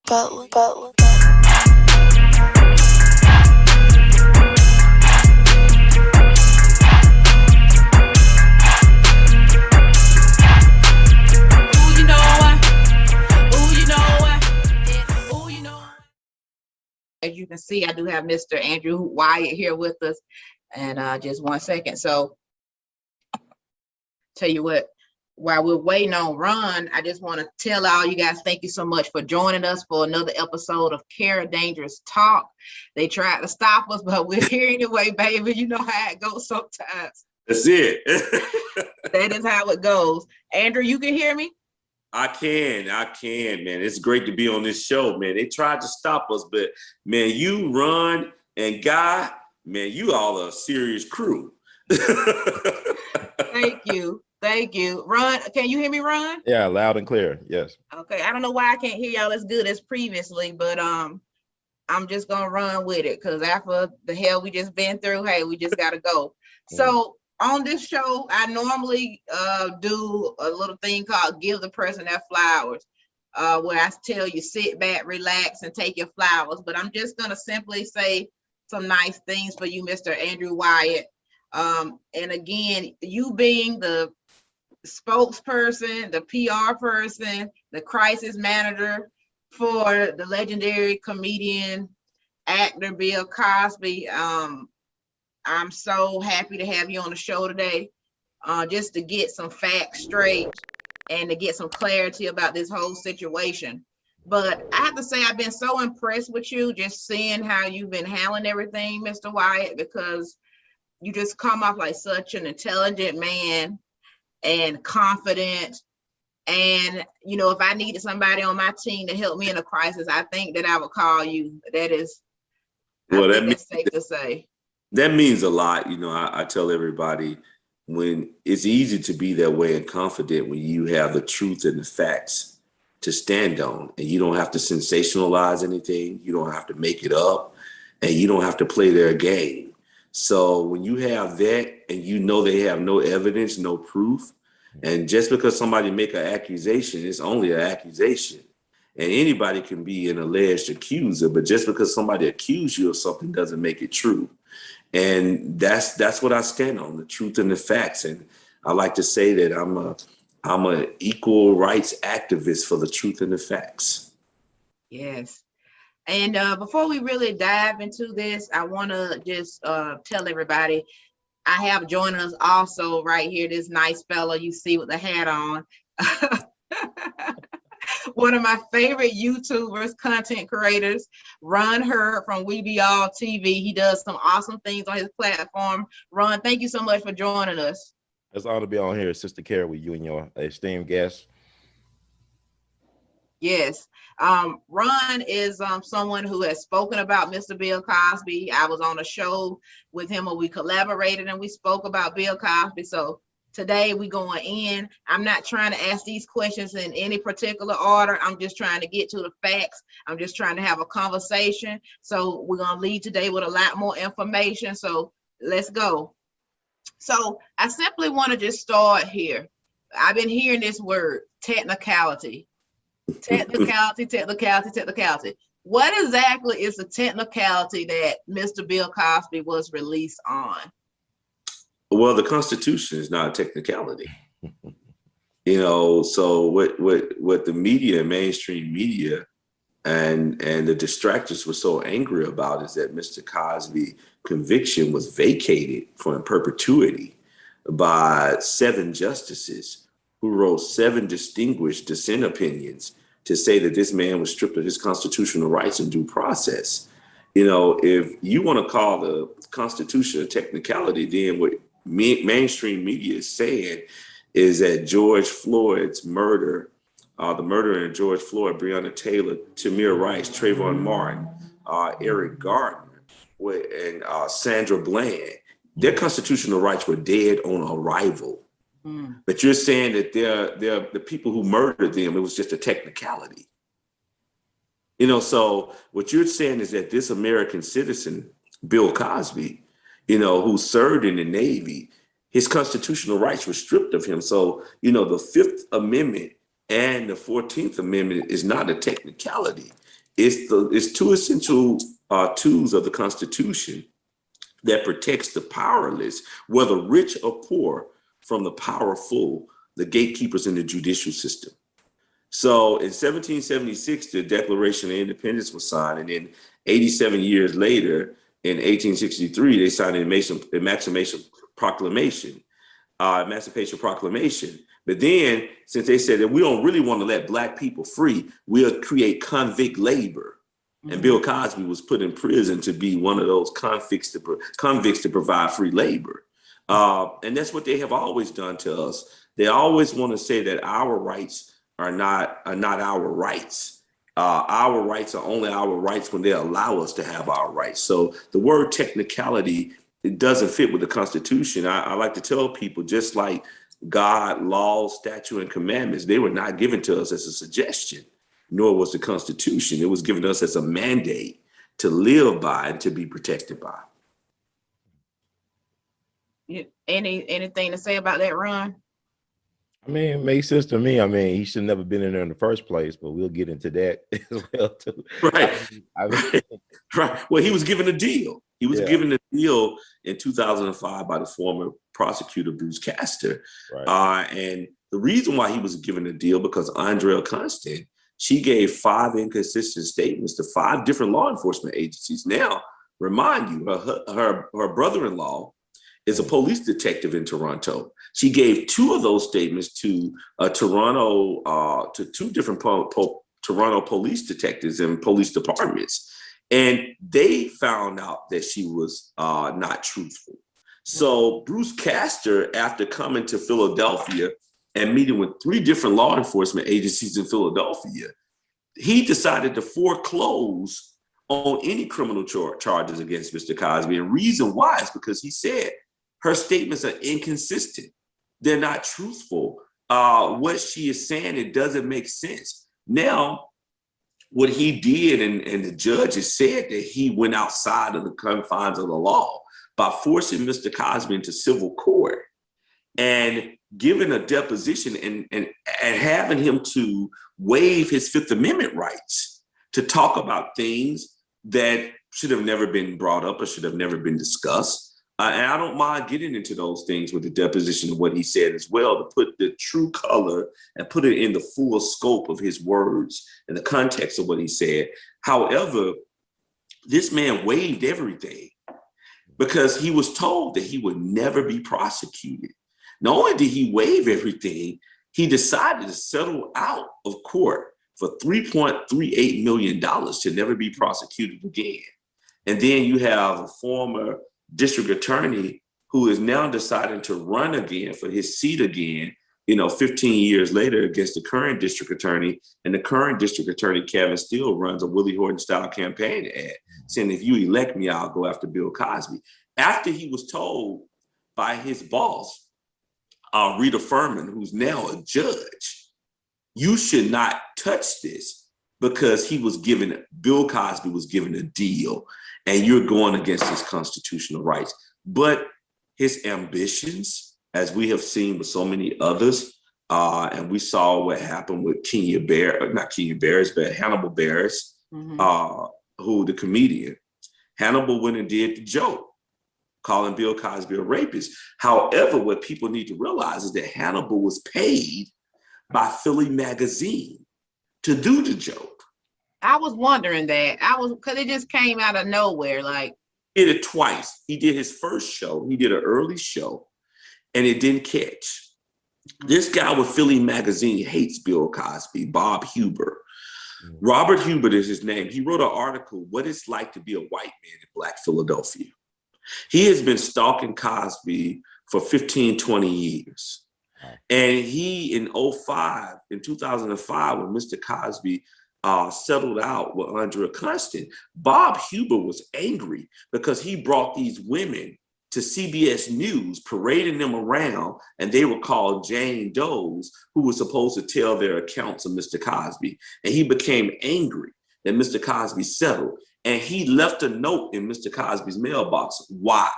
But as you can see, I do have Mr. Andrew Wyatt here with us. And just 1 second. So tell you what, while we're waiting on Ron, I just want to tell all you guys, thank you so much for joining us for another episode of Kara Dangerous Talk. They tried to stop us, but we're here anyway, baby. You know how it goes sometimes. That's it. That is how it goes. Andrew, you can hear me? I can, man. It's great to be on this show, man. They tried to stop us, but man, you, Ron, and Guy, man, you all are a serious crew. Thank you. Thank you. Ron, can you hear me, Ron? Yeah, loud and clear. Yes. Okay. I don't know why I can't hear y'all as good as previously, but I'm just gonna run with it because after the hell we just been through, hey, we just gotta go. So on this show, I normally do a little thing called Give the Person Their Flowers, where I tell you sit back, relax, and take your flowers. But I'm just gonna simply say some nice things for you, Mr. Andrew Wyatt. And again, you being the spokesperson, the PR person, the crisis manager for the legendary comedian, actor Bill Cosby. I'm so happy to have you on the show today, just to get some facts straight and to get some clarity about this whole situation. But I have to say, I've been so impressed with you, just seeing how you've been handling everything, Mr. Wyatt, because you just come off like such an intelligent man and confident. And, you know, if I needed somebody on my team to help me in a crisis, I think that I would call you. That is, well, that's safe to say. That means a lot. You know, I tell everybody when it's easy to be that way and confident when you have the truth and the facts to stand on, and you don't have to sensationalize anything. You don't have to make it up, and you don't have to play their game. So when you have that and you know they have no evidence, no proof, and just because somebody make an accusation, it's only an accusation. And anybody can be an alleged accuser, but just because somebody accused you of something doesn't make it true. And that's what I stand on, the truth and the facts. And I like to say that I'm a equal rights activist for the truth and the facts. Yes. And before we really dive into this, I want to just tell everybody, I have joining us also right here, this nice fella you see with the hat on. One of my favorite YouTubers, content creators, Ron Hurd from We Be All TV. He does some awesome things on his platform. Ron, thank you so much for joining us. It's an honor to be on here, Sister Kara, with you and your esteemed guests. Yes. Ron is someone who has spoken about Mr. Bill Cosby. I was on a show with him where we collaborated and we spoke about Bill Cosby. So today we going in. I'm not trying to ask these questions in any particular order. I'm just trying to get to the facts. I'm just trying to have a conversation. So we're going to lead today with a lot more information. So let's go. So I simply want to just start here. I've been hearing this word, technicality. Technicality. What exactly is the technicality that Mr. Bill Cosby was released on? Well, the Constitution is not a technicality. You know, so what the media, mainstream media, and the distractors were so angry about is that Mr. Cosby conviction was vacated for in perpetuity by 7 justices who wrote 7 distinguished dissent opinions to say that this man was stripped of his constitutional rights and due process. You know, if you want to call the Constitution a technicality, then what mainstream media is saying is that George Floyd's murder, the murder of George Floyd, Breonna Taylor, Tamir Rice, Trayvon Martin, Eric Gardner, and Sandra Bland, their constitutional rights were dead on arrival. But you're saying that they're the people who murdered them, it was just a technicality. You know, so what you're saying is that this American citizen, Bill Cosby, you know, who served in the Navy, his constitutional rights were stripped of him. So, you know, the Fifth Amendment And the 14th Amendment is not a technicality. It's two essential tools of the Constitution that protects the powerless, whether rich or poor, from the powerful, the gatekeepers in the judicial system. So in 1776, the Declaration of Independence was signed, and then 87 years later, in 1863, they signed the Emancipation Proclamation. But then, since they said that we don't really want to let Black people free, we'll create convict labor. And Bill Cosby was put in prison to be one of those convicts to provide free labor. And that's what they have always done to us. They always want to say that our rights are not our rights. Our rights are only our rights when they allow us to have our rights. So the word technicality, it doesn't fit with the Constitution. I like to tell people, just like God, laws, statute, and commandments, they were not given to us as a suggestion, nor was the Constitution. It was given to us as a mandate to live by and to be protected by. Anything to say about that, Ron? I mean, it makes sense to me. I mean, he should never been in there in the first place, but we'll get into that as well too. Right. I mean, Right. Well, he was given a deal. He was Yeah. given a deal in 2005 by the former prosecutor, Bruce Castor. right. And the reason why he was given a deal, because Andrea Constant, she gave 5 inconsistent statements to 5 different law enforcement agencies. Now, remind you, her brother-in-law is a police detective in Toronto. She gave 2 of those statements to Toronto, to 2 different Toronto police detectives and police departments. And they found out that she was not truthful. So Bruce Castor, after coming to Philadelphia and meeting with 3 different law enforcement agencies in Philadelphia, he decided to foreclose on any criminal charges against Mr. Cosby. And reason why is because he said her statements are inconsistent. They're not truthful. What she is saying, it doesn't make sense. Now, what he did, and the judges said that he went outside of the confines of the law by forcing Mr. Cosby into civil court and giving a deposition and having him to waive his Fifth Amendment rights to talk about things that should have never been brought up or should have never been discussed. And I don't mind getting into those things with the deposition of what he said as well, to put the true color and put it in the full scope of his words and the context of what he said. However, this man waived everything because he was told that he would never be prosecuted. Not only did he waive everything, he decided to settle out of court for $3.38 million to never be prosecuted again. And then you have a former district attorney who is now deciding to run again for his seat again, 15 years later against the current district attorney. And the current district attorney, Kevin Steele, runs a Willie Horton style campaign ad saying, if you elect me, I'll go after Bill Cosby. After he was told by his boss, Rita Furman, who's now a judge, you should not touch this because Bill Cosby was given a deal and you're going against his constitutional rights. But his ambitions, as we have seen with so many others, and we saw what happened with Hannibal Barris, who the comedian. Hannibal went and did the joke, calling Bill Cosby a rapist. However, what people need to realize is that Hannibal was paid by Philly Magazine to do the joke. I was wondering that. Because it just came out of nowhere. Like, he did it twice. He did his first show. He did an early show, and it didn't catch. This guy with Philly Magazine hates Bill Cosby, Bob Huber. Robert Hubert is his name. He wrote an article, What It's Like to Be a White Man in Black Philadelphia. He has been stalking Cosby for 15, 20 years. And he, in 2005, when Mr. Cosby settled out with Andrea Constant, Bob Huber was angry because he brought these women to CBS News, parading them around, and they were called Jane Does, who were supposed to tell their accounts of Mr. Cosby. And he became angry that Mr. Cosby settled. And he left a note in Mr. Cosby's mailbox. Why?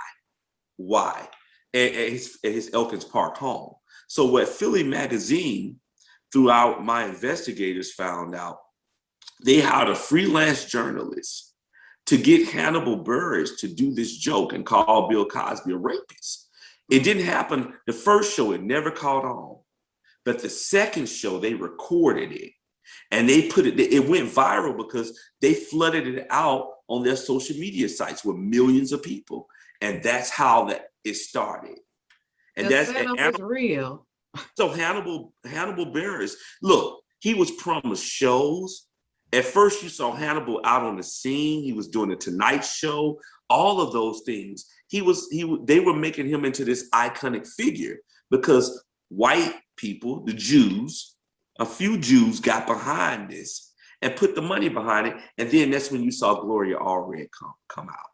At his Elkins Park home. So what Philly Magazine throughout my investigators found out, they hired a freelance journalist to get Hannibal Buress to do this joke and call Bill Cosby a rapist. It didn't happen. The first show, it never caught on. But the second show, they recorded it and they put it, it went viral because they flooded it out on their social media sites with millions of people. And that's how it started. And the that's setup is real. so Hannibal Buress, look, he was promised shows. At first, you saw Hannibal out on the scene. He was doing the Tonight Show, all of those things. They were making him into this iconic figure because white people, the Jews, a few Jews got behind this and put the money behind it. And then that's when you saw Gloria Allred come out.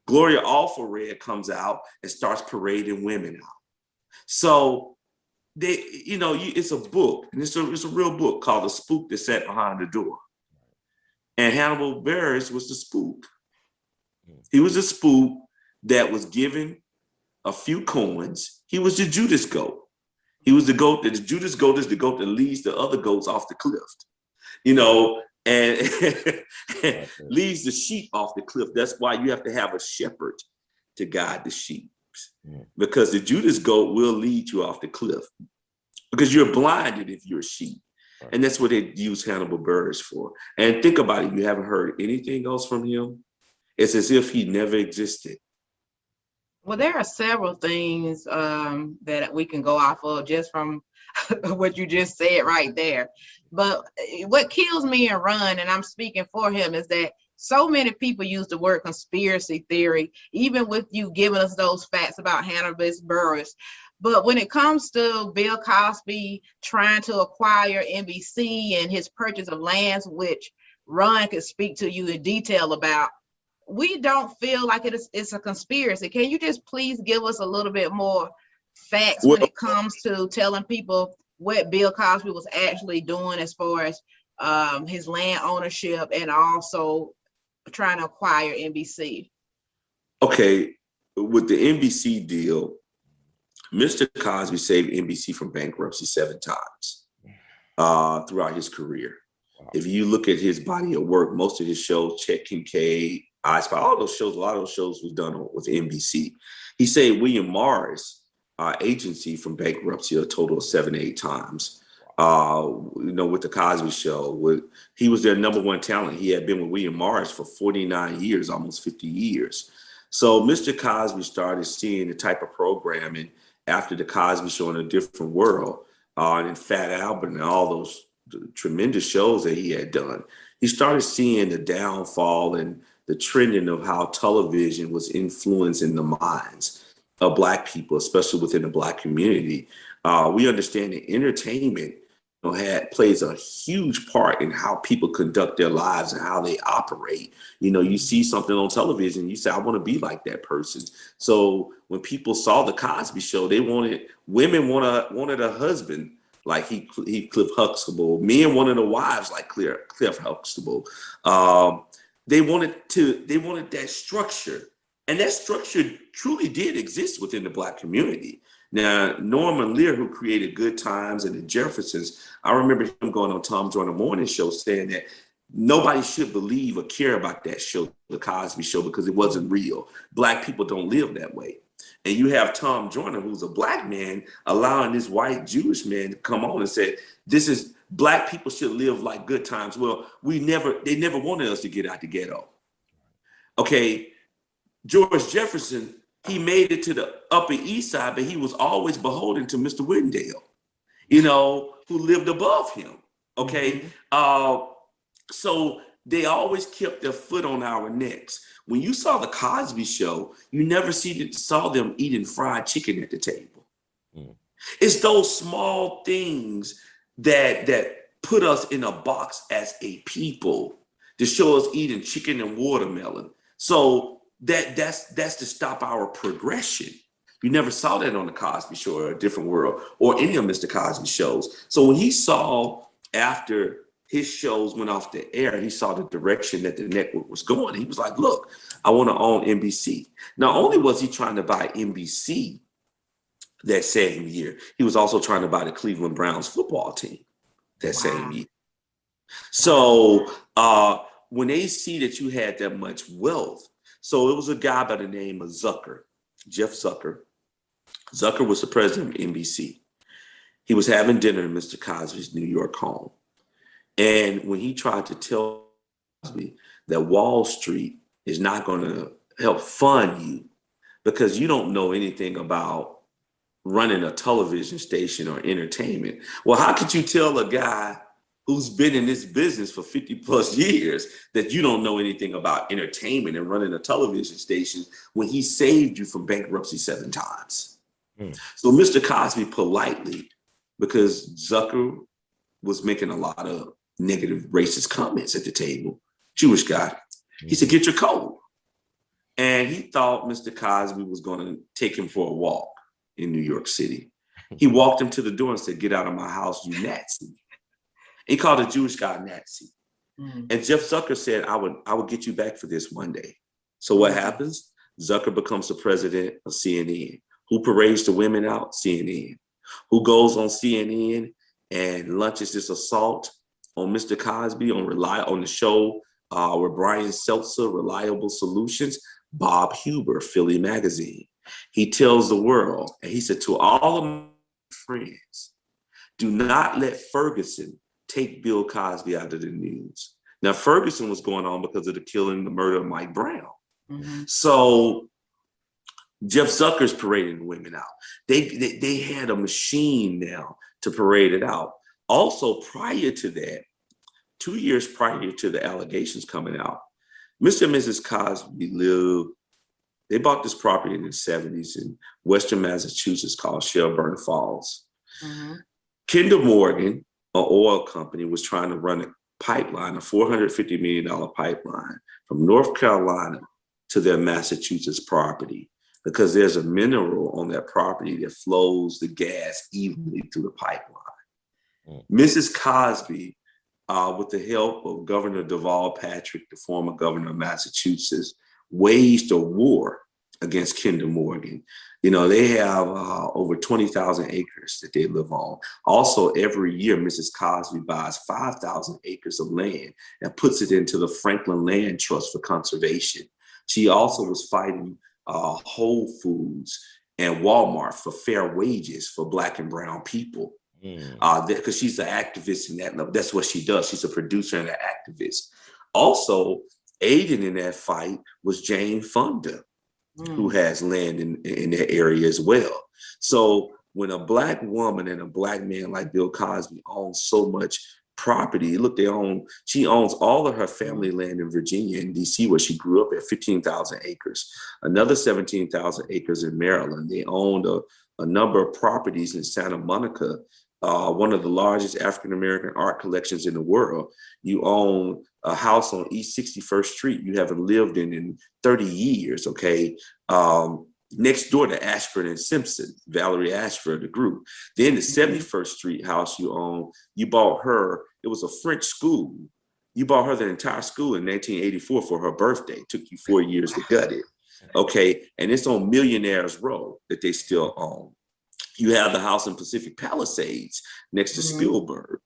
Gloria Allred comes out and starts parading women out. So it's a book, and it's a real book called The Spook That Sat Behind the Door. And Hannibal Buress was the spook. He was a spook that was given a few coins. He was the Judas goat. He was the goat the Judas goat is the goat that leads the other goats off the cliff, and leads the sheep off the cliff. That's why you have to have a shepherd to guide the sheep, because the Judas goat will lead you off the cliff because you're blinded if you're a sheep. And that's what they use Hannibal Buress for. And think about it, you haven't heard anything else from him. It's as if he never existed. Well, there are several things that we can go off of just from what you just said right there. But what kills me and Ron, and I'm speaking for him, is that so many people use the word conspiracy theory, even with you giving us those facts about Hannibal Buress. But when it comes to Bill Cosby trying to acquire NBC and his purchase of lands, which Ron could speak to you in detail about, we don't feel like it's a conspiracy. Can you just please give us a little bit more facts when it comes to telling people what Bill Cosby was actually doing as far as his land ownership and also trying to acquire NBC? Okay, with the NBC deal, Mr. Cosby saved NBC from bankruptcy 7 times throughout his career. Wow. If you look at his body of work, most of his shows, Chet Kincaid, I Spy, all those shows, a lot of those shows was done with NBC. He saved William Morris agency from bankruptcy a total of 7 to 8 times. With the Cosby Show, he was their #1 talent. He had been with William Morris for 49 years, almost 50 years. So Mr. Cosby started seeing the type of programming after the Cosby Show in A Different World, and in Fat Albert and all those tremendous shows that he had done. He started seeing the downfall and the trending of how television was influencing the minds of Black people, especially within the Black community. We understand that entertainment plays a huge part in how people conduct their lives and how they operate. You see something on television, you say, I want to be like that person. So when people saw the Cosby Show, women wanted a husband like Cliff Huxtable. Men wanted a wives like Cliff Huxtable. They wanted that structure, and that structure truly did exist within the Black community. Now, Norman Lear, who created Good Times and the Jeffersons, I remember him going on Tom Joyner Morning Show saying that nobody should believe or care about that show, The Cosby Show, because it wasn't real. Black people don't live that way. And you have Tom Joyner, who's a Black man, allowing this white Jewish man to come on and say, Black people should live like Good Times. Well, they never wanted us to get out the ghetto. Okay, George Jefferson, he made it to the Upper East Side, but he was always beholden to Mr. Whitendale, who lived above him. Okay. Mm-hmm. So they always kept their foot on our necks. When you saw the Cosby Show, you never saw them eating fried chicken at the table. Mm. It's those small things that put us in a box as a people, to show us eating chicken and watermelon. So that's to stop our progression. You never saw that on the Cosby Show or A Different World or any of Mr. Cosby shows. So when he saw, after his shows went off the air, he saw the direction that the network was going. He was like, look, I want to own NBC. Not only was he trying to buy NBC that same year, he was also trying to buy the Cleveland Browns football team. that same Wow. year. So when they see that you had that much wealth, so it was a guy by the name of Zucker, Jeff Zucker. Zucker was the president of NBC. He was having dinner in Mr. Cosby's New York home. And when he tried to tell Cosby that Wall Street is not going to help fund you because you don't know anything about running a television station or entertainment. Well, how could you tell a guy who's been in this business for 50 plus years that you don't know anything about entertainment and running a television station when he saved you from bankruptcy 7 times? So Mr. Cosby politely, because Zucker was making a lot of negative racist comments at the table, Jewish guy, he said, get your coat. And he thought Mr. Cosby was going to take him for a walk in New York City. He walked him to the door and said, get out of my house, you Nazi. He called a Jewish guy Nazi. And Jeff Zucker said, I would get you back for this one day. So what happens? Zucker becomes the president of CNN. Who parades the women out? CNN. Who goes on CNN and launches this assault on Mr. Cosby on the show with Brian Seltzer, Reliable Solutions? Bob Huber, Philly Magazine. He tells the world, and he said to all of my friends, do not let Ferguson take Bill Cosby out of the news. Now, Ferguson was going on because of the killing, the murder of Mike Brown. So Jeff Zucker's parading women out. They had a machine now to parade it out. Also, prior to that, 2 years prior to the allegations coming out, Mr. and Mrs. Cosby they bought this property in the 70s in Western Massachusetts called Shelburne Falls. Kinder Morgan, an oil company, was trying to run a pipeline, a $450 million pipeline from North Carolina to their Massachusetts property, because there's a mineral on that property that flows the gas evenly through the pipeline. Mrs. Cosby, with the help of Governor Deval Patrick, the former governor of Massachusetts, waged a war against Kinder Morgan. You know, they have over 20,000 acres that they live on. Also, every year, Mrs. Cosby buys 5,000 acres of land and puts it into the Franklin Land Trust for conservation. She also was fighting Whole Foods and Walmart for fair wages for Black and brown people. Because she's an activist in that level. That's what she does. She's a producer and an activist. Also, aiding in that fight was Jane Fonda, who has land in that area as well. So when a Black woman and a Black man like Bill Cosby owns so much property, look, she owns all of her family land in Virginia and DC, where she grew up, at 15,000 acres, another 17,000 acres in Maryland. They owned a number of properties in Santa Monica, one of the largest African-American art collections in the world. You own a house on East 61st Street you haven't lived in 30 years, okay? Next door to Ashford and Simpson, Valerie Ashford, the group. Then the 71st Street house you own, you bought her, it was a French school. You bought her the entire school in 1984 for her birthday. It took you 4 years to gut it, okay? And it's on Millionaires Row that they still own. You have the house in Pacific Palisades next to Spielberg.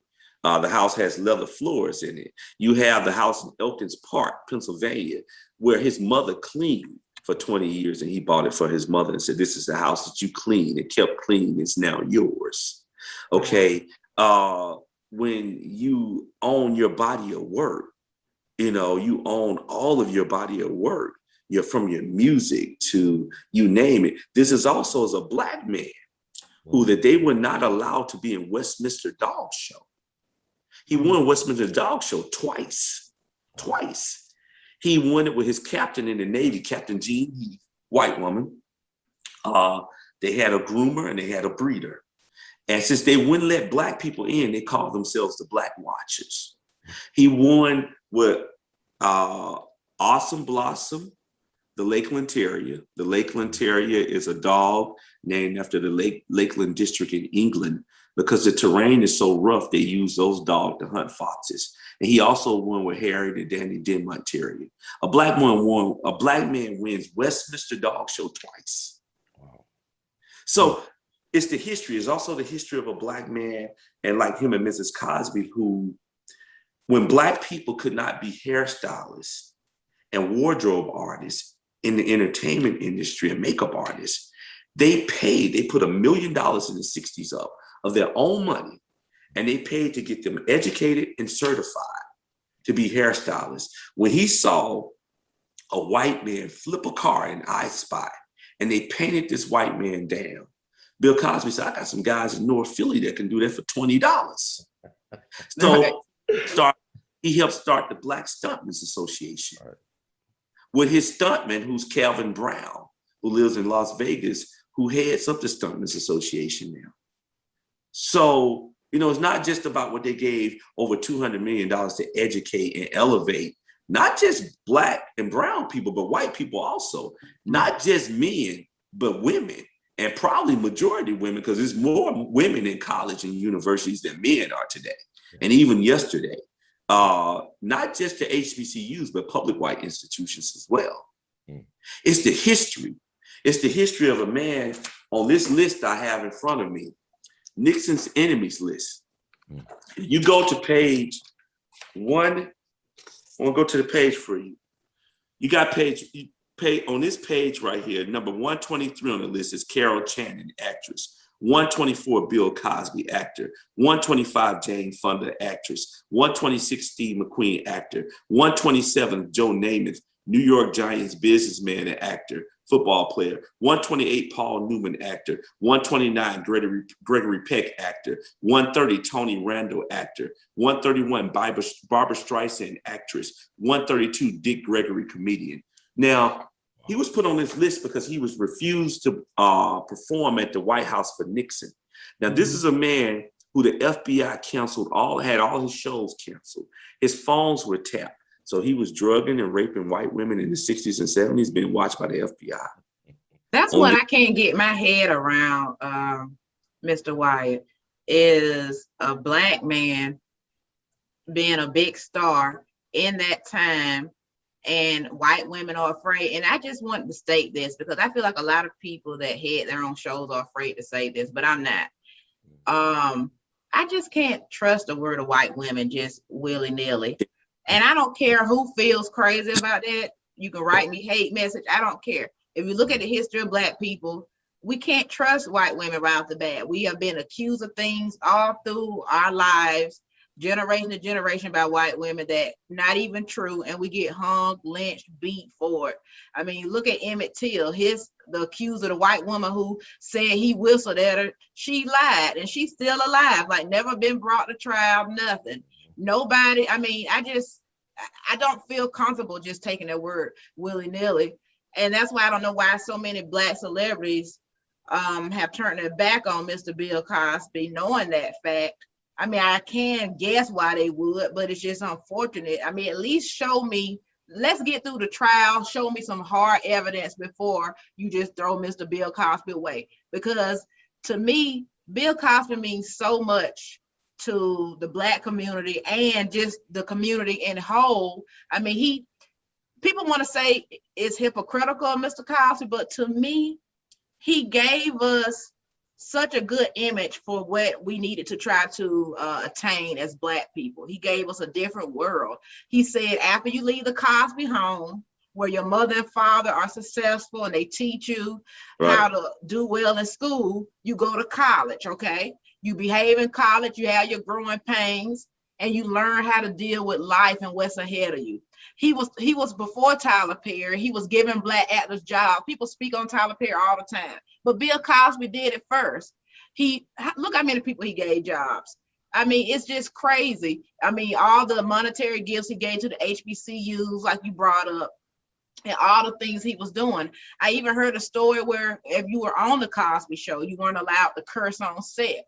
The house has leather floors in it. You have the house in Elkins Park, Pennsylvania, where his mother cleaned for 20 years, and he bought it for his mother and said, this is the house that you clean. It kept clean. It's now yours. Okay. When you own your body of work, you know, you own all of your body of work. You're from your music to you name it. This is also as a Black man who that they were not allowed to be in Westminster Dog Show. He won Westminster Dog Show twice. He won it with his captain in the Navy, Captain Jean Heath, white woman. They had a groomer and they had a breeder. And since they wouldn't let Black people in, they called themselves the Black Watchers. He won with Awesome Blossom, the Lakeland Terrier. The Lakeland Terrier is a dog named after the Lakeland district in England. Because the terrain is so rough, they use those dogs to hunt foxes. And he also won with Harry the Dandy Denmark Terrier. A Black man wins Westminster Dog Show twice. Wow. So it's the history. It's also the history of a Black man, and like him and Mrs. Cosby, who, when Black people could not be hairstylists and wardrobe artists in the entertainment industry and makeup artists, they put $1 million in the 60s of their own money, and they paid to get them educated and certified to be hairstylists. When he saw a white man flip a car in I Spy, and they painted this white man down, Bill Cosby said, I got some guys in North Philly that can do that for $20. So he helped start the Black Stuntmen's Association with his stuntman, who's Calvin Brown, who lives in Las Vegas, who heads up the Stuntmen's Association now. So, it's not just about what they gave over $200 million to educate and elevate, not just Black and brown people, but white people also, not just men, but women, and probably majority women, because there's more women in college and universities than men are today. And even yesterday, not just the HBCUs, but public white institutions as well. It's the history. It's the history of a man on this list I have in front of me, Nixon's enemies list. You go to page 1. I want to go to the page for you. You got on this page right here, number 123 on the list is Carol Channing, actress. 124, Bill Cosby, actor. 125, Jane Fonda, actress. 126, Steve McQueen, actor. 127, Joe Namath, New York Giants businessman and actor, football player. 128, Paul Newman, actor. 129, Gregory Peck, actor. 130, Tony Randall, actor. 131, Barbara Streisand, actress. 132, Dick Gregory, comedian. Now, he was put on this list because he was refused to perform at the White House for Nixon. Now, this is a man who the FBI had all his shows canceled. His phones were tapped. So he was drugging and raping white women in the 60s and 70s, being watched by the FBI. That's what I can't get my head around, Mr. Wyatt, is a Black man being a big star in that time, and white women are afraid. And I just want to state this because I feel like a lot of people that head their own shows are afraid to say this, but I'm not. I just can't trust a word of white women just willy-nilly. And I don't care who feels crazy about that. You can write me hate message. I don't care. If you look at the history of Black people, we can't trust white women right off the bat. We have been accused of things all through our lives, generation to generation, by white women that not even true, and we get hung, lynched, beat for it. I mean, look at Emmett Till, the accuser, the white woman who said he whistled at her. She lied, and she's still alive, like never been brought to trial, nothing. Nobody, I mean, I don't feel comfortable just taking their word willy-nilly. And that's why I don't know why so many Black celebrities have turned their back on Mr. Bill Cosby, knowing that fact. I mean, I can guess why they would, but it's just unfortunate. I mean, at least show me, let's get through the trial, show me some hard evidence before you just throw Mr. Bill Cosby away. Because to me, Bill Cosby means so much to the Black community and just the community in whole. I mean, people want to say it's hypocritical of Mr. Cosby, but to me, he gave us such a good image for what we needed to try to attain as Black people. He gave us a different world. He said, after you leave the Cosby home, where your mother and father are successful and they teach you how to do well in school, you go to college, okay? You behave in college, you have your growing pains, and you learn how to deal with life and what's ahead of you. He was before Tyler Perry. He was giving Black actors jobs. People speak on Tyler Perry all the time, but Bill Cosby did it first. Look how many people he gave jobs. I mean, it's just crazy. I mean, all the monetary gifts he gave to the HBCUs, like you brought up, and all the things he was doing. I even heard a story where if you were on the Cosby Show, you weren't allowed to curse on set.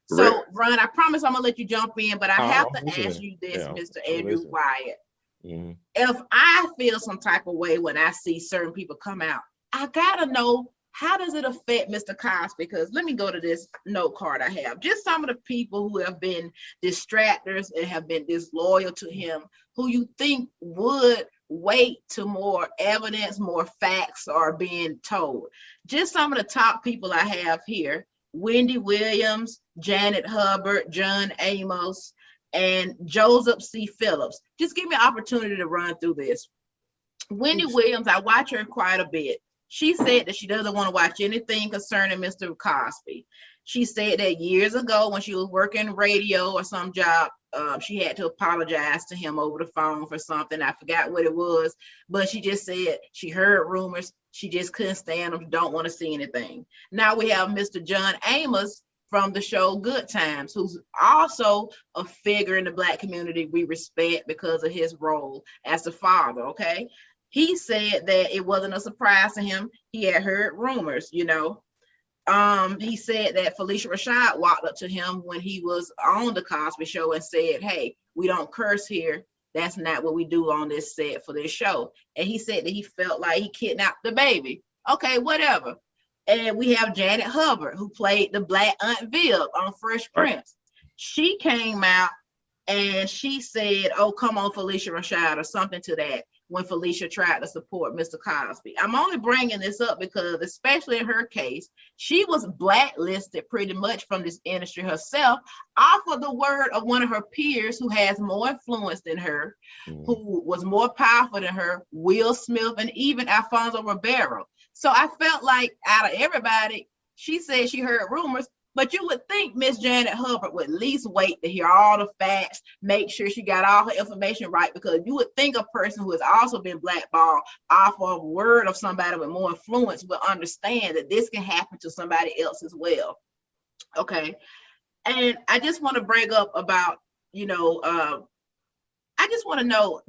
So, Ron, I promise I'm gonna let you jump in, but I have to ask you this, Mr. Andrew Wyatt. Mm-hmm. If I feel some type of way when I see certain people come out, I gotta know, how does it affect Mr. Cosby? Because let me go to this note card I have. Just some of the people who have been distractors and have been disloyal to him, who you think would wait till more evidence, more facts are being told. Just some of the top people I have here. Wendy Williams, Janet Hubbard, John Amos, and Joseph C. Phillips. Just give me an opportunity to run through this. Wendy Williams, I watch her quite a bit. She said that she doesn't want to watch anything concerning Mr. Cosby. She said that years ago when she was working radio or some job, she had to apologize to him over the phone for something. I forgot what it was, but she just said she heard rumors. She just couldn't stand them, don't want to see anything. Now we have Mr. John Amos from the show Good Times, who's also a figure in the Black community we respect because of his role as the father, okay? He said that it wasn't a surprise to him. He had heard rumors, you know. He said that Felicia Rashad walked up to him when he was on the Cosby Show and said, "Hey, we don't curse here. That's not what we do on this set for this show." And he said that he felt like he kidnapped the baby. Okay, whatever. And we have Janet Hubbard, who played the Black Aunt Viv on Fresh Prince. She came out and she said, "Oh, come on, Felicia Rashad," or something to that, when Felicia tried to support Mr. Cosby. I'm only bringing this up because, especially in her case, she was blacklisted pretty much from this industry herself off of the word of one of her peers who has more influence than her, who was more powerful than her, Will Smith, and even Alfonso Ribeiro. So I felt like out of everybody, she said she heard rumors, but you would think Miss Janet Hubbard would at least wait to hear all the facts, make sure she got all her information right, because you would think a person who has also been blackballed off of word of somebody with more influence would understand that this can happen to somebody else as well. Okay. And I just want to bring up about, I just want to know,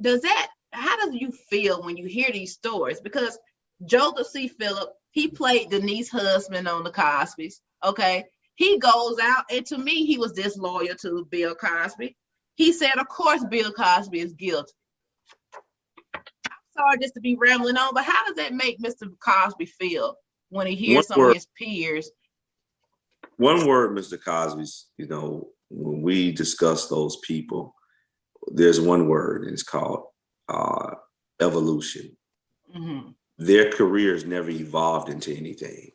how do you feel when you hear these stories? Because Joseph C. Phillips, he played Denise's husband on the Cosbys. Okay. He goes out, and to me, he was disloyal to Bill Cosby. He said, of course, Bill Cosby is guilty. I'm sorry just to be rambling on, but how does that make Mr. Cosby feel when he hears some of his peers? One word, Mr. Cosby's, when we discuss those people, there's one word, and it's called evolution. Mm-hmm. Their careers never evolved into anything.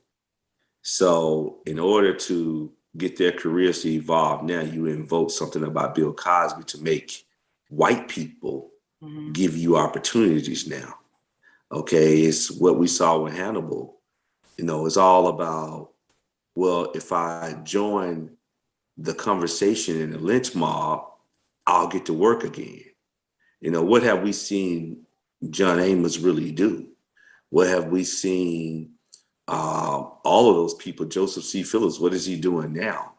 So in order to get their careers to evolve, now you invoke something about Bill Cosby to make white people give you opportunities now. Okay, it's what we saw with Hannibal. It's all about, well, if I join the conversation in the lynch mob, I'll get to work again. What have we seen John Amos really do? What have we seen all of those people, Joseph C. Phillips, what is he doing now?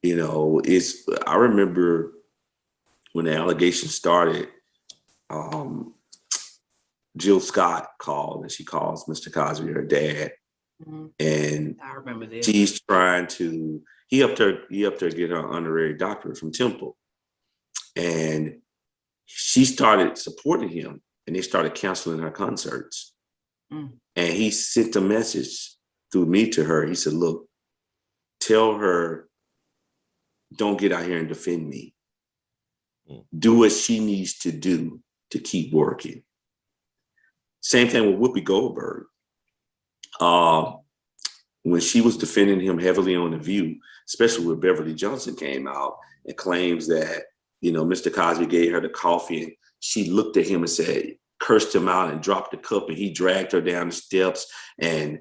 I remember when the allegations started, Jill Scott called, and she calls Mr. Cosby her dad. Mm-hmm. And I remember this. She's trying to, he helped her get her honorary doctorate from Temple. And she started supporting him, and they started canceling her concerts. Mm. And he sent a message through me to her. He said, look, tell her, don't get out here and defend me. Do what she needs to do to keep working. Same thing with Whoopi Goldberg. When she was defending him heavily on The View, especially when Beverly Johnson came out and claims that, Mr. Cosby gave her the coffee, and she looked at him and said, cursed him out and dropped the cup, and he dragged her down the steps and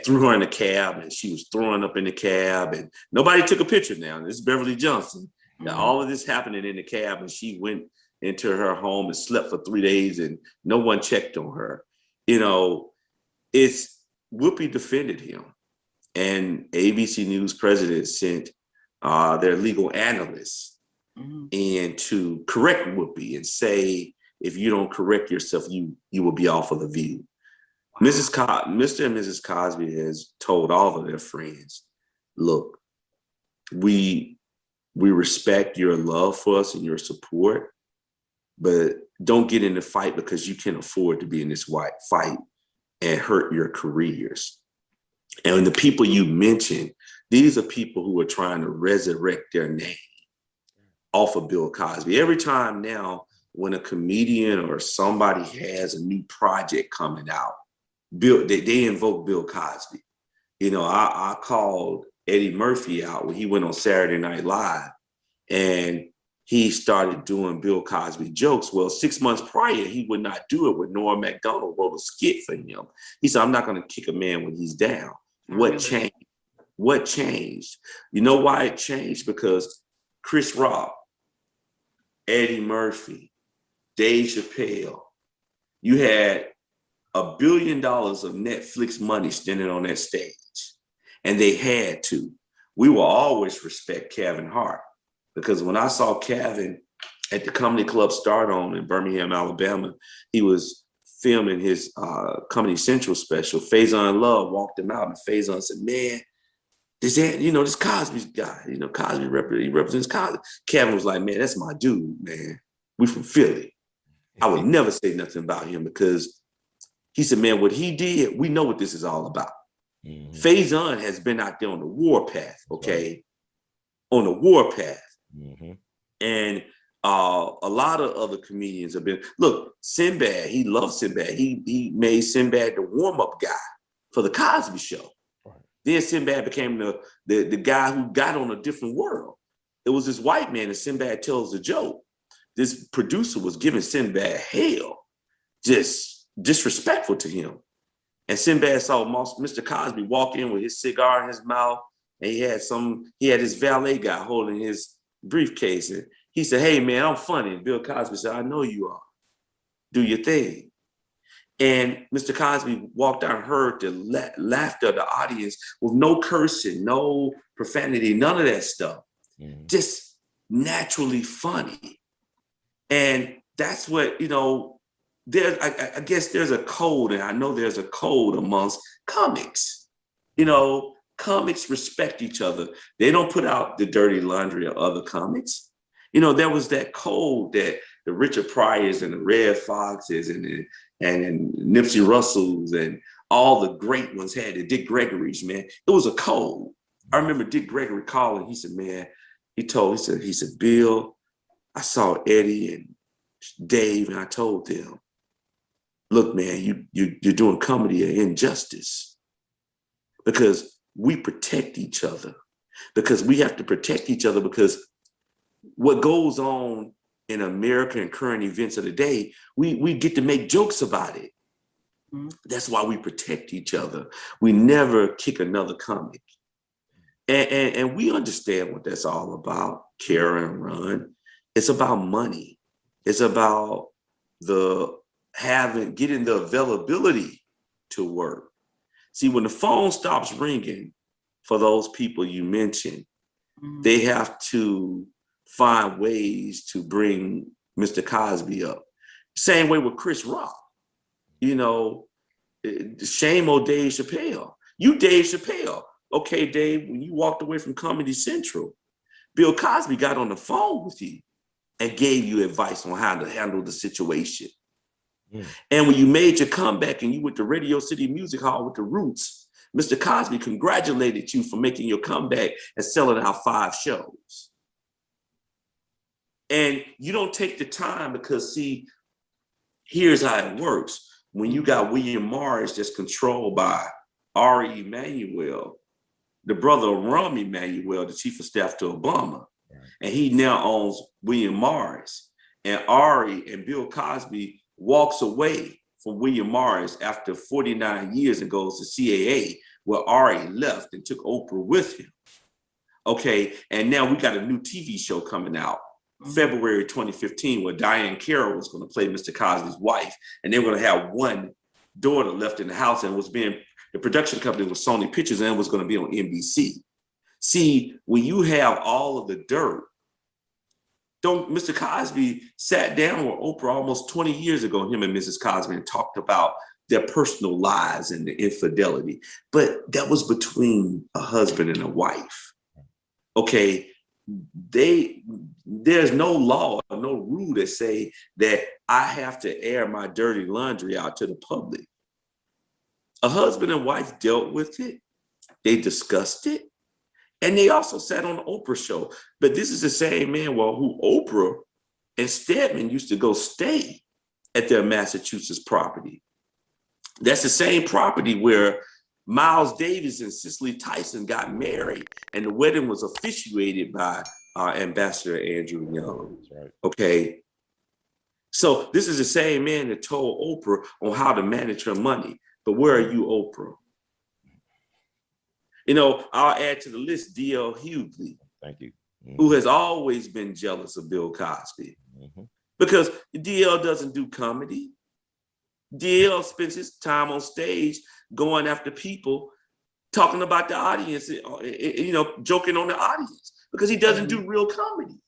threw her in the cab, and she was throwing up in the cab, and nobody took a picture now. This is Beverly Johnson. Mm-hmm. Now, all of this happening in the cab, and she went into her home and slept for 3 days, and no one checked on her. It's Whoopi defended him, and ABC News president sent their legal analysts and to correct Whoopi and say, if you don't correct yourself, you will be off of The View. Wow. Mr. and Mrs. Cosby has told all of their friends, look, we respect your love for us and your support, but don't get in the fight because you can't afford to be in this fight and hurt your careers. And the people you mentioned, these are people who are trying to resurrect their name off of Bill Cosby. Every time now, when a comedian or somebody has a new project coming out, they invoke Bill Cosby. I called Eddie Murphy out when he went on Saturday Night Live and he started doing Bill Cosby jokes. Well, 6 months prior, he would not do it when Norm Macdonald wrote a skit for him. He said, I'm not going to kick a man when he's down. What changed? What changed? You know why it changed? Because Chris Rock, Eddie Murphy, Dave Chappelle, you had $1 billion of Netflix money standing on that stage. And they had to. We will always respect Kevin Hart because when I saw Kevin at the Comedy Club Start On in Birmingham, Alabama, he was filming his Comedy Central special. Faison Love walked him out and Faison said, man, this Cosby's guy, Cosby he represents Cosby. Kevin was like, man, that's my dude, man. We from Philly. I would never say nothing about him because he said, man, what he did, we know what this is all about. Mm-hmm. Faison has been out there on the warpath, okay? Right. On the warpath. Mm-hmm. And a lot of other comedians have been, look, Sinbad, he loved Sinbad. He made Sinbad the warm-up guy for the Cosby Show. Right. Then Sinbad became the guy who got on a different world. It was this white man, and Sinbad tells a joke. This producer was giving Sinbad hell, just disrespectful to him. And Sinbad saw Mr. Cosby walk in with his cigar in his mouth, and he had his valet guy holding his briefcase. And he said, hey, man, I'm funny. And Bill Cosby said, I know you are. Do your thing. And Mr. Cosby walked out and heard the laughter of the audience with no cursing, no profanity, none of that stuff. Mm-hmm. Just naturally funny. And that's what, I guess there's a code, and I know there's a code amongst comics. Comics respect each other. They don't put out the dirty laundry of other comics. There was that code that the Richard Pryors and the Red Foxes and Nipsey Russells and all the great ones had, the Dick Gregory's, man. It was a code. I remember Dick Gregory calling. He said, man, he said, Bill, I saw Eddie and Dave, and I told them, look, man, you're doing comedy of injustice because we protect each other, because we have to protect each other, because what goes on in America and current events of the day, we get to make jokes about it. Mm-hmm. That's why we protect each other. We never kick another comic. And we understand what that's all about, Kara and Ron. It's about money. It's about getting the availability to work. See, when the phone stops ringing for those people you mentioned, mm-hmm. they have to find ways to bring Mr. Cosby up. Same way with Chris Rock. Shame on Dave Chappelle. You Dave Chappelle. Okay, Dave, when you walked away from Comedy Central, Bill Cosby got on the phone with you and gave you advice on how to handle the situation. Mm. And when you made your comeback and you went to Radio City Music Hall with the Roots, Mr. Cosby congratulated you for making your comeback and selling out 5 shows. And you don't take the time because, see, here's how it works. When you got William Morris that's controlled by R.E. Emanuel, the brother of Rahm Emanuel, the chief of staff to Obama, and he now owns William Morris. And Ari and Bill Cosby walks away from William Morris after 49 years and goes to CAA, where Ari left and took Oprah with him. Okay, and now we got a new TV show coming out, February 2015, where Diane Carroll was going to play Mr. Cosby's wife, and they were going to have one daughter left in the house, and the production company was Sony Pictures, and it was going to be on NBC. See, when you have all of the dirt, Mr. Cosby sat down with Oprah almost 20 years ago, him and Mrs. Cosby, and talked about their personal lives and the infidelity. But that was between a husband and a wife. Okay, there's no law, no rule that say that I have to air my dirty laundry out to the public. A husband and wife dealt with it. They discussed it. And they also sat on the Oprah show. But this is the same man who Oprah and Stedman used to go stay at their Massachusetts property. That's the same property where Miles Davis and Cicely Tyson got married, and the wedding was officiated by Ambassador Andrew Young. That's right. Okay. So this is the same man that told Oprah on how to manage her money. But where are you, Oprah? You know, I'll add to the list D.L. Hughley. Thank you. Who has always been jealous of Bill Cosby. Mm-hmm. Because DL doesn't do comedy. DL spends his time on stage going after people, talking about the audience, you know, joking on the audience, because he doesn't do real comedy.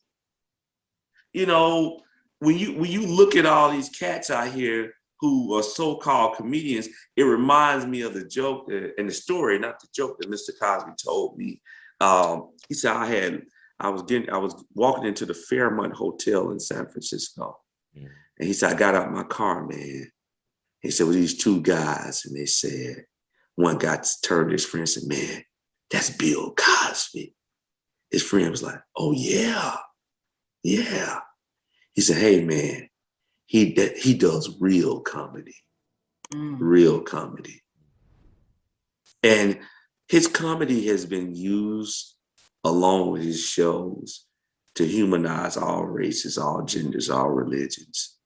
You know, when you look at all these cats out here who are so-called comedians, it reminds me of the joke and the story, not the joke that Mr. Cosby told me. He said I was walking into the Fairmont Hotel in San Francisco. Mm. And he said, I got out my car, man. He said, well, these two guys, and they said, one guy turned to his friend and said, man, that's Bill Cosby. His friend was like, oh yeah, yeah. He said, hey man, he does real comedy, real comedy. And his comedy has been used along with his shows to humanize all races, all genders, all religions.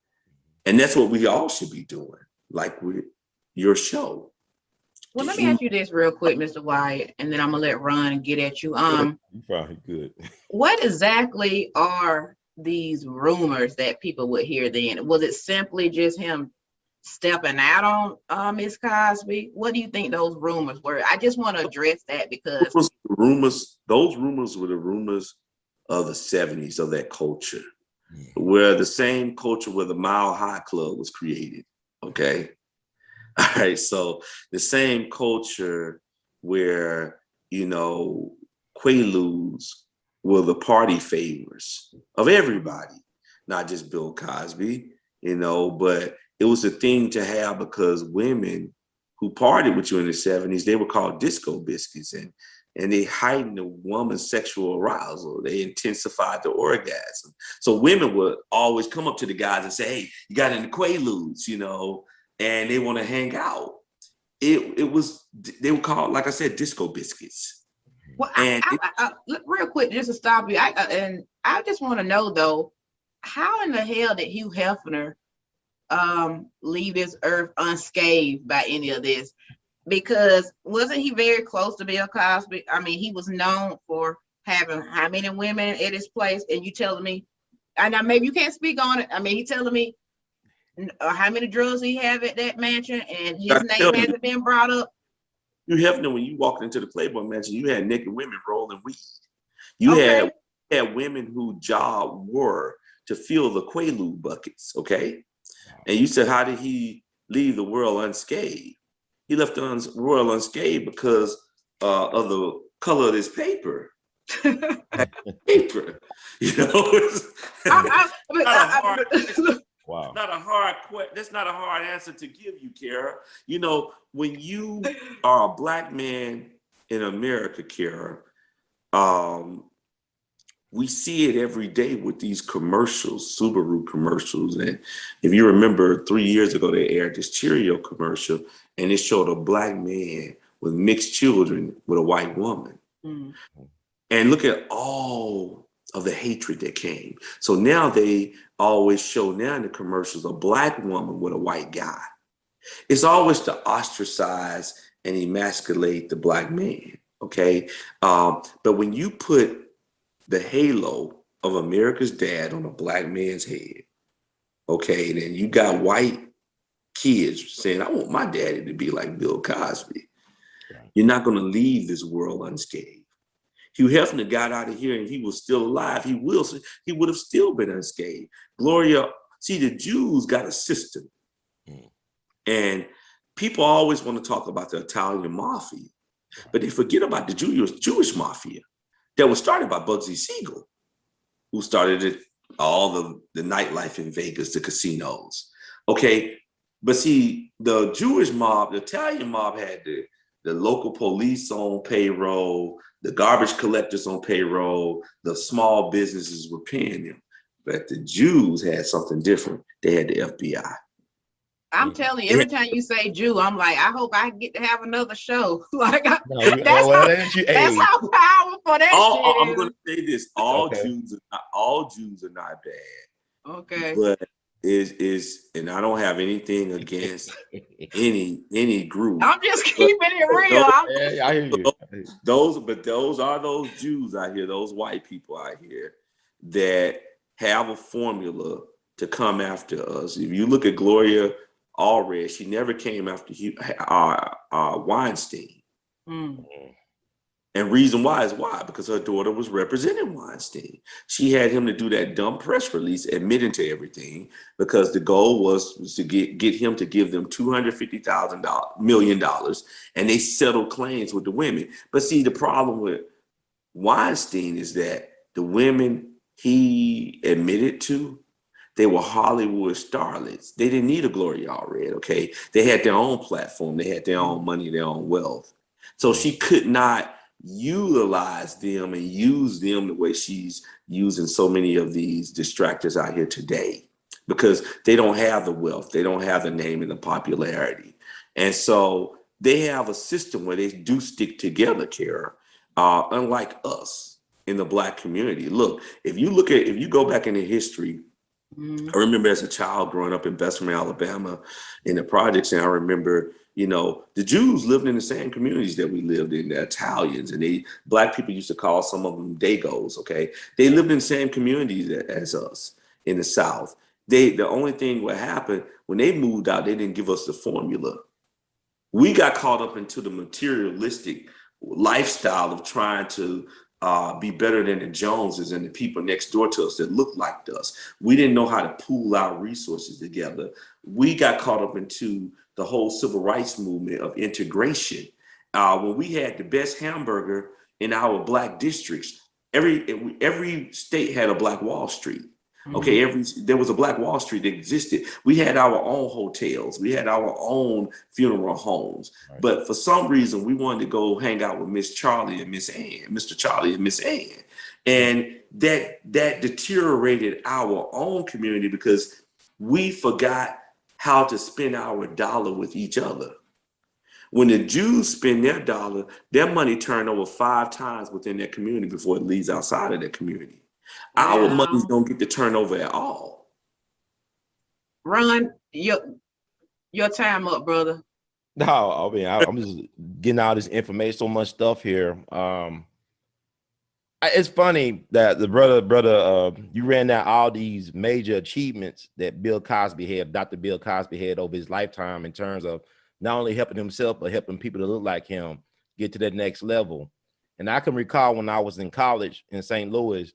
And that's what we all should be doing, like with your show. Well, let me ask you this real quick, Mr. Wyatt, and then I'm gonna let Ron get at you. You probably good. What exactly are these rumors that people would hear then? Was it simply just him stepping out on Miss Cosby? What do you think those rumors were? I just want to address that because those rumors were the rumors of the 70s, of that culture, where the same culture where the Mile High Club was created. Okay. All right. So the same culture where, you know, Quaaludes were the party favors of everybody, not just Bill Cosby, you know, but it was a thing to have because women who partied with you in the 70s, they were called disco biscuits, and they heightened the woman's sexual arousal. They intensified the orgasm. So women would always come up to the guys and say, hey, you got any Quaaludes, you know, and they want to hang out. It was, they were called, like I said, disco biscuits. Well, real quick, just to stop you, I just want to know though, how in the hell did Hugh Hefner leave this earth unscathed by any of this? Because wasn't he very close to Bill Cosby? I mean, he was known for having how many women at his place, and you telling me, and now maybe you can't speak on it. I mean, he telling me how many drugs he have at that mansion, and his name hasn't been brought up. You have when you walked into the Playboy Mansion, you had naked women rolling weed. You had women whose job were to fill the Quaalude buckets, okay? And you said, how did he leave the world unscathed? He left the world unscathed because of the color of this paper. Paper, you know? Wow. That's not a hard answer to give you, Kara. You know, when you are a Black man in America, Kara, we see it every day with these commercials, Subaru commercials. And if you remember 3 years ago, they aired this Cheerio commercial and it showed a Black man with mixed children with a white woman. Mm. And look at all of the hatred that came. So now they always show now in the commercials a Black woman with a white guy. It's always to ostracize and emasculate the Black man, okay? But when you put the halo of America's dad on a Black man's head, okay, then you got white kids saying, I want my daddy to be like Bill Cosby. Right. You're not gonna leave this world unscathed. Hugh Hefner got out of here and he was still alive. He would have still been unscathed. Gloria, see, the Jews got a system. And people always want to talk about the Italian mafia, but they forget about the Jewish mafia that was started by Bugsy Siegel, who started it, all the nightlife in Vegas, the casinos. Okay, but see, the Jewish mob, the Italian mob had the local police on payroll, the garbage collectors on payroll, the small businesses were paying them. But the Jews had something different. They had the FBI. I'm telling you, every time you say Jew, I'm like, I hope I get to have another show. Like, No, that's well, how, that's you. that's Hey, how powerful that shit I'm is. going to say this: all okay. Jews are not bad, Okay. but and I don't have anything against any group, I'm just but keeping it real. those Yeah, I hear you. those are those Jews out here, those white people out here that have a formula to come after us. If you look at Gloria Allred, she never came after Weinstein. Mm. And reason why is why? Because her daughter was representing Weinstein. She had him to do that dumb press release admitting to everything because the goal was to get him to give them $250,000 million, and they settled claims with the women. But see, the problem with Weinstein is that the women he admitted to, they were Hollywood starlets. They didn't need a Gloria Allred, okay? They had their own platform. They had their own money, their own wealth. So she could not utilize them and use them the way she's using so many of these distractors out here today because they don't have the wealth. They don't have the name and the popularity. And so they have a system where they do stick together, Kara, unlike us in the Black community. Look, if you go back into history, Mm. I remember as a child growing up in Bessemer, Alabama, in the projects, and I remember, the Jews lived in the same communities that we lived in, the Italians, and Black people used to call some of them Dagos, okay? They lived in the same communities as us in the South. The only thing what happened, when they moved out, they didn't give us the formula. We got caught up into the materialistic lifestyle of trying to be better than the Joneses and the people next door to us that looked like us. We didn't know how to pool our resources together. We got caught up into the whole civil rights movement of integration. When we had the best hamburger in our Black districts, every state had a Black Wall Street. Okay, there was a Black Wall Street that existed. We had our own hotels. We had our own funeral homes. Right. But for some reason, we wanted to go hang out with Miss Charlie and Miss Ann, Mr. Charlie and Miss Ann. And that deteriorated our own community because we forgot how to spend our dollar with each other. When the Jews spend their dollar, their money turn over 5 times within their community before it leaves outside of their community. Our money Well, don't get to turn over at all. Ron, your time up, brother. No, I mean, I'm just getting all this information, so much stuff here. It's funny that the brother, you ran down all these major achievements that Dr. Bill Cosby had over his lifetime in terms of not only helping himself, but helping people to look like him get to that next level. And I can recall when I was in college in St. Louis,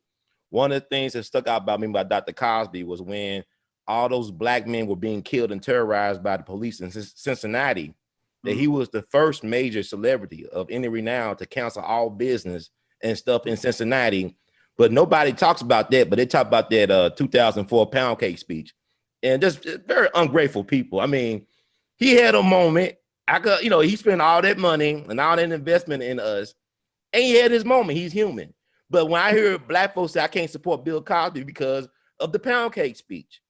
one of the things that stuck out about me about Dr. Cosby was when all those Black men were being killed and terrorized by the police in Cincinnati, that he was the first major celebrity of any renown to cancel all business and stuff in Cincinnati. But nobody talks about that, but they talk about that 2004 pound cake speech. And just very ungrateful people. I mean, he had a moment. He spent all that money and all that investment in us, and he had his moment. He's human. But when I hear Black folks say I can't support Bill Cosby because of the pound cake speech,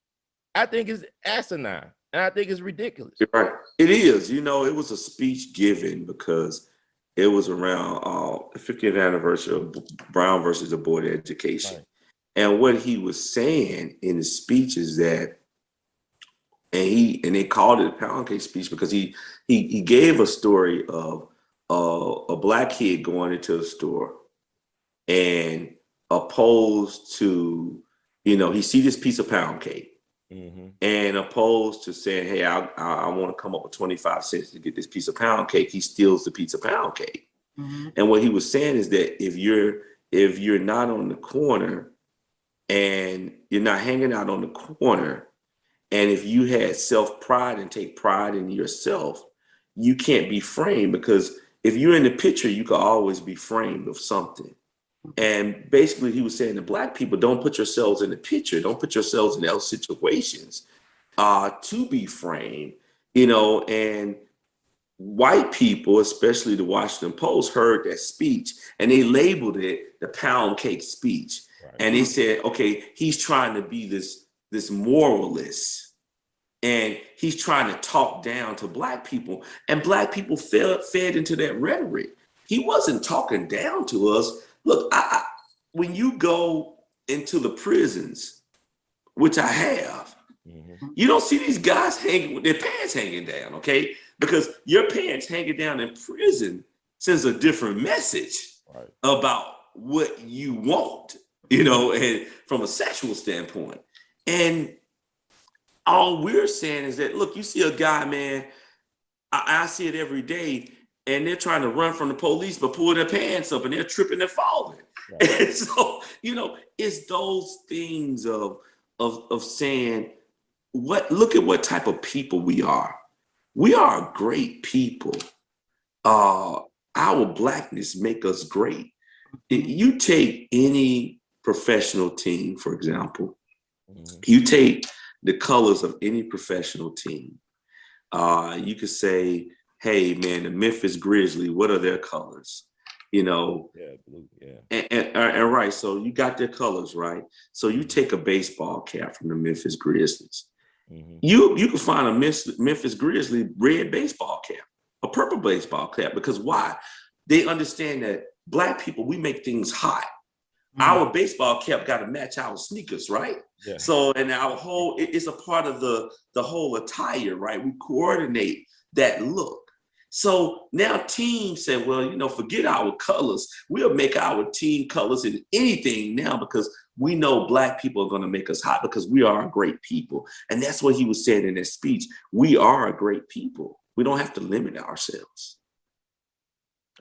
I think it's asinine, and I think it's ridiculous. You're right. It is. It was a speech given because it was around the 50th anniversary of Brown versus the Board of Education. Right. And what he was saying in the speech is that, and they called it a pound cake speech because he gave a story of a Black kid going into a store and opposed to, he see this piece of pound cake. Mm-hmm. And opposed to saying, hey, I want to come up with 25 cents to get this piece of pound cake, he steals the piece of pound cake. Mm-hmm. And what he was saying is that if you're not on the corner and you're not hanging out on the corner, and if you had self-pride and take pride in yourself, you can't be framed, because if you're in the picture, you can always be framed of something. And basically he was saying to Black people, don't put yourselves in the picture. Don't put yourselves in those situations to be framed, and white people, especially the Washington Post, heard that speech and they labeled it the pound cake speech. Right. And they said, okay, he's trying to be this moralist. and he's trying to talk down to black people, and black people fed into that rhetoric. He wasn't talking down to us. Look, when you go into the prisons, which I have, you don't see these guys hanging with their pants hanging down, okay? Because your pants hanging down in prison sends a different message about what you want, and from a sexual standpoint. And all we're saying is that, look, you see a guy, man, I see it every day, and they're trying to run from the police, but pull their pants up and they're tripping and falling. Right. And so, it's those things of saying, look at what type of people we are. We are great people. Our blackness make us great. You take any professional team, for example, you take the colors of any professional team. You could say, hey, man, the Memphis Grizzlies, what are their colors? Blue, yeah. And right, so you got their colors, right? So you take a baseball cap from the Memphis Grizzlies. You can find a Memphis Grizzly red baseball cap, a purple baseball cap, because why? They understand that black people, we make things hot. Our baseball cap got to match our sneakers, right? Yeah. So, and our whole, it's a part of the whole attire, right? We coordinate that look. So now teams say, well, forget our colors. We'll make our team colors in anything now because we know black people are going to make us hot because we are a great people. And that's what he was saying in his speech. We are a great people. We don't have to limit ourselves.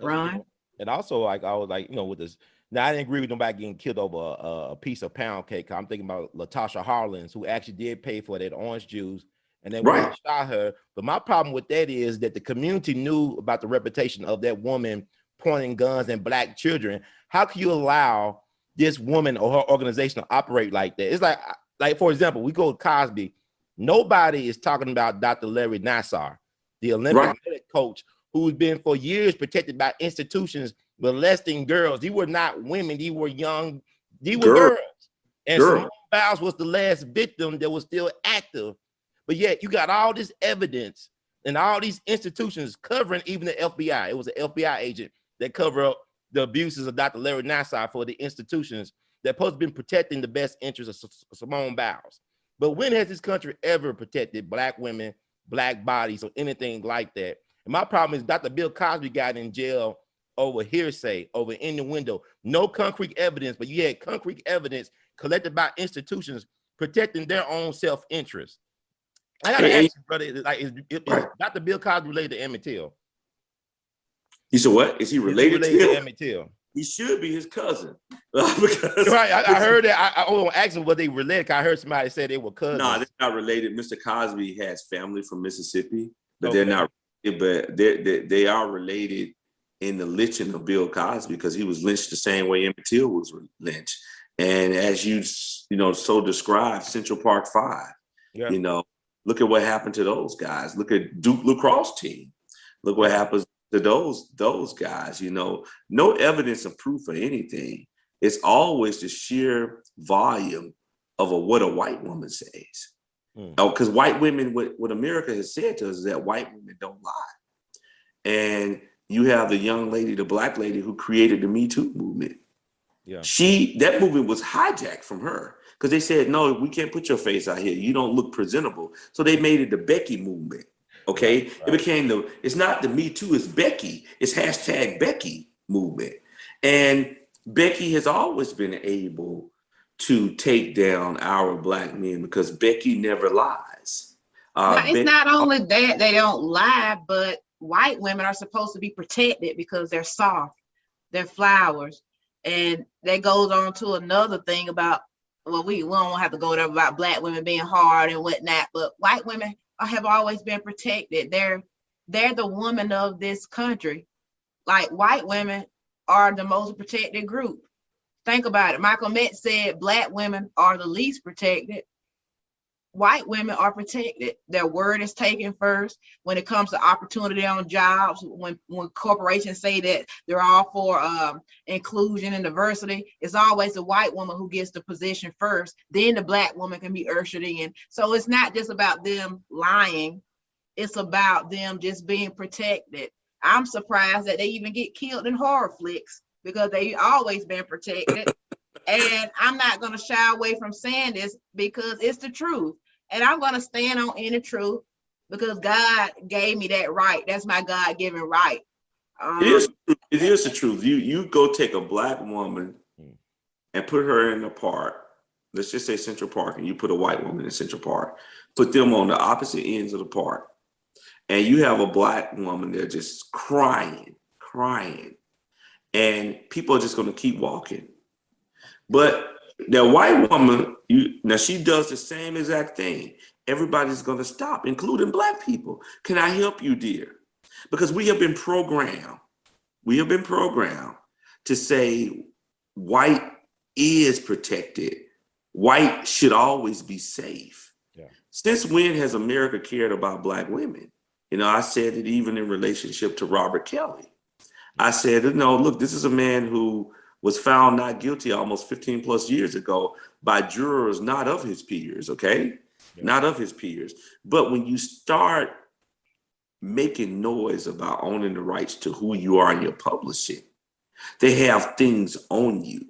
Right. And also, I was with this. Now, I didn't agree with nobody getting killed over a piece of pound cake. I'm thinking about Latasha Harlins, who actually did pay for that orange juice, and then when they shot her. But my problem with that is that the community knew about the reputation of that woman pointing guns at black children. How can you allow this woman or her organization to operate like that? It's like for example, we go to Cosby. Nobody is talking about Dr. Larry Nassar, the Olympic medic coach, who's been for years protected by institutions molesting girls. These were not women, these were young, these were girls. And Simone Biles was the last victim that was still active. But yet you got all this evidence and all these institutions covering even the FBI. It was an FBI agent that covered up the abuses of Dr. Larry Nassar for the institutions that supposed to be protecting the best interests of Simone Biles. But when has this country ever protected black women, black bodies, or anything like that? And my problem is Dr. Bill Cosby got in jail over hearsay, over innuendo, no concrete evidence, but you had concrete evidence collected by institutions protecting their own self-interest. I gotta ask you, brother, is Dr. Bill Cosby related to Emmett Till? You said what? Is he related to Emmett Till? He should be his cousin. I heard that. I was asking what they related. I heard somebody say they were cousins. No, they're not related. Mr. Cosby has family from Mississippi, but they're not. But they are related in the lynching of Bill Cosby because he was lynched the same way Emmett Till was lynched. And as you so described, Central Park 5. Look at what happened to those guys. Look at Duke lacrosse team. Look what happens to those guys. No evidence of proof or anything. It's always the sheer volume of what a white woman says. Because white women, what America has said to us is that white women don't lie. And you have the young lady, the black lady who created the Me Too movement. Yeah. That movement was hijacked from her because they said, no, we can't put your face out here. You don't look presentable. So they made it the Becky movement. Okay. Right. It became it's not the Me Too, it's Becky. It's #Becky movement. And Becky has always been able to take down our black men because Becky never lies. It's not only that they don't lie, but white women are supposed to be protected because they're soft, they're flowers. And that goes on to another thing about, well, we don't have to go there about black women being hard and whatnot, but white women have always been protected. They're the woman of this country. Like white women are the most protected group. Think about it. Michael Metz said black women are the least protected. white women are protected. Their word is taken first when it comes to opportunity on jobs. When corporations say that they're all for inclusion and diversity, it's always the white woman who gets the position first. Then the black woman can be ushered in. So it's not just about them lying. It's about them just being protected. I'm surprised that they even get killed in horror flicks because they always been protected. And I'm not going to shy away from saying this because it's the truth. And I'm going to stand on any truth because God gave me that right. That's my God-given right. It is the truth. You go take a black woman and put her in a park. Let's just say Central Park, and you put a white woman in Central Park. Put them on the opposite ends of the park. And you have a black woman there just crying. And people are just going to keep walking. But the white woman, now she does the same exact thing. Everybody's going to stop, including black people. Can I help you, dear? Because we have been programmed. To say white is protected. White should always be safe. Yeah. Since when has America cared about black women? I said it even in relationship to R.Kelly. I said, no, look, this is a man who was found not guilty almost 15 plus years ago by jurors not of his peers, okay? Yeah. Not of his peers. But when you start making noise about owning the rights to who you are in your publishing, they have things on you.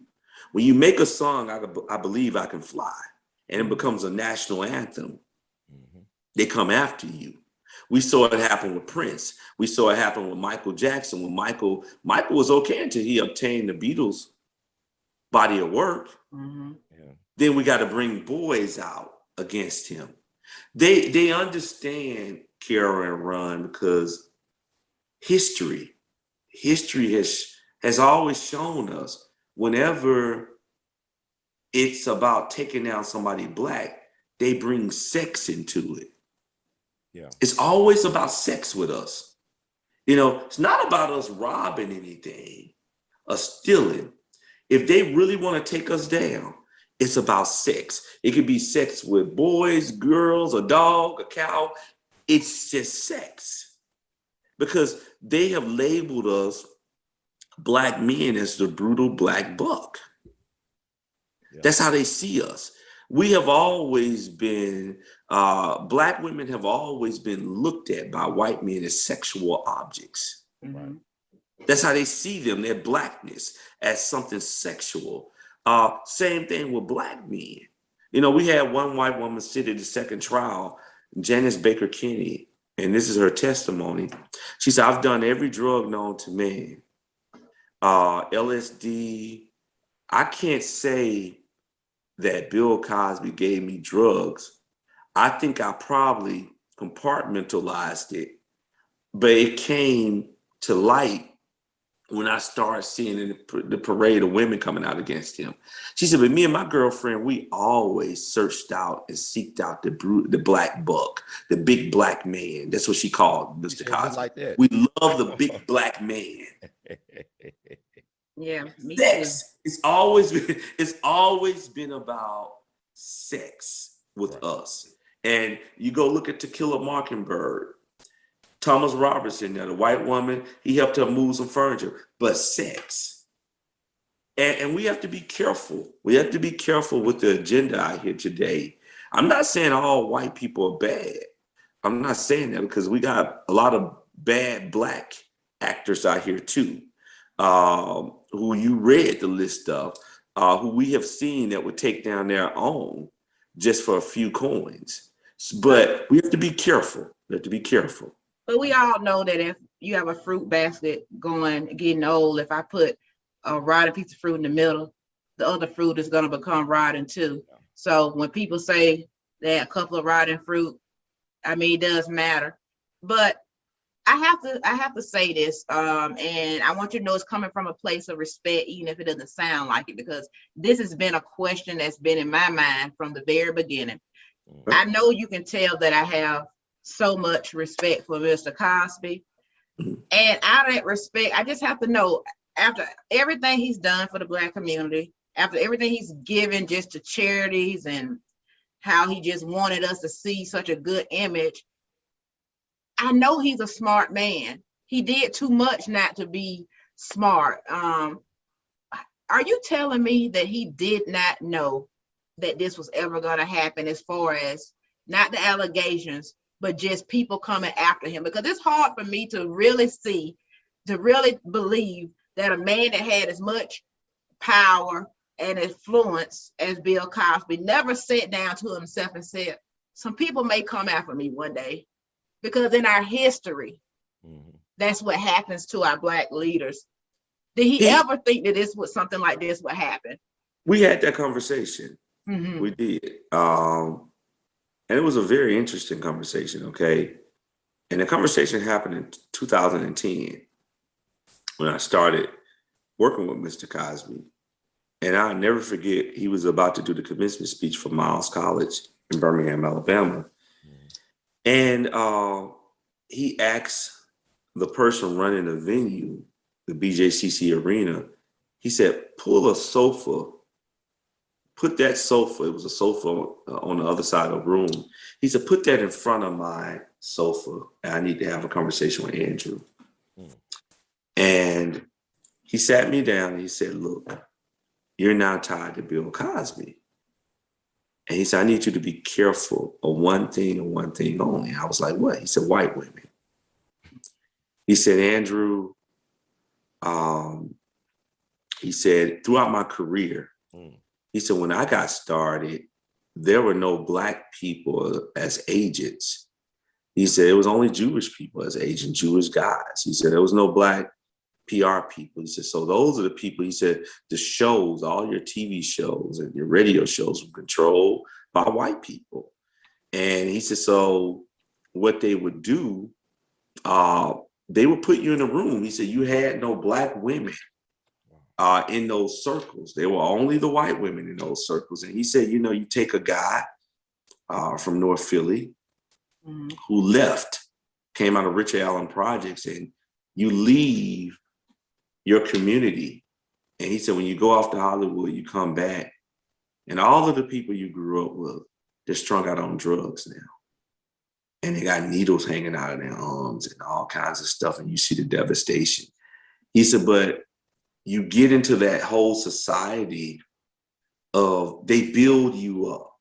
When you make a song, I Believe I Can Fly, and it becomes a national anthem, they come after you. We saw it happen with Prince. We saw it happen with Michael Jackson. When Michael was okay until he obtained the Beatles' body of work. Mm-hmm. Yeah. Then we got to bring boys out against him. They understand Kara and Ron because history has always shown us whenever it's about taking down somebody black, they bring sex into it. Yeah. It's always about sex with us. It's not about us robbing anything or stealing. If they really want to take us down, it's about sex. It could be sex with boys, girls, a dog, a cow. It's just sex. Because they have labeled us black men as the brutal black buck. Yeah. That's how they see us. We have always been, black women have always been looked at by white men as sexual objects. Mm-hmm. That's how they see them, their blackness, as something sexual. Same thing with black men. We had one white woman sit at the second trial, Janice Baker Kinney, and this is her testimony. She said, I've done every drug known to man. LSD. I can't say that Bill Cosby gave me drugs. I think I probably compartmentalized it, but it came to light when I started seeing the parade of women coming out against him. She said, but me and my girlfriend, we always searched out and seeked out the black buck, the big black man. That's what she called Mr. Cosby. Like that. We love the big black man. Yeah, me sex. Too. It's always been about sex with us. And you go look at To Kill a Mockingbird. Thomas Robertson, the white woman, he helped her move some furniture, but sex. And we have to be careful. We have to be careful with the agenda out here today. I'm not saying all white people are bad. I'm not saying that because we got a lot of bad black actors out here too. Who you read the list of, who we have seen that would take down their own just for a few coins. But we have to be careful. But we all know that if you have a fruit basket getting old, if I put a rotten piece of fruit in the middle, the other fruit is going to become rotten too. So when people say that a couple of rotten fruit, it does matter. But I have to say this, and I want you to know it's coming from a place of respect, even if it doesn't sound like it, because this has been a question that's been in my mind from the very beginning. I know you can tell that I have so much respect for Mr. Cosby, and out of that respect, I just have to know, after everything he's done for the black community, after everything he's given just to charities and how he just wanted us to see such a good image. I know he's a smart man. He did too much not to be smart. Are you telling me that he did not know that this was ever going to happen, as far as not the allegations, but just people coming after him? Because it's hard for me to really believe that a man that had as much power and influence as Bill Cosby never sat down to himself and said, some people may come after me one day. Because in our history, that's what happens to our Black leaders. Did he ever think that something like this would happen? We had that conversation. Mm-hmm. We did. And it was a very interesting conversation, okay? And the conversation happened in 2010 when I started working with Mr. Cosby. And I'll never forget, he was about to do the commencement speech for Miles College in Birmingham, Alabama. And he asked the person running the venue, the BJCC Arena, he said, pull a sofa, put that sofa, it was a sofa on the other side of the room. He said, put that in front of my sofa. And I need to have a conversation with Andrew. And he sat me down and he said, look, you're now tied to Bill Cosby. And he said, I need you to be careful of one thing and one thing only. I was like, what? He said, white women. He said, Andrew, he said, throughout my career, he said, when I got started, there were no Black people as agents. He said, it was only Jewish people as agents, Jewish guys. He said, there was no Black PR people. He said, so those are the people, he said, the shows, all your TV shows and your radio shows were controlled by white people. And he said, so what they would do, they would put you in a room. He said, you had no Black women in those circles. They were only the white women in those circles. And he said, you know, you take a guy from North Philly who left, came out of Richard Allen Projects, and you leave your community. And he said, when you go off to Hollywood, you come back, and all of the people you grew up with, they're strung out on drugs now. And they got needles hanging out of their arms and all kinds of stuff. And you see the devastation. He said, but you get into that whole society of, they build you up.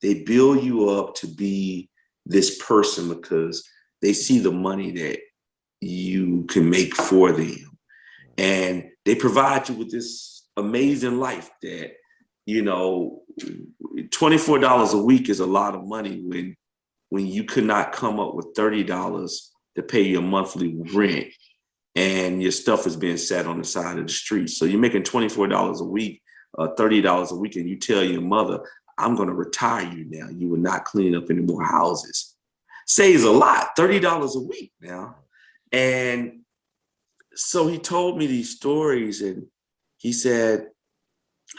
They build you up to be this person because they see the money that you can make for them. And they provide you with this amazing life that, you know, $24 a week is a lot of money when you could not come up with $30 to pay your monthly rent and your stuff is being sat on the side of the street. So you're making $24 a week, $30 a week, and you tell your mother, I'm going to retire you now. You will not clean up any more houses. Saves a lot, $30 a week now. And so he told me these stories, and he said,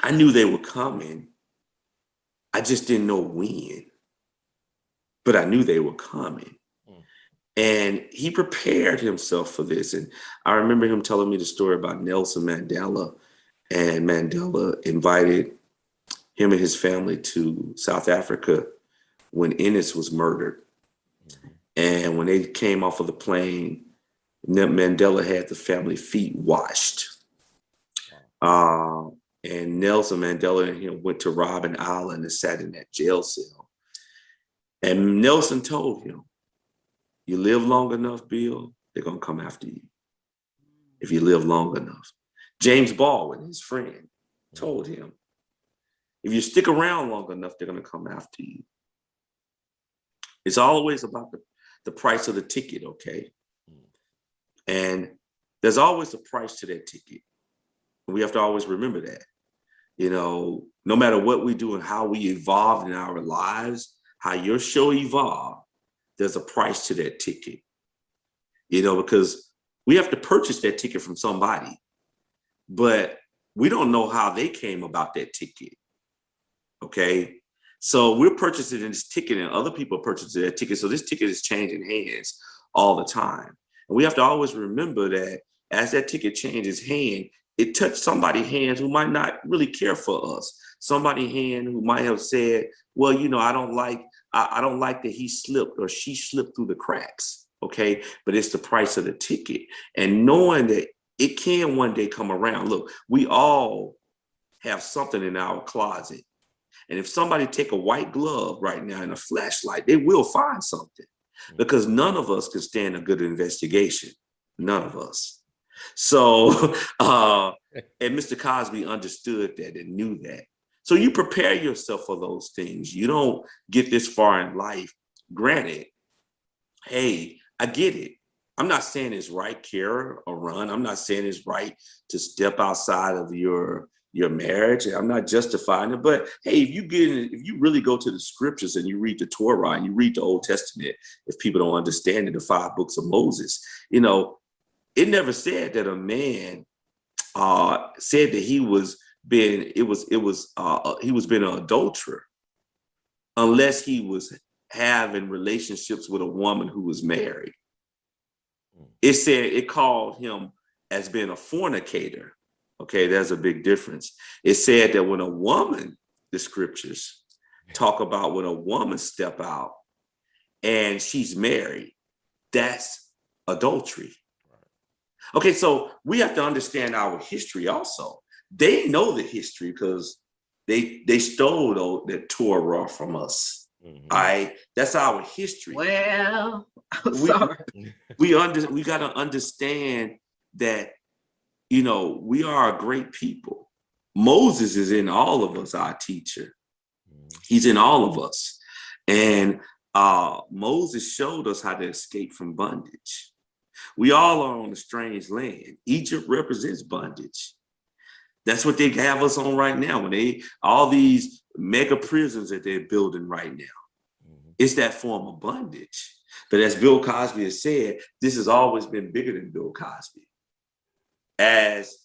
I knew they were coming. I just didn't know when, but I knew they were coming. And he prepared himself for this. And I remember him telling me the story about Nelson Mandela, and Mandela invited him and his family to South Africa when Ennis was murdered. And when they came off of the plane, Mandela had the family feet washed. And Nelson Mandela and him went to Robben Island and sat in that jail cell. And Nelson told him, you live long enough, Bill, they're going to come after you. If you live long enough. James Baldwin, his friend, told him, if you stick around long enough, they're going to come after you. It's always about the price of the ticket, okay? And there's always a price to that ticket. And we have to always remember that. You know, no matter what we do and how we evolve in our lives, how your show evolved, there's a price to that ticket. You know, because we have to purchase that ticket from somebody, but we don't know how they came about that ticket. Okay. So we're purchasing this ticket and other people are purchasing that ticket. So this ticket is changing hands all the time. And we have to always remember that as that ticket changes hand, it touched somebody's hands who might not really care for us. Somebody's hand who might have said, well, I don't like that he slipped or she slipped through the cracks. Okay. But it's the price of the ticket. And knowing that it can one day come around. Look, we all have something in our closet. And if somebody take a white glove right now and a flashlight, they will find something, because none of us can stand a good investigation. None of us. So, and Mr. Cosby understood that and knew that. So you prepare yourself for those things. You don't get this far in life. Granted, hey, I get it. I'm not saying it's right, Kara or Ron. I'm not saying it's right to step outside of your marriage. I'm not justifying it. But hey, if you really go to the scriptures and you read the Torah and you read the Old Testament, if people don't understand it, the 5 books of Moses, it never said that a man said that he was being an adulterer unless he was having relationships with a woman who was married. It called him as being a fornicator. Okay, there's a big difference. It said that when a woman, the scriptures talk about when a woman step out and she's married, that's adultery. Okay, so we have to understand our history also. They know the history because they stole the Torah from us. Mm-hmm. All right, that's our history. Well, I'm sorry. We got to understand that, we are a great people. Moses is in all of us, our teacher. He's in all of us. And Moses showed us how to escape from bondage. We all are on a strange land. Egypt represents bondage. That's what they have us on right now. All these mega prisons that they're building right now, it's that form of bondage. But as Bill Cosby has said, this has always been bigger than Bill Cosby. As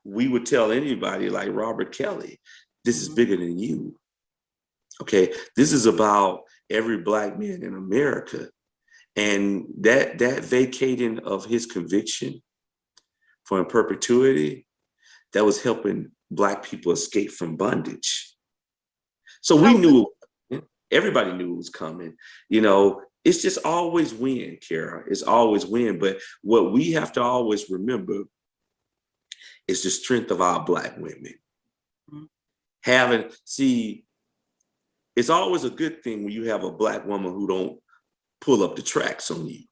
we would tell anybody like R.Kelly, this is bigger than you. Okay, this is about every Black man in America. And that vacating of his conviction for in perpetuity, that was helping Black people escape from bondage. So we knew, everybody knew it was coming. It's just always win, Kara. It's always win. But what we have to always remember is the strength of our Black women. It's always a good thing when you have a Black woman who don't pull up the tracks on you.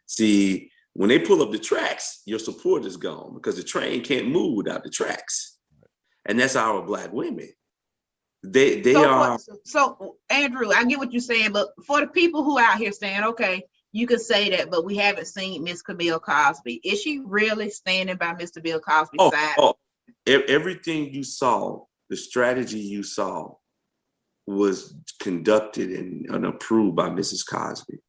See, when they pull up the tracks, your support is gone because the train can't move without the tracks. And that's our Black women. So Andrew, I get what you're saying, but for the people who out here saying, okay, you could say that, but we haven't seen Miss Bill Cosby. Is she really standing by Mr. Bill Cosby's side? Everything you saw, the strategy you saw, was conducted and approved by Mrs. Cosby.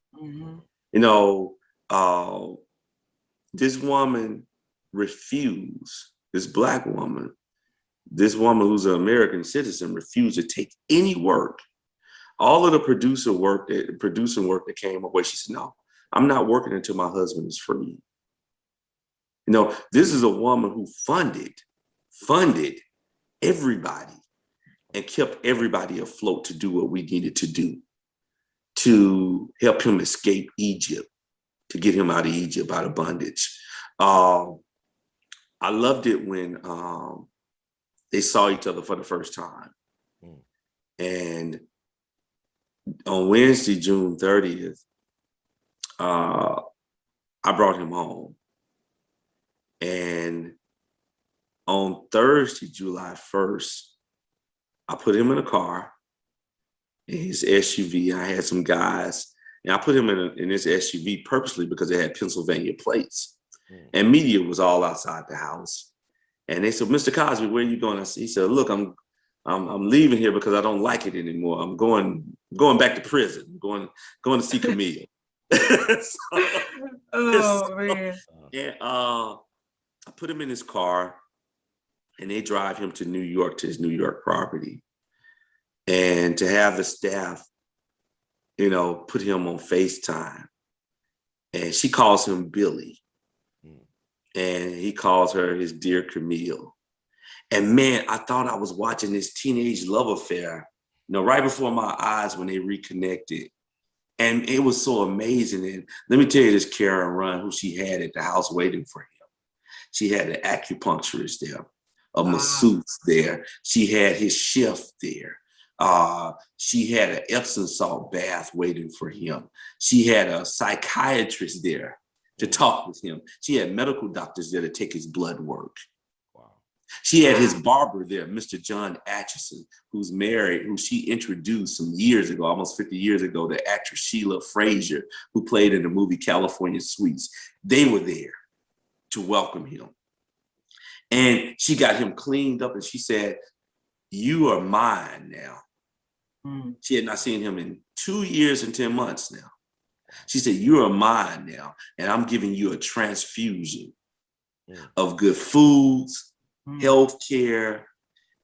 This woman refused, this Black woman, this woman who's an American citizen, refused to take any work. All of the producing work that came away, she said, no, I'm not working until my husband is free. This is a woman who funded everybody and kept everybody afloat to do what we needed to do to help him escape Egypt, to get him out of Egypt, out of bondage. I loved it when they saw each other for the first time. And on Wednesday, June 30th, I brought him home. And on Thursday, July 1st, I put him in a car, in his SUV. I had some guys, and I put him in this SUV purposely because it had Pennsylvania plates. And media was all outside the house. And they said, Mr. Cosby, where are you going? He said, look, I'm leaving here because I don't like it anymore. I'm going back to prison. I'm going to see Camille. Man. Yeah, I put him in his car, and they drive him to New York, to his New York property. And to have the staff, put him on FaceTime. And she calls him Billy. and he calls her his dear Camille. And man, I thought I was watching this teenage love affair, right before my eyes when they reconnected. And it was so amazing. And let me tell you this Karen Run, who she had at the house waiting for him. She had an acupuncturist there, a masseuse there. She had his chef there. She had an Epsom salt bath waiting for him. She had a psychiatrist there to talk with him. She had medical doctors there to take his blood work. She had his barber there, Mr. John Atchison, who's married, who she introduced some years ago, almost 50 years ago, to actress Sheila Frazier, who played in the movie California Suites. They were there to welcome him. And she got him cleaned up and she said, "You are mine now." She had not seen him in 2 years and 10 months now. She said, "You are mine now, and I'm giving you a transfusion of good foods, health care."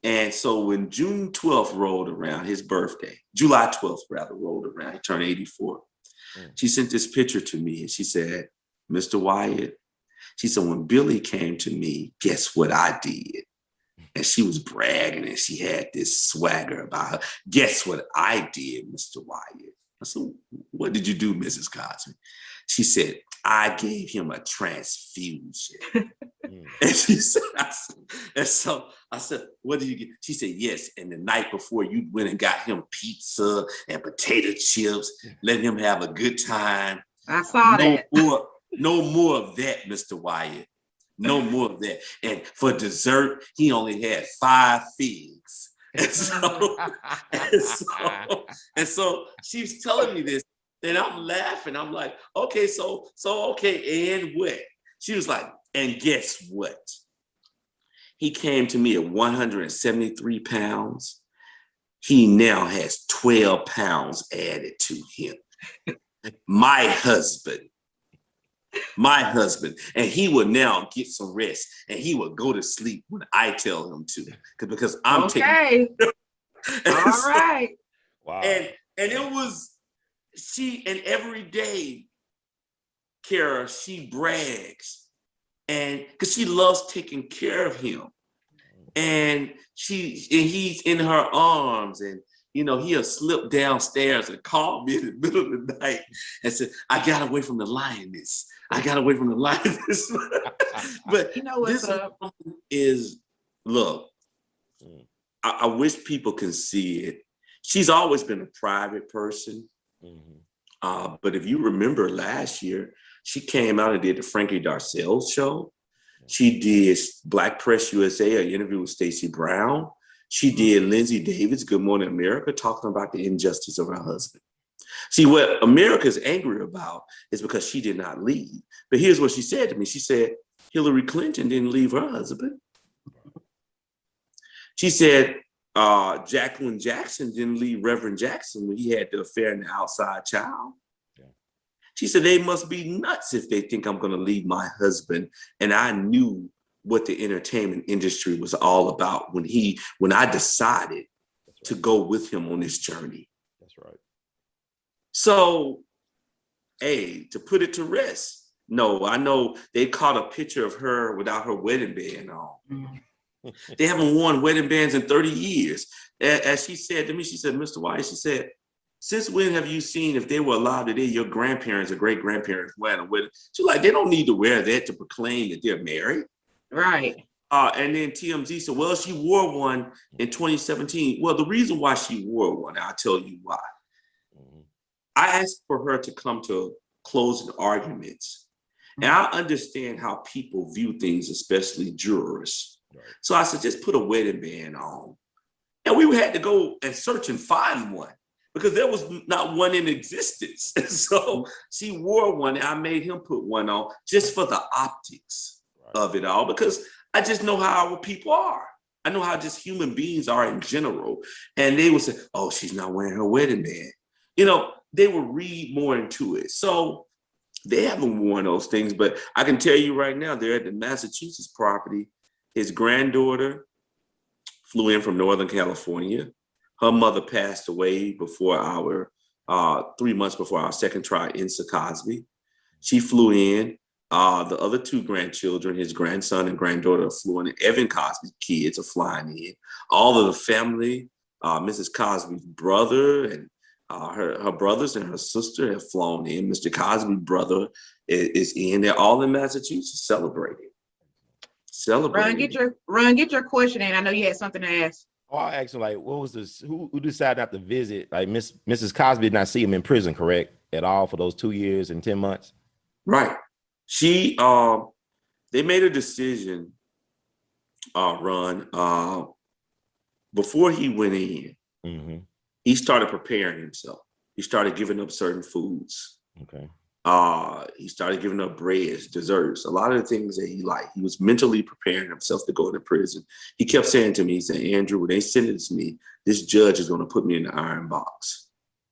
And so when June 12th rolled around, his birthday, July 12th rather rolled around, he turned 84. She sent this picture to me and she said, "Mr. Wyatt," she said, "when Billy came to me, guess what I did?" And she was bragging and she had this swagger about her. "Guess what I did, Mr. Wyatt?" I said, "What did you do, Mrs. Cosby?" She said, "I gave him a transfusion." And she said, and so I said, "What did you get?" She said, "Yes. And the night before, you went and got him pizza and potato chips, let him have a good time." I saw that. No more of that, Mr. Wyatt. No more of that. And for dessert, he only had 5 figs. And so she's telling me this, and I'm laughing. I'm like, okay, okay, and what? She was like, "And guess what? He came to me at 173 pounds. He now has 12 pounds added to him. My husband. And he will now get some rest and he will go to sleep when I tell him to, because I'm okay. All right. Wow. And it was and every day, Kara, she brags, and because she loves taking care of him, and he's in her arms, and he'll slip downstairs and call me in the middle of the night and say, "I got away from the lioness. I got away from the lioness." But what's up is, look, I wish people can see it. She's always been a private person. But if you remember last year, she came out and did the Frankie Darcell show. She did Black Press USA, an interview with Stacey Brown. She did Lindsay Davis' Good Morning America, talking about the injustice of her husband. See, what America's angry about is because she did not leave. But here's what she said to me. She said, Hillary Clinton didn't leave her husband. She said, Jacqueline Jackson didn't leave Reverend Jackson when he had the affair in the outside child. She said, they must be nuts if they think I'm going to leave my husband. And I knew what the entertainment industry was all about when I decided to go with him on this journey. That's right. So, hey, to put it to rest, no, I know they caught a picture of her without her wedding band on. They haven't worn wedding bands in 30 years. As she said to me, she said, Mr. Wyatt, she said, since when have you seen, if they were alive today, your grandparents or great-grandparents wearing a wedding? She's like, they don't need to wear that to proclaim that they're married. Right. And then TMZ said, well, she wore one in 2017. Well, the reason why she wore one, I'll tell you why. I asked for her to come to closing arguments. And I understand how people view things, especially jurors. Right. So I said, just put a wedding band on. And we had to go and search and find one because there was not one in existence. And so she wore one and I made him put one on just for the optics of it all, because I just know how our people are. I know how just human beings are in general. And they would say, oh, she's not wearing her wedding band. They would read more into it. So they haven't worn those things, but I can tell you right now, they're at the Massachusetts property. His granddaughter flew in from Northern California. Her mother passed away before 3 months before our second trial in Cosby. She flew in. The other two grandchildren, his grandson and granddaughter, are flying in. Evan Cosby's kids are flying in. All of the family, Mrs. Cosby's brother and her brothers and her sister have flown in. Mr. Cosby's brother is in. They're all in Massachusetts celebrating. Ron, get your question in. I know you had something to ask. Oh, I asked him, like, what was this? Who decided not to visit? Like, Mrs. Cosby did not see him in prison, correct, at all for those 2 years and 10 months? Right. They made a decision, Ron, before he went in. Mm-hmm. He started preparing himself. He started giving up certain foods. Okay. He started giving up breads, desserts, a lot of the things that he liked. He was mentally preparing himself to go into prison. He kept saying to me, he said, Andrew, when they sentence me, this judge is going to put me in the iron box.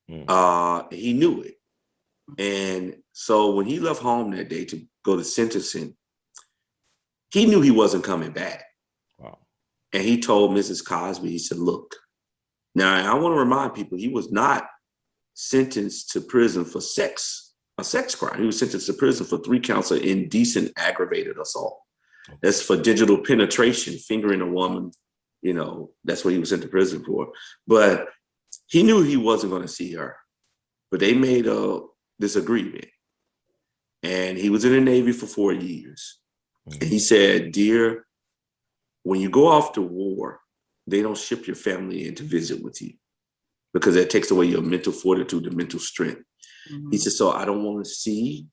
He knew it. And so when he left home that day to go to sentencing, he knew he wasn't coming back. Wow. And he told Mrs. Cosby, he said, look, now I want to remind people, he was not sentenced to prison for a sex crime. He was sentenced to prison for 3 counts of indecent aggravated assault. That's for digital penetration, fingering a woman, that's what he was sent to prison for. But he knew he wasn't going to see her. But they made this agreement. And he was in the Navy for 4 years. And he said, dear, when you go off to war, they don't ship your family in to visit with you because that takes away your mental fortitude and mental strength. Mm-hmm. He said, so I don't want to see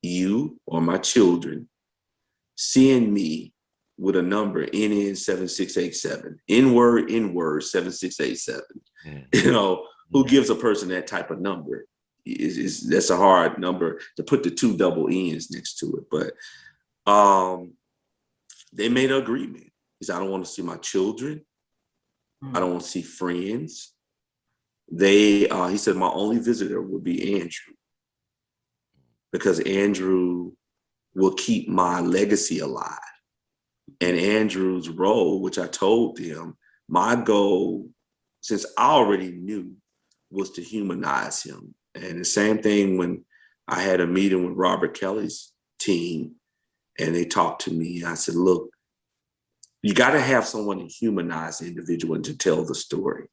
you or my children seeing me with a number NN 7687, N-word 7687. Mm-hmm. Who gives a person that type of number? That's a hard number to put the 2 double N's next to it. But they made an agreement. He said, I don't want to see my children. I don't want to see friends. He said, my only visitor would be Andrew, because Andrew will keep my legacy alive. And Andrew's role, which I told them, my goal, since I already knew, was to humanize him. And the same thing when I had a meeting with R.Kelly's team and they talked to me, I said, look, you got to have someone to humanize the individual and to tell the story.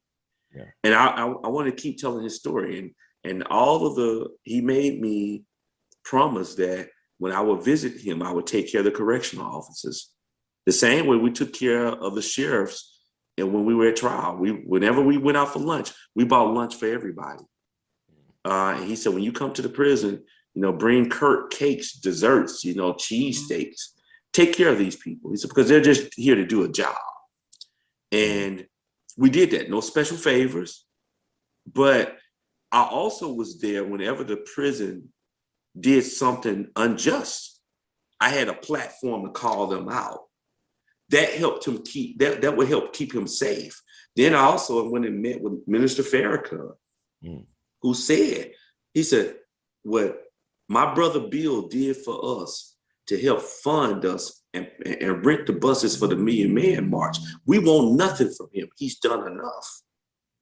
Yeah. And I want to keep telling his story. And he made me promise that when I would visit him, I would take care of the correctional officers. The same way we took care of the sheriffs. And when we were at trial, whenever we went out for lunch, we bought lunch for everybody. And he said, when you come to the prison, bring Kurt cakes, desserts, cheesesteaks. Take care of these people. He said, because they're just here to do a job. And we did that. No special favors. But I also was there whenever the prison did something unjust. I had a platform to call them out. That helped him that would help keep him safe. Then I also went and met with Minister Farrakhan, who said, he said, what my brother Bill did for us to help fund us and rent the buses for the Million Man March, we want nothing from him. He's done enough.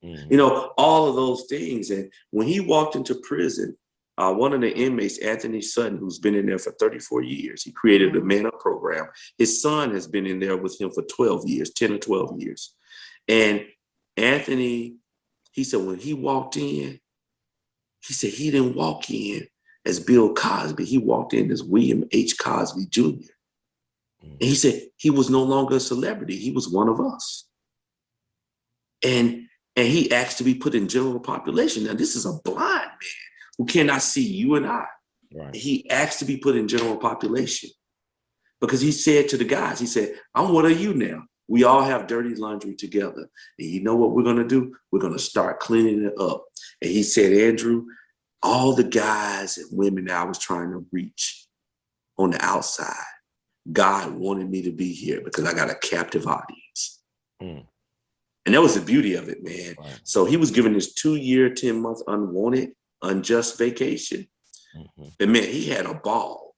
Mm-hmm. All of those things. And when he walked into prison, one of the inmates, Anthony Sutton, who's been in there for 34 years, he created a Man Up program. His son has been in there with him for 12 years, 10 or 12 years. And Anthony, he said, when he walked in, he said he didn't walk in as Bill Cosby. He walked in as William H. Cosby Jr. And he said he was no longer a celebrity. He was one of us. And he asked to be put in general population. Now, this is a blind man who cannot see you and I. Right. He asked to be put in general population because he said to the guys, he said, I'm one of you now. We all have dirty laundry together. And you know what we're going to do? We're going to start cleaning it up. And he said, Andrew, all the guys and women that I was trying to reach on the outside, God wanted me to be here because I got a captive audience. And that was the beauty of it, man. Right. So he was given this 2-year, 10-month unwanted, unjust vacation. Mm-hmm. And man, he had a ball.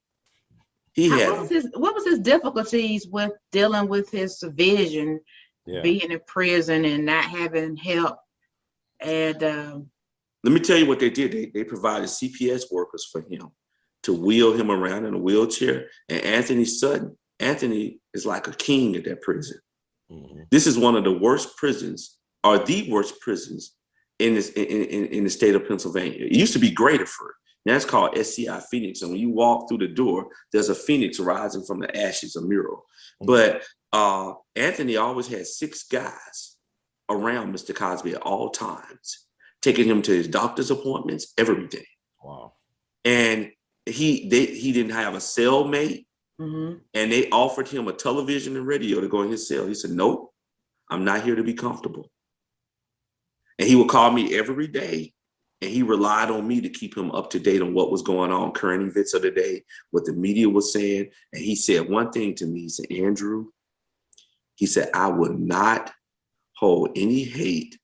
What was his difficulties with dealing with his vision, being in prison and not having help? And let me tell you what they did. They provided CPS workers for him to wheel him around in a wheelchair. And Anthony Sutton, Anthony is like a king at that prison. Mm-hmm. This is one of the worst prisons, or the worst prisons in the state of Pennsylvania. It used to be Graterford. Now it's called SCI Phoenix. And when you walk through the door, there's a phoenix rising from the ashes, a mural. Mm-hmm. But Anthony always had 6 guys around Mr. Cosby at all times, taking him to his doctor's appointments, everything. Wow. And he didn't have a cellmate. Mm-hmm. And they offered him a television and radio to go in his cell. He said, nope, I'm not here to be comfortable. And he would call me every day, and he relied on me to keep him up to date on what was going on, current events of the day, what the media was saying. And he said one thing to me. He said, Andrew, he said, I would not hold any hate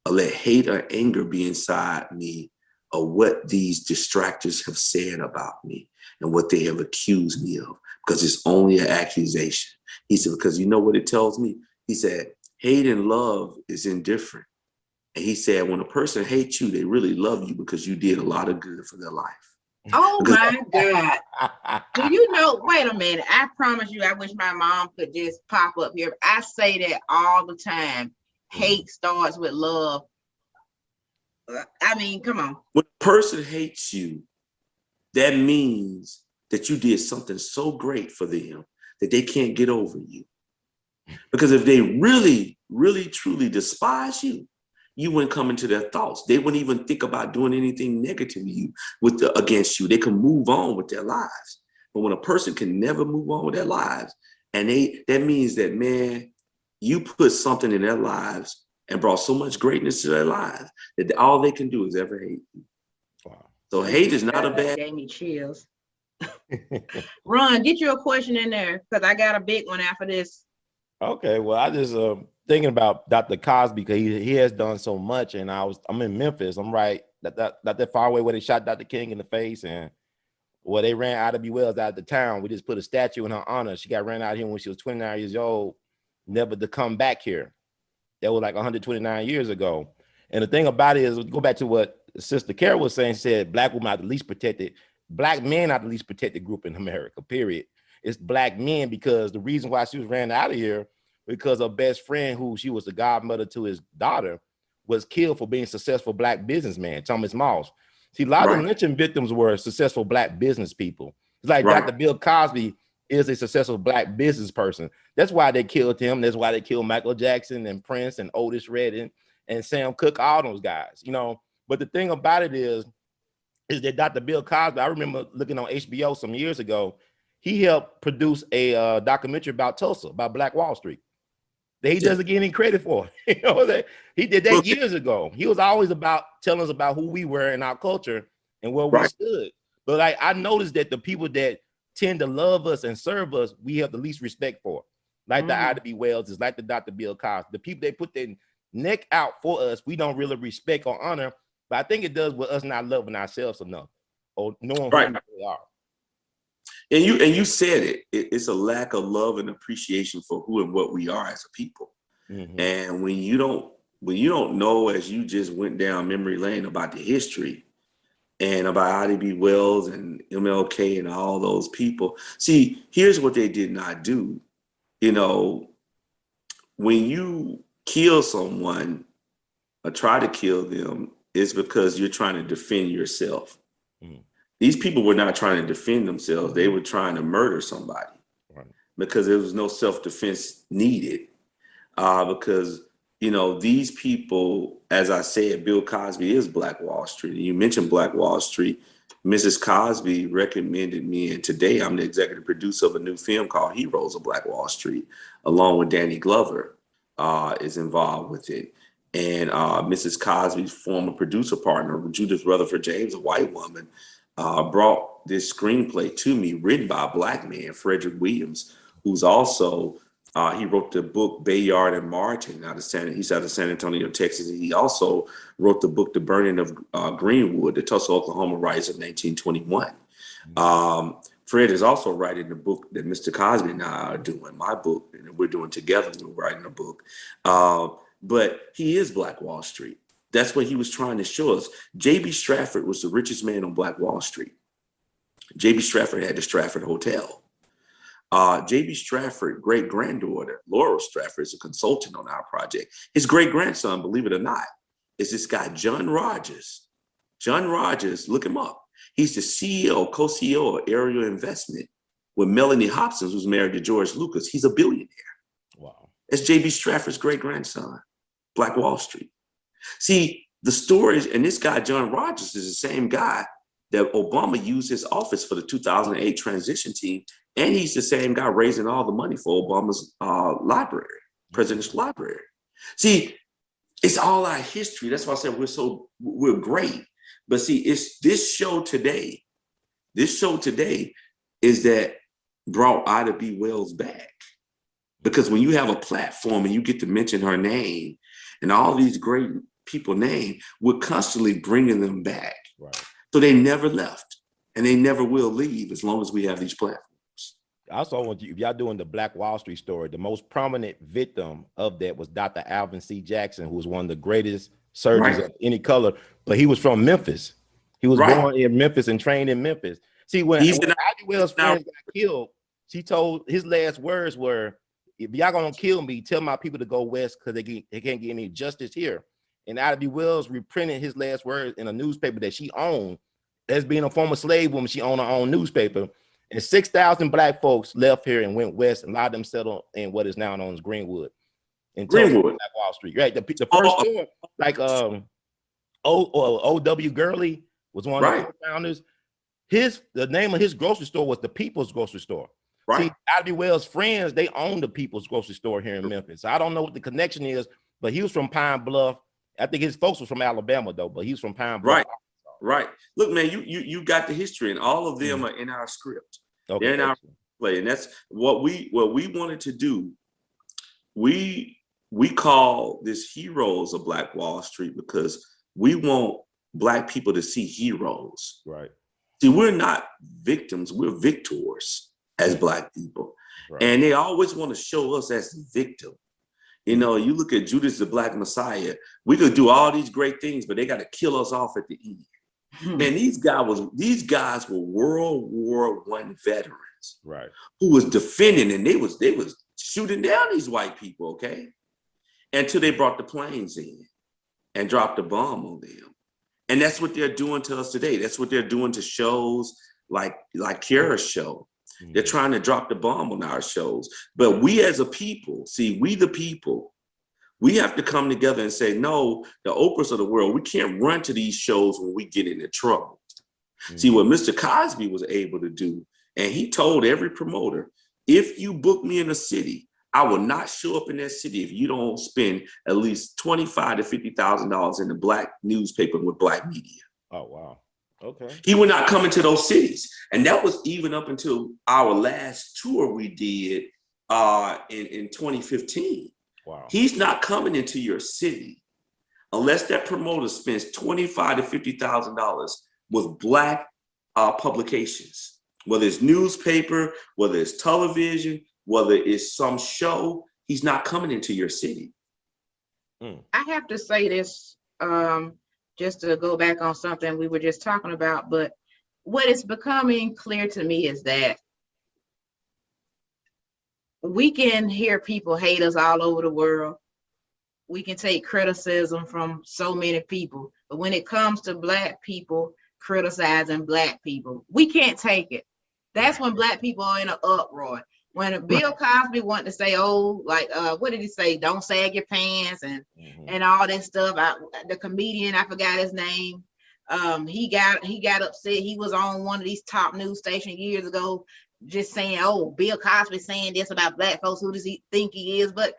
or let hate or anger be inside me of what these distractors have said about me and what they have accused me of, because it's only an accusation. He said, because you know what it tells me? He said, hate and love is indifferent. And he said, when a person hates you, they really love you because you did a lot of good for their life. Oh my God. Do you know, wait a minute. I promise you, I wish my mom could just pop up here. I say that all the time. Hate starts with love. I mean, come on. When a person hates you, that means that you did something so great for them that they can't get over you. Because if they really, really, truly despise you, you wouldn't come into their thoughts. They wouldn't even think about doing anything negative to you against you. They can move on with their lives. But when a person can never move on with their lives, and that means that, man, you put something in their lives and brought so much greatness to their lives that all they can do is ever hate you. Wow. So hate is not a bad. Gave me chills. Ron, get you a question in there, because I got a big one after this. Okay, well, I just thinking about Dr. Cosby, because he has done so much, and I'm in Memphis. I'm right not that far away where they shot Dr. King in the face, and where they ran Ida B. Wells out of the town. We just put a statue in her honor. She got ran out here when she was 29 years old, never to come back here. That was like 129 years ago. And the thing about it is, go back to what Sister Carol was saying. She said black women are the least protected. Black men are the least protected group in America, period. It's black men, because the reason why she was ran out of here, because her best friend, who she was the godmother to his daughter, was killed for being a successful black businessman, Thomas Moss. See, a lot of the lynching victims were successful black business people. It's like Dr. Bill Cosby is a successful black business person. That's why they killed him. That's why they killed Michael Jackson and Prince and Otis Redding and Sam Cooke, all those guys, you know. But the thing about it is that Dr. Bill Cosby, I remember looking on HBO some years ago, he helped produce a documentary about Tulsa, about Black Wall Street, that he doesn't get any credit for. You know, he did that years ago. He was always about telling us about who we were in our culture and where we stood. But I noticed that the people that tend to love us and serve us, we have the least respect for. Like the Ida B. Wells, is like the Dr. Bill Cosby. The people they put their neck out for us, we don't really respect or honor. But I think it does with us not loving ourselves enough or knowing who we really are. And you said it's a lack of love and appreciation for who and what we are as a people. Mm-hmm. And when you don't know, as you just went down memory lane, about the history and about Ida B. Wells and MLK and all those people. See, here's what they did not do. You know, when you kill someone or try to kill them, it's because you're trying to defend yourself. Mm-hmm. These people were not trying to defend themselves. They were trying to murder somebody because there was no self-defense needed. Because, you know, these people, as I said, Bill Cosby is Black Wall Street. And you mentioned Black Wall Street. Mrs. Cosby recommended me, and today I'm the executive producer of a new film called Heroes of Black Wall Street, along with Danny Glover is involved with it. And Mrs. Cosby's former producer partner, Judith Rutherford James, a white woman, brought this screenplay to me, written by a Black man, Frederick Williams, who's also, he wrote the book Bayard and Martin, he's out of San Antonio, Texas. And he also wrote the book The Burning of Greenwood, the Tulsa, Oklahoma riots of 1921. Fred is also writing the book that Mr. Cosby and I are doing, my book, and we're doing together, we're writing a book. But he is Black Wall Street. That's what he was trying to show us. J.B. Stratford was the richest man on Black Wall Street. J.B. Stratford had the Stratford Hotel. J.B. Stratford, great-granddaughter, Laurel Stratford, is a consultant on our project. His great-grandson, believe it or not, is this guy, John Rogers. John Rogers, look him up. He's the CEO, co-CEO of Ariel Investment with Melanie Hobson, who's married to George Lucas. He's a billionaire. Wow. That's J.B. Stratford's great-grandson, Black Wall Street. See, the stories, and this guy, John Rogers, is the same guy that Obama used his office for the 2008 transition team. And he's the same guy raising all the money for Obama's library, presidential library. See, it's all our history. That's why I said we're great. But see, it's this show today is that brought Ida B. Wells back. Because when you have a platform and you get to mention her name and all these great people name, we're constantly bringing them back. Right. So they never left and they never will leave as long as we have these platforms. I also want you, if y'all doing the Black Wall Street story, the most prominent victim of that was Dr. Alvin C. Jackson, who was one of the greatest surgeons of any color, but he was from Memphis. He was born in Memphis and trained in Memphis. See, when Ivy Wells' friends got killed, she told his last words were, if y'all gonna kill me, tell my people to go west because they can't get any justice here. And Ivy Wells reprinted his last words in a newspaper that she owned. As being a former slave woman, she owned her own newspaper. And 6,000 Black folks left here and went west and allowed them settle in what is now known as Greenwood. And Black Wall Street, right? The first store, like O.W. Gurley was one of the founders. The name of his grocery store was the People's Grocery Store. Right. See, Ivy Wells' friends, they own the People's Grocery Store here in Memphis. So I don't know what the connection is, but he was from Pine Bluff. I think his folks was from Alabama though, but he's from Pine Bluff. Right. Look, man, you got the history, and all of them are in our script. Okay, they're in our play, and that's what we wanted to do. We call this Heroes of Black Wall Street because we want Black people to see heroes. Right. See, we're not victims; we're victors as Black people, and they always want to show us as the victim. You know, you look at Judas the Black Messiah. We could do all these great things, but they got to kill us off at the end. Man, these guys were World War I veterans, right? Who was defending, and they was shooting down these white people, okay? Until they brought the planes in and dropped a bomb on them, and that's what they're doing to us today. That's what they're doing to shows like Kiara's show. Mm-hmm. They're trying to drop the bomb on our shows, but we as a people, we the people. We have to come together and say, no, the Oprahs of the world, we can't run to these shows when we get into trouble. Mm-hmm. See, what Mr. Cosby was able to do, and he told every promoter, if you book me in a city, I will not show up in that city if you don't spend at least $25,000 to $50,000 in the Black newspaper with Black media. Oh, wow. Okay. He would not come into those cities. And that was even up until our last tour we did in 2015. Wow. He's not coming into your city unless that promoter spends $25,000 to $50,000 with Black publications, whether it's newspaper, whether it's television, whether it's some show. He's not coming into your city. I have to say this, just to go back on something we were just talking about, but what is becoming clear to me is that we can hear people hate us all over the world. We can take criticism from so many people, but when it comes to Black people criticizing Black people, we can't take it. That's when Black people are in an uproar. When Bill Cosby wanted to say, what did he say? Don't sag your pants and all that stuff. The comedian, I forgot his name. He got upset. He was on one of these top news stations years ago, just saying, "Oh, Bill Cosby saying this about Black folks. Who does he think he is?" But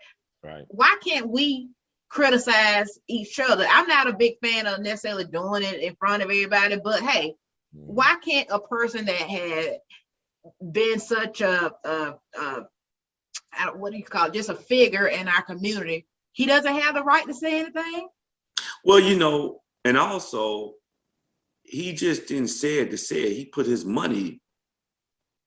why can't we criticize each other? I'm not a big fan of necessarily doing it in front of everybody, but hey, why can't a person that had been such a what do you call it, just a figure in our community, he doesn't have the right to say anything? Well, and also he just didn't say it to say it. He put his money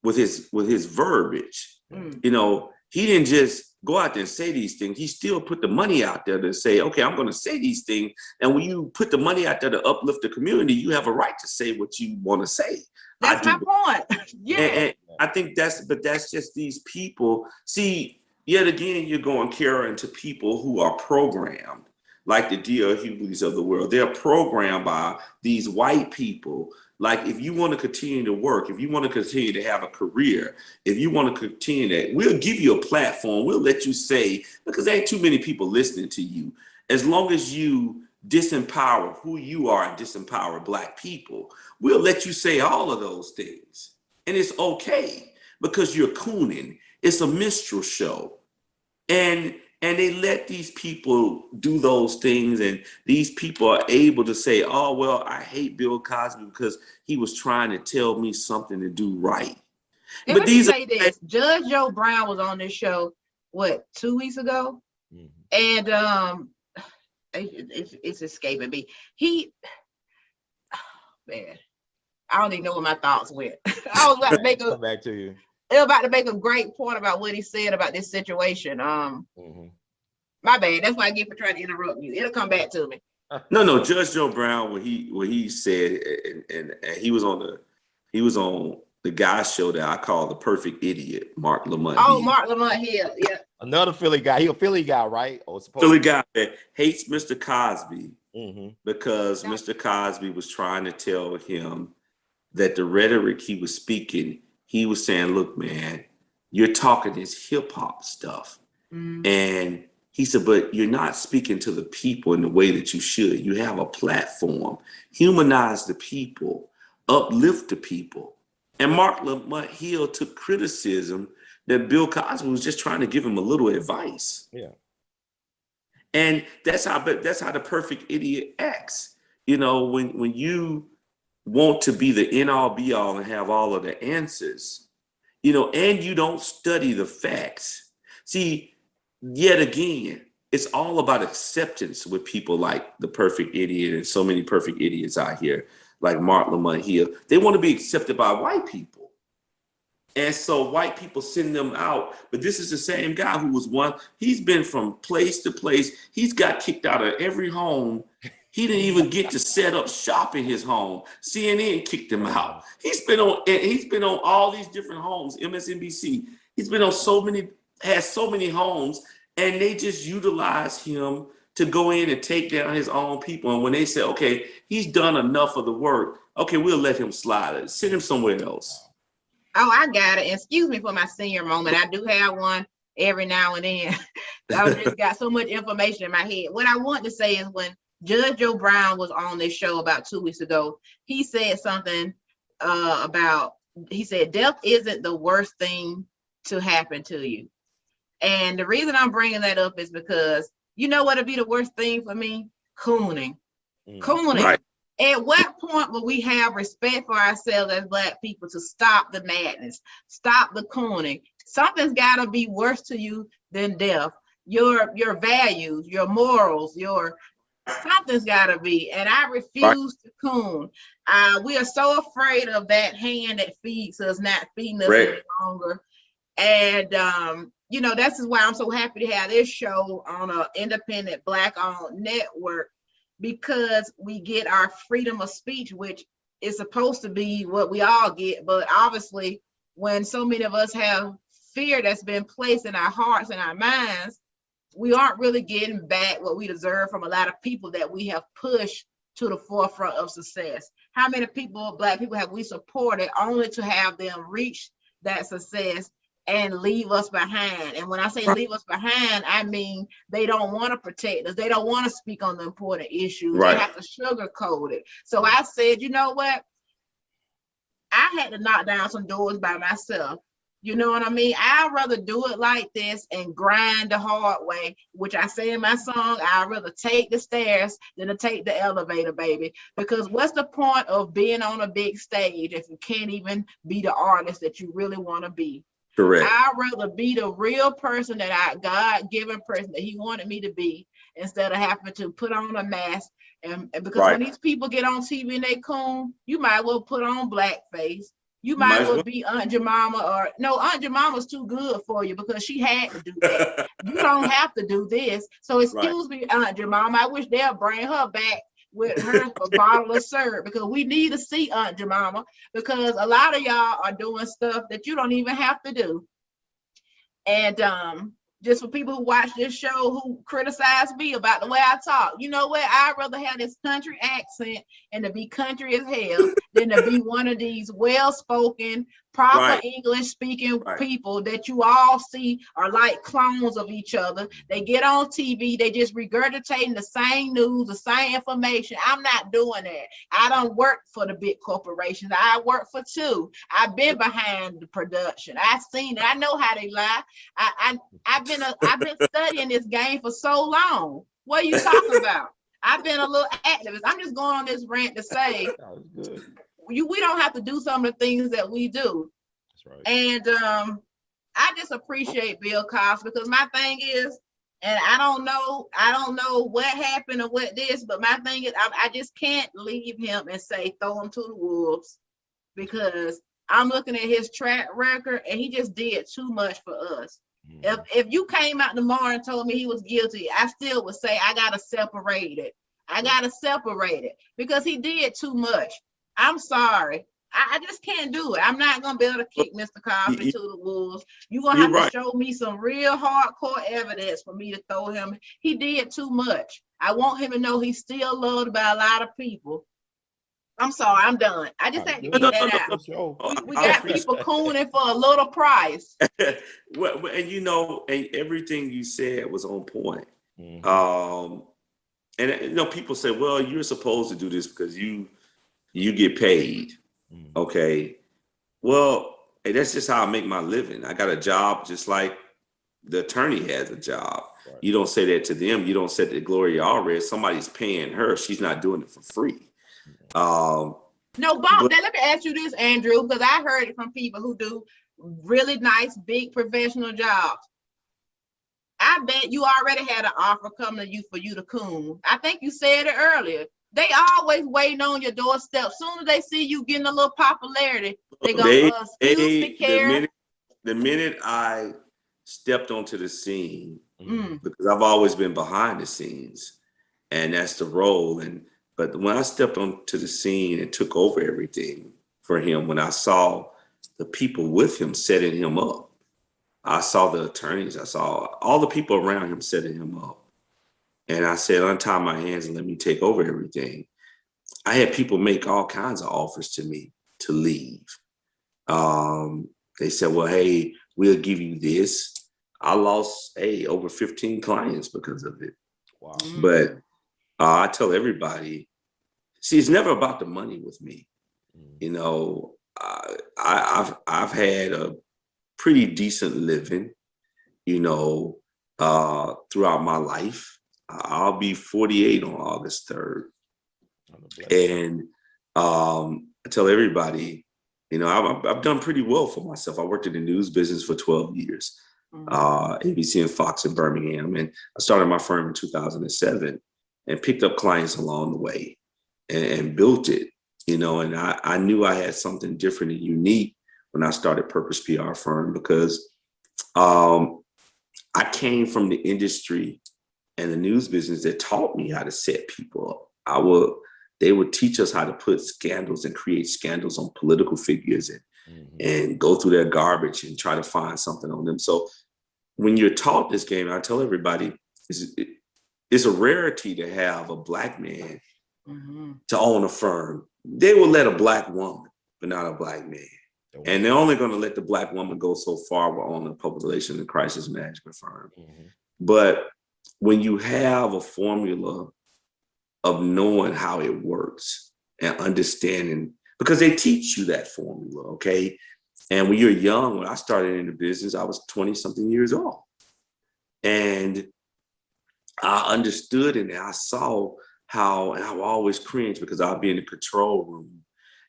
with his verbiage. He didn't just go out there and say these things. He still put the money out there to say, okay, I'm going to say these things. And when you put the money out there to uplift the community, you have a right to say what you want to say. That's my point. Yeah. And I think that's just these people. See, yet again, you're going Kara into people who are programmed, like the D.L. Hughley's of the world. They're programmed by these white people. Like, if you want to continue to work, if you want to continue to have a career, if you want to continue that, we'll give you a platform. We'll let you say, because there ain't too many people listening to you. As long as you disempower who you are and disempower Black people, we'll let you say all of those things. And it's okay, because you're cooning. It's a minstrel show. And they let these people do those things, and these people are able to say, oh, well, I hate Bill Cosby because he was trying to tell me something to do right. And But let me say this, Judge Joe Brown was on this show, what, 2 weeks ago? Mm-hmm. And it's escaping me. Man, I don't even know where my thoughts went. I was about to make come back to you. About to make a great point about what he said about this situation. My bad. That's what I get for trying to interrupt you. It'll come back to me. No, Judge Joe Brown, when he said, and he was on the guy show that I call The Perfect Idiot, Mark Lamont. Oh, Mark Lamont Hill, yeah. Another Philly guy. He a Philly guy, right? Or Philly guy that hates Mr. Cosby because Mr. Cosby was trying to tell him that the rhetoric he was speaking, he was saying, look, man, you're talking this hip hop stuff. And he said, but you're not speaking to the people in the way that you should. You have a platform. Humanize the people. Uplift the people. And Mark Lamont Hill took criticism that Bill Cosby was just trying to give him a little advice. Yeah. And that's how the perfect idiot acts. You know, when you want to be the end all be all and have all of the answers, you know, and you don't study the facts. See, yet again, it's all about acceptance with people like the perfect idiot and so many perfect idiots out here, like Mark Lamont Hill. They want to be accepted by white people. And so white people send them out. But this is the same guy who he's been from place to place. He's got kicked out of every home. He didn't even get to set up shop in his home. CNN kicked him out. He's been on all these different homes, MSNBC. He's been on has so many homes, and they just utilize him to go in and take down his own people. And when they say, okay, he's done enough of the work, okay, we'll let him slide. Send him somewhere else. Oh, I got it. Excuse me for my senior moment. I do have one every now and then. I just got so much information in my head. What I want to say is, when Judge Joe Brown was on this show about 2 weeks ago, he said something he said, death isn't the worst thing to happen to you. And the reason I'm bringing that up is because, you know what would be the worst thing for me? Cooning. Cooning. Right. At what point will we have respect for ourselves as Black people to stop the madness, stop the cooning? Something's got to be worse to you than death. Your values, your morals, something's got to be. And I refuse to coon. We are so afraid of that hand that feeds us not feeding us any longer. And you know, that's why I'm so happy to have this show on an independent Black-owned network, because we get our freedom of speech, which is supposed to be what we all get. But obviously, when so many of us have fear that's been placed in our hearts and our minds, we aren't really getting back what we deserve from a lot of people that we have pushed to the forefront of success. How many people, Black people, have we supported only to have them reach that success and leave us behind? And when I say leave us behind, I mean they don't want to protect us. They don't want to speak on the important issues. They have to sugarcoat it. So I said, you know what? I had to knock down some doors by myself. You know what I mean? I'd rather do it like this and grind the hard way, which I say in my song, I'd rather take the stairs than to take the elevator, baby. Because what's the point of being on a big stage if you can't even be the artist that you really want to be? Correct. I'd rather be the real person that God-given person that he wanted me to be, instead of having to put on a mask. And because when these people get on TV and they coon, you might as well put on blackface. You might as well be Aunt Jemima, or no, Aunt Jemima's too good for you because she had to do that. You don't have to do this. So excuse me, Aunt Jemima, I wish they'll bring her back, with her a bottle of syrup because we need to see Aunt Jemima because a lot of y'all are doing stuff that you don't even have to do. And just for people who watch this show who criticize me about the way I talk, you know what? I'd rather have this country accent and to be country as hell than to be one of these well-spoken, proper English speaking people that you all see are like clones of each other. They get on TV, they just regurgitating the same news, the same information. I'm not doing that. I don't work for the big corporations. I work for two. I've been behind the production. I've seen it. I know how they lie. I've been studying this game for so long. What are you talking about? I've been a little activist. I'm just going on this rant to say we don't have to do some of the things that we do. That's right. And I just appreciate Bill Cosby because my thing is, and I don't know what happened or what this, but my thing is I just can't leave him and say throw him to the wolves because I'm looking at his track record and he just did too much for us. If you came out tomorrow and told me he was guilty, I still would say I gotta separate it. I gotta separate it because he did too much. I'm sorry. I just can't do it. I'm not gonna be able to kick Mr. Cosby to the wolves. You're gonna have to show me some real hardcore evidence for me to throw him. He did too much. I want him to know he's still loved by a lot of people. I'm sorry, I'm done. I just had to get that out. We got people cooning for a little price. Well, and you know, and everything you said was on point. And you know, people say, well, you're supposed to do this because you get paid. Okay. Well, hey, that's just how I make my living. I got a job just like the attorney has a job. Right. You don't say that to them. You don't say that Gloria Allred, somebody's paying her. She's not doing it for free. No, Bob, let me ask you this, Andrew, because I heard it from people who do really nice, big professional jobs. I bet you already had an offer coming to you for you to coon. I think you said it earlier. They always waiting on your doorstep. Soon as they see you getting a little popularity, they go, the minute I stepped onto the scene, because I've always been behind the scenes, and that's the role. But when I stepped onto the scene and took over everything for him, when I saw the people with him setting him up, I saw the attorneys, I saw all the people around him setting him up. And I said, untie my hands and let me take over everything. I had people make all kinds of offers to me to leave. They said, well, hey, we'll give you this. I lost, over 15 clients because of it. Wow. But I tell everybody, see, it's never about the money with me. You know, I've had a pretty decent living, you know, throughout my life. I'll be 48 on August 3rd. And I tell everybody, you know, I've done pretty well for myself. I worked in the news business for 12 years, ABC and Fox in Birmingham. And I started my firm in 2007 and picked up clients along the way and built it, you know, and I knew I had something different and unique when I started Purpose PR Firm because I came from the industry and the news business that taught me how to set people up. They would teach us how to put scandals and create scandals on political figures and go through their garbage and try to find something on them. So when you're taught this game, I tell everybody, it's a rarity to have a Black man to own a firm. They will let a Black woman, but not a Black man. And they're only going to let the Black woman go so far with owning a public relations and crisis management firm. But when you have a formula of knowing how it works and understanding, because they teach you that formula, okay? And when you're young, when I started in the business, I was 20-something years old. And I understood and I saw how, and I would always cringe because I'll be in the control room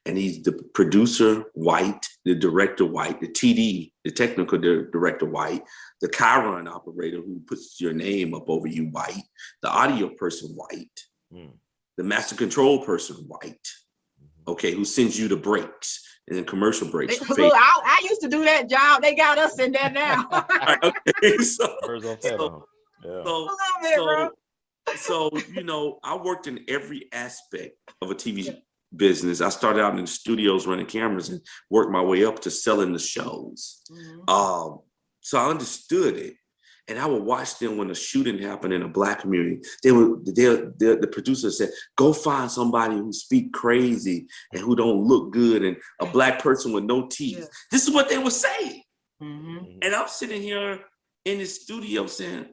and he's the producer, white, the director, white, the TD, the technical director, white, the Chiron operator who puts your name up over you, white, the audio person, white, the master control person, white, okay, who sends you the breaks and then commercial breaks. Look, I used to do that job. They got us in there now. Okay, So, you know, I worked in every aspect of a TV business. I started out in the studios running cameras and worked my way up to selling the shows. So I understood it. And I would watch them when a shooting happened in a Black community. The producer said, go find somebody who speak crazy and who don't look good and a Black person with no teeth. Yeah. This is what they would say. And I'm sitting here in the studio saying,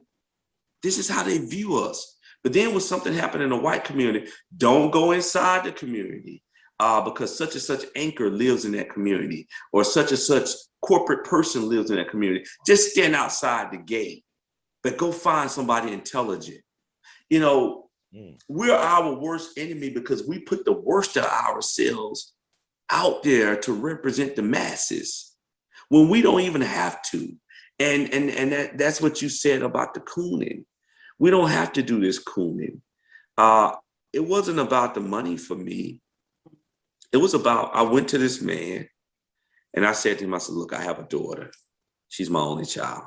this is how they view us. But then when something happened in a white community, don't go inside the community because such and such anchor lives in that community or such and such corporate person lives in that community. Just stand outside the gate, but go find somebody intelligent. You know, we're our worst enemy because we put the worst of ourselves out there to represent the masses when we don't even have to. And that's what you said about the cooning. We don't have to do this cooning. It wasn't about the money for me. It was about, I went to this man and I said to him, I said, look, I have a daughter. She's my only child.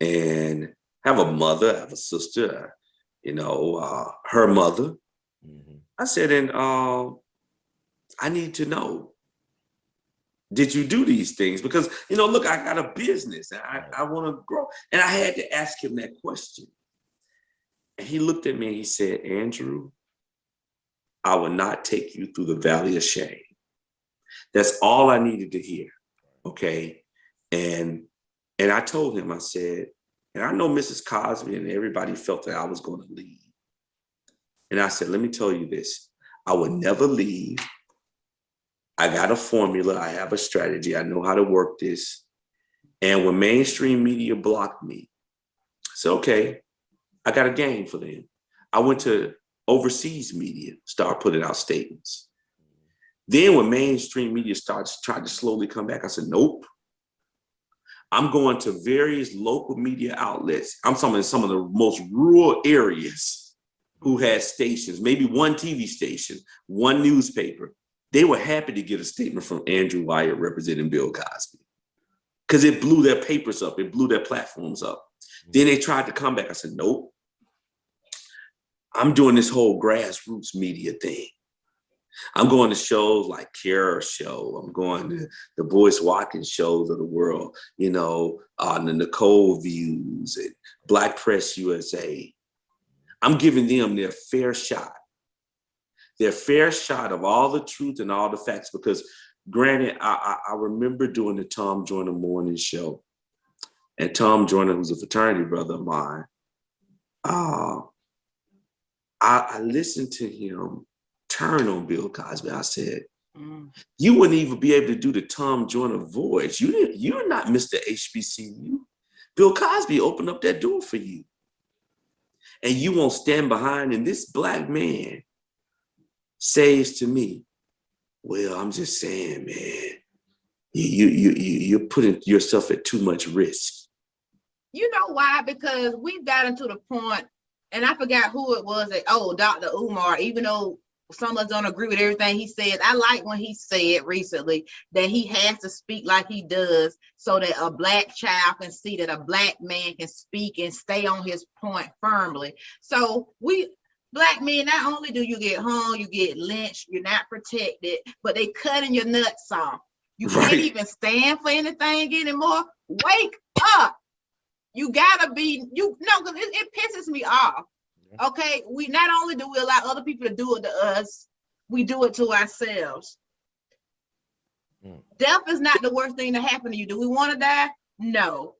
And I have a mother, I have a sister, you know, her mother. I said, and I need to know, did you do these things? Because, you know, look, I got a business. I want to grow. And I had to ask him that question. And he looked at me and he said, Andrew, I will not take you through the valley of shame. That's all I needed to hear. Okay. And I told him, I said, and I know Mrs. Cosby and everybody felt that I was going to leave. And I said, let me tell you this. I would never leave. I got a formula. I have a strategy. I know how to work this. And when mainstream media blocked me, I said, okay, I got a game for them. I went to overseas media, started putting out statements. Then when mainstream media tried to slowly come back, I said, nope. I'm going to various local media outlets. I'm talking some of the most rural areas who had stations, maybe one TV station, one newspaper. They were happy to get a statement from Andrew Wyatt representing Bill Cosby because it blew their papers up. It blew their platforms up. Then they tried to come back. I said, nope. I'm doing this whole grassroots media thing. I'm going to shows like Kara Show. I'm going to the Boyce Watkins shows of the world, you know, the Nicole Views and Black Press USA. I'm giving them their fair shot of all the truth and all the facts, because granted, I remember doing the Tom Joyner morning show, and Tom Joyner, who's a fraternity brother of mine, I listened to him turn on Bill Cosby. I said, you wouldn't even be able to do the Tom Joyner voice. You're not Mr. HBCU. Bill Cosby opened up that door for you. And you won't stand behind. And this Black man says to me, well, I'm just saying, man, you're putting yourself at too much risk. You know why? Because we've gotten to the point, and I forgot who it was that, Dr. Umar, even though some of us don't agree with everything he says, I like when he said recently that he has to speak like he does so that a Black child can see that a Black man can speak and stay on his point firmly. So we Black men, not only do you get hung, you get lynched, you're not protected, but they cutting your nuts off. You can't even stand for anything anymore. Wake up. You gotta be, because it pisses me off. Okay, we not only do we allow other people to do it to us, we do it to ourselves. Death is not the worst thing to happen to you. Do we want to die? No.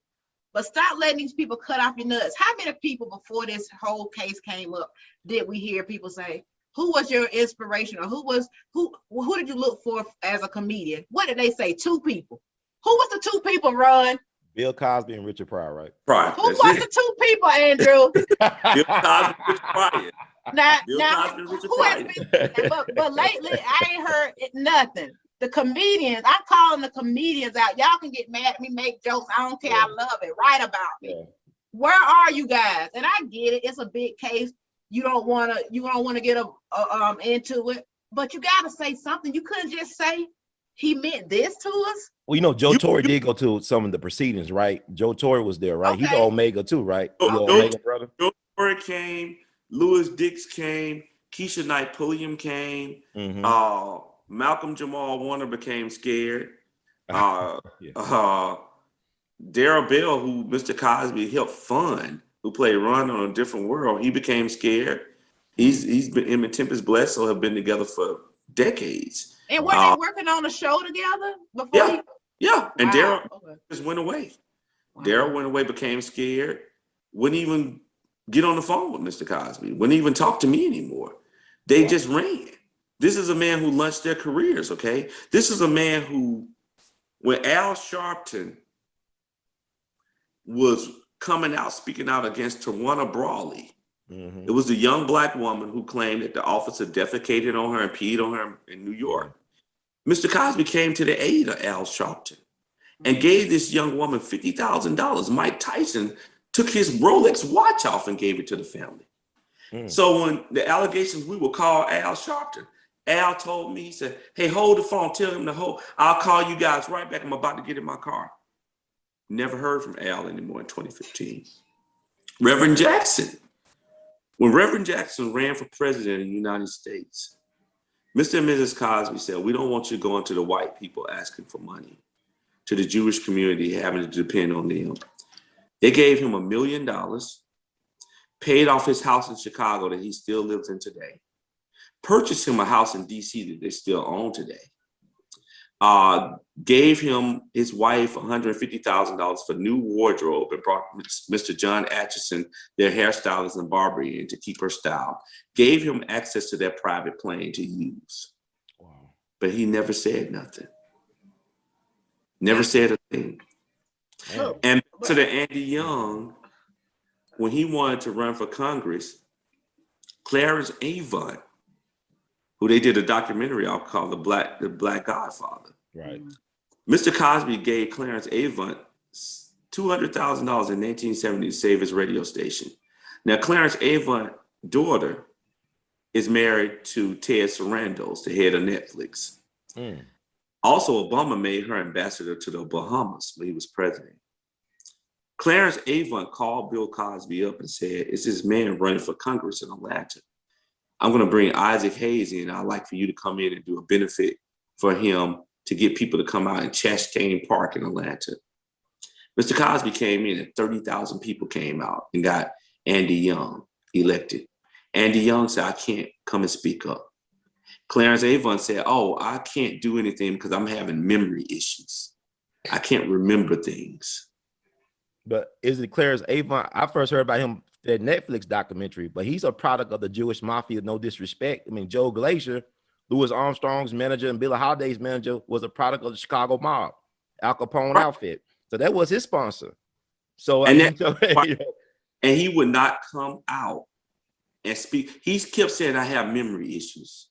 But stop letting these people cut off your nuts. How many people before this whole case came up did we hear people say, who was your inspiration, or who did you look for as a comedian? What did they say? 2 people. Who was the 2 people, Ron? Bill Cosby and Richard Pryor, right? Pryor. Who was the 2 people, Andrew? Bill Cosby and Richard Pryor. Bill Cosby and Richard Pryor. But lately, I ain't heard nothing. The comedians, I'm calling the comedians out. Y'all can get mad at me, make jokes. I don't care. I love it. Write about me. Yeah. Where are you guys? And I get it. It's a big case. You don't want to get into it, but you got to say something. You couldn't just say he meant this to us. Well, you know, Joe Torre did go to some of the proceedings, right? Joe Torre was there, right? Okay. He's an Omega too, right? Omega brother. Joe Torre came. Lewis Dix came. Keisha Knight Pulliam came. Malcolm Jamal Warner became scared. Yeah. Darrell Bell, who Mr. Cosby helped fund, who played Ron on A Different World, he became scared. He's been, him and Tempest Bledsoe have been together for decades. And were they working on a show together before? Yeah. And Darrell Okay. just went away. Wow. Darrell went away, became scared, wouldn't even get on the phone with Mr. Cosby, wouldn't even talk to me anymore. They just ran. This is a man who launched their careers, okay? This is a man who, when Al Sharpton was coming out, speaking out against Tawana Brawley, it was the young Black woman who claimed that the officer defecated on her and peed on her in New York. Mr. Cosby came to the aid of Al Sharpton and gave this young woman $50,000. Mike Tyson took his Rolex watch off and gave it to the family. So when the allegations, we will call Al Sharpton. Al told me, he said, hey, hold the phone, tell him to hold. I'll call you guys right back. I'm about to get in my car. Never heard from Al anymore in 2015. Reverend Jackson. When Reverend Jackson ran for president of the United States, Mr. and Mrs. Cosby said, we don't want you going to the white people asking for money, to the Jewish community having to depend on them. They gave him $1 million, paid off his house in Chicago that he still lives in today, purchased him a house in DC that they still own today, gave him, his wife, $150,000 for new wardrobe, and brought Mr. John Atchison, their hairstylist and barber, in to keep her styled, gave him access to their private plane to use. Wow. But he never said nothing. Never said a thing. Oh. And to the Andy Young, when he wanted to run for Congress, Clarence Avant, who they did a documentary on called The Black Godfather. Right. Mr. Cosby gave Clarence Avant $200,000 in 1970 to save his radio station. Now, Clarence Avant's daughter is married to Ted Sarandos, the head of Netflix. Also, Obama made her ambassador to the Bahamas when he was president. Clarence Avant called Bill Cosby up and said, is this man running for Congress in Atlanta? I'm going to bring Isaac Hayes in. I'd like for you to come in and do a benefit for him to get people to come out in Chastain Park in Atlanta. Mr. Cosby came in and 30,000 people came out and got Andy Young elected. Andy Young said, I can't come and speak up. Clarence Avant said, oh, I can't do anything because I'm having memory issues. I can't remember things. But is it Clarence Avant? I first heard about him, that Netflix documentary, but he's a product of the Jewish mafia, no disrespect. I mean, Joe Glacier, Louis Armstrong's manager and Billie Holiday's manager, was a product of the Chicago mob, Al Capone outfit. So that was his sponsor. So, and he would not come out and speak. He kept saying, I have memory issues.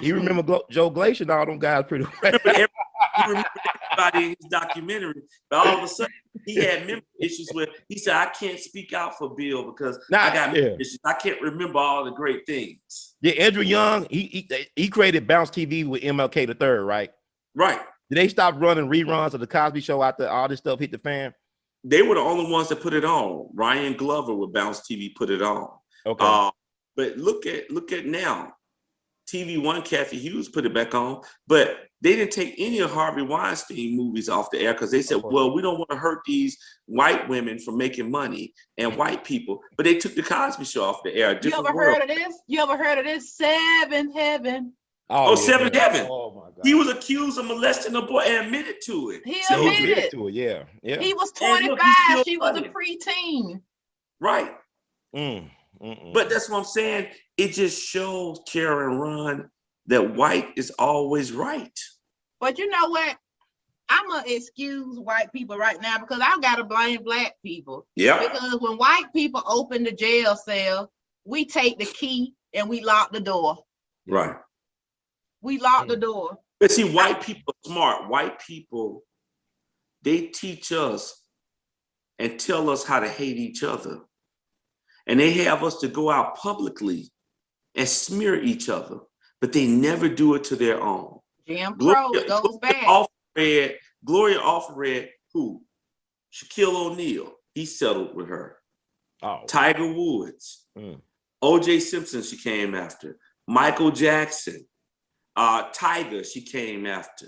You remember Joe Glacier and all them guys pretty well. He remembered everybody in his documentary, but all of a sudden he had memory issues where he said, I can't speak out for Bill because I got memory issues. I can't remember all the great things. Yeah, Andrew Young, he created Bounce TV with MLK the Third, right? Right. Did they stop running reruns of the Cosby Show after all this stuff hit the fan? They were the only ones that put it on. Ryan Glover with Bounce TV put it on. Okay. But look at now. TV One, Kathy Hughes put it back on, but they didn't take any of Harvey Weinstein movies off the air because they said, well, we don't want to hurt these white women from making money and white people, but they took the Cosby Show off the air. You ever heard of this? You ever heard of this? Seventh Heaven. Oh, Seventh Heaven. Oh my God. He was accused of molesting a boy and admitted to it. He admitted to it, yeah. He was 25, she was a preteen. Right. But that's what I'm saying. It just shows, Karen Ron, that white is always right. But you know what? I'm going to excuse white people right now because I've got to blame black people. Yeah. Because when white people open the jail cell, we take the key and we lock the door. Right. We lock the door. But see, white people are smart. White people, they teach us and tell us how to hate each other. And they have us to go out publicly and smear each other, but they never do it to their own. Jim Crow goes back. Gloria Allred, who? Shaquille O'Neal, he settled with her. Oh. Tiger Woods. O.J. Simpson, she came after. Michael Jackson, Tiger, she came after.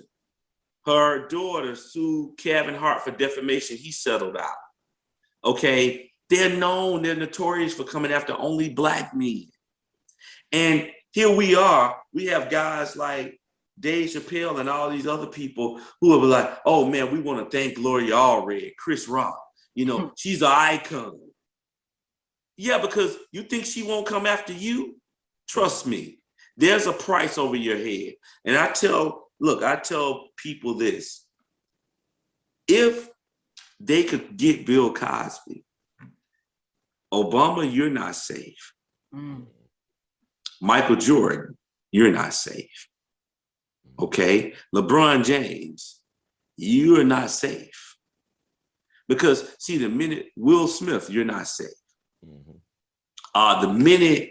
Her daughter sued Kevin Hart for defamation. He settled out. Okay, they're notorious for coming after only Black men. And here we are, we have guys like Dave Chappelle and all these other people who are like, oh man, we want to thank Gloria Allred, Chris Rock. You know, she's an icon. Yeah, because you think she won't come after you? Trust me, there's a price over your head. And I tell people this. If they could get Bill Cosby, Obama, you're not safe. Michael Jordan, you're not safe. Okay? LeBron James, you're not safe. Because, see, the minute Will Smith, you're not safe. The minute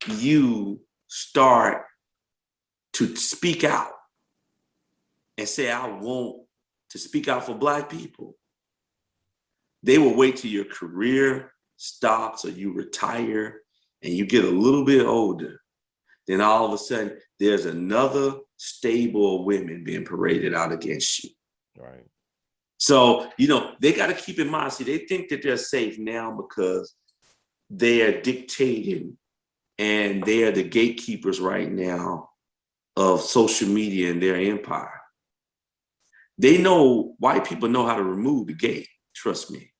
you start to speak out and say, I want to speak out for Black people, they will wait till your career stops or you retire and you get a little bit older. Then all of a sudden, there's another stable of women being paraded out against you. Right. So, you know, they got to keep in mind, see, they think that they're safe now because they are dictating and they are the gatekeepers right now of social media and their empire. They know, white people know how to remove the gate, trust me.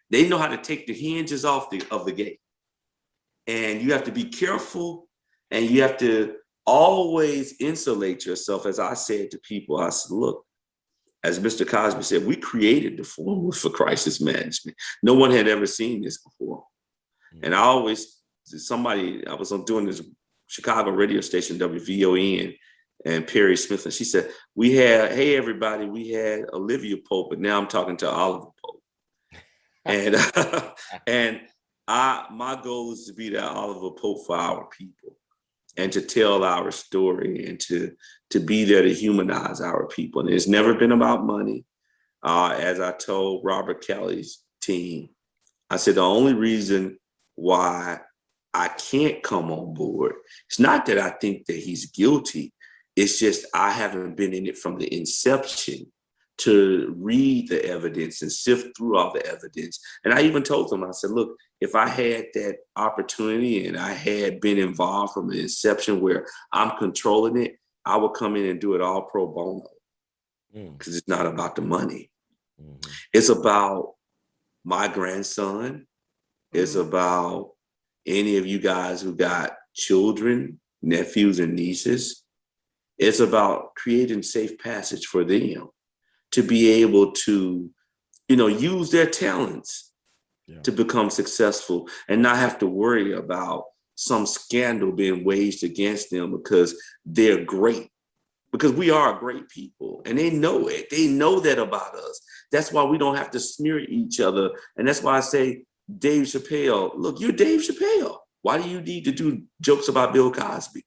They know how to take the hinges off of the gate. And you have to be careful and you have to always insulate yourself. As I said to people, I said, look, as Mr. Cosby said, we created the formula for crisis management. No one had ever seen this before. And I was on doing this Chicago radio station, WVON, and Perry Smith, and she said, hey everybody, we had Olivia Pope, but now I'm talking to Oliver Pope. And my goal is to be that Oliver Pope for our people and to tell our story and to be there to humanize our people. And it's never been about money. As I told Robert Kelly's team, I said, the only reason why I can't come on board, it's not that I think that he's guilty. It's just I haven't been in it from the inception to read the evidence and sift through all the evidence. And I even told them, I said, look, if I had that opportunity and I had been involved from the inception where I'm controlling it, I would come in and do it all pro bono because it's not about the money. It's about my grandson. It's about any of you guys who got children, nephews, and nieces. It's about creating safe passage for them to be able to, you know, use their talents to become successful and not have to worry about some scandal being waged against them because they're great. Because we are great people and they know it. They know that about us. That's why we don't have to smear each other. And that's why I say, Dave Chappelle, look, you're Dave Chappelle. Why do you need to do jokes about Bill Cosby?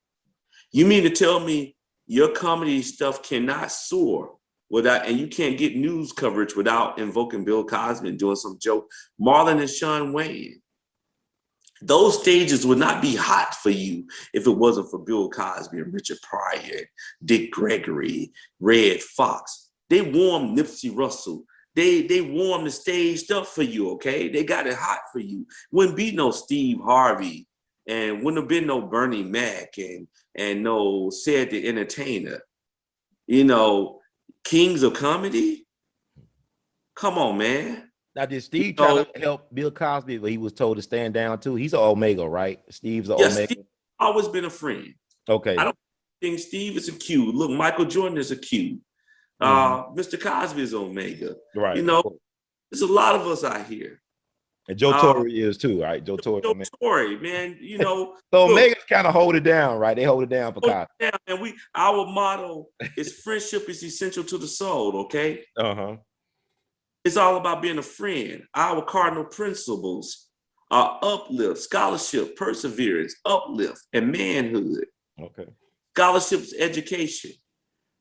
You mean to tell me your comedy stuff cannot soar without, and you can't get news coverage without invoking Bill Cosby and doing some joke? Marlon and Sean Wayne, those stages would not be hot for you if it wasn't for Bill Cosby and Richard Pryor, Dick Gregory, Red Fox. They warmed Nipsey Russell. They warmed the stage up for you, okay? They got it hot for you. Wouldn't be no Steve Harvey and wouldn't have been no Bernie Mac and no Ced the Entertainer. You know, kings of comedy? Come on, man. Now, did Steve try to help Bill Cosby, but he was told to stand down too? He's an Omega, right? Steve's an Omega. Steve always been a friend. Okay. I don't think Steve is a Q. Look, Michael Jordan is a Q. Mr. Cosby is Omega. Right. You know, there's a lot of us out here. And Joe Torre is too, right? Joe Torre. Joe Torre, man, you know. So Omega's kind of hold it down, right? They hold it down for Cosby. And our motto is friendship is essential to the soul, okay? It's all about being a friend. Our cardinal principles are uplift, scholarship, perseverance, uplift, and manhood. Okay. Scholarships, education.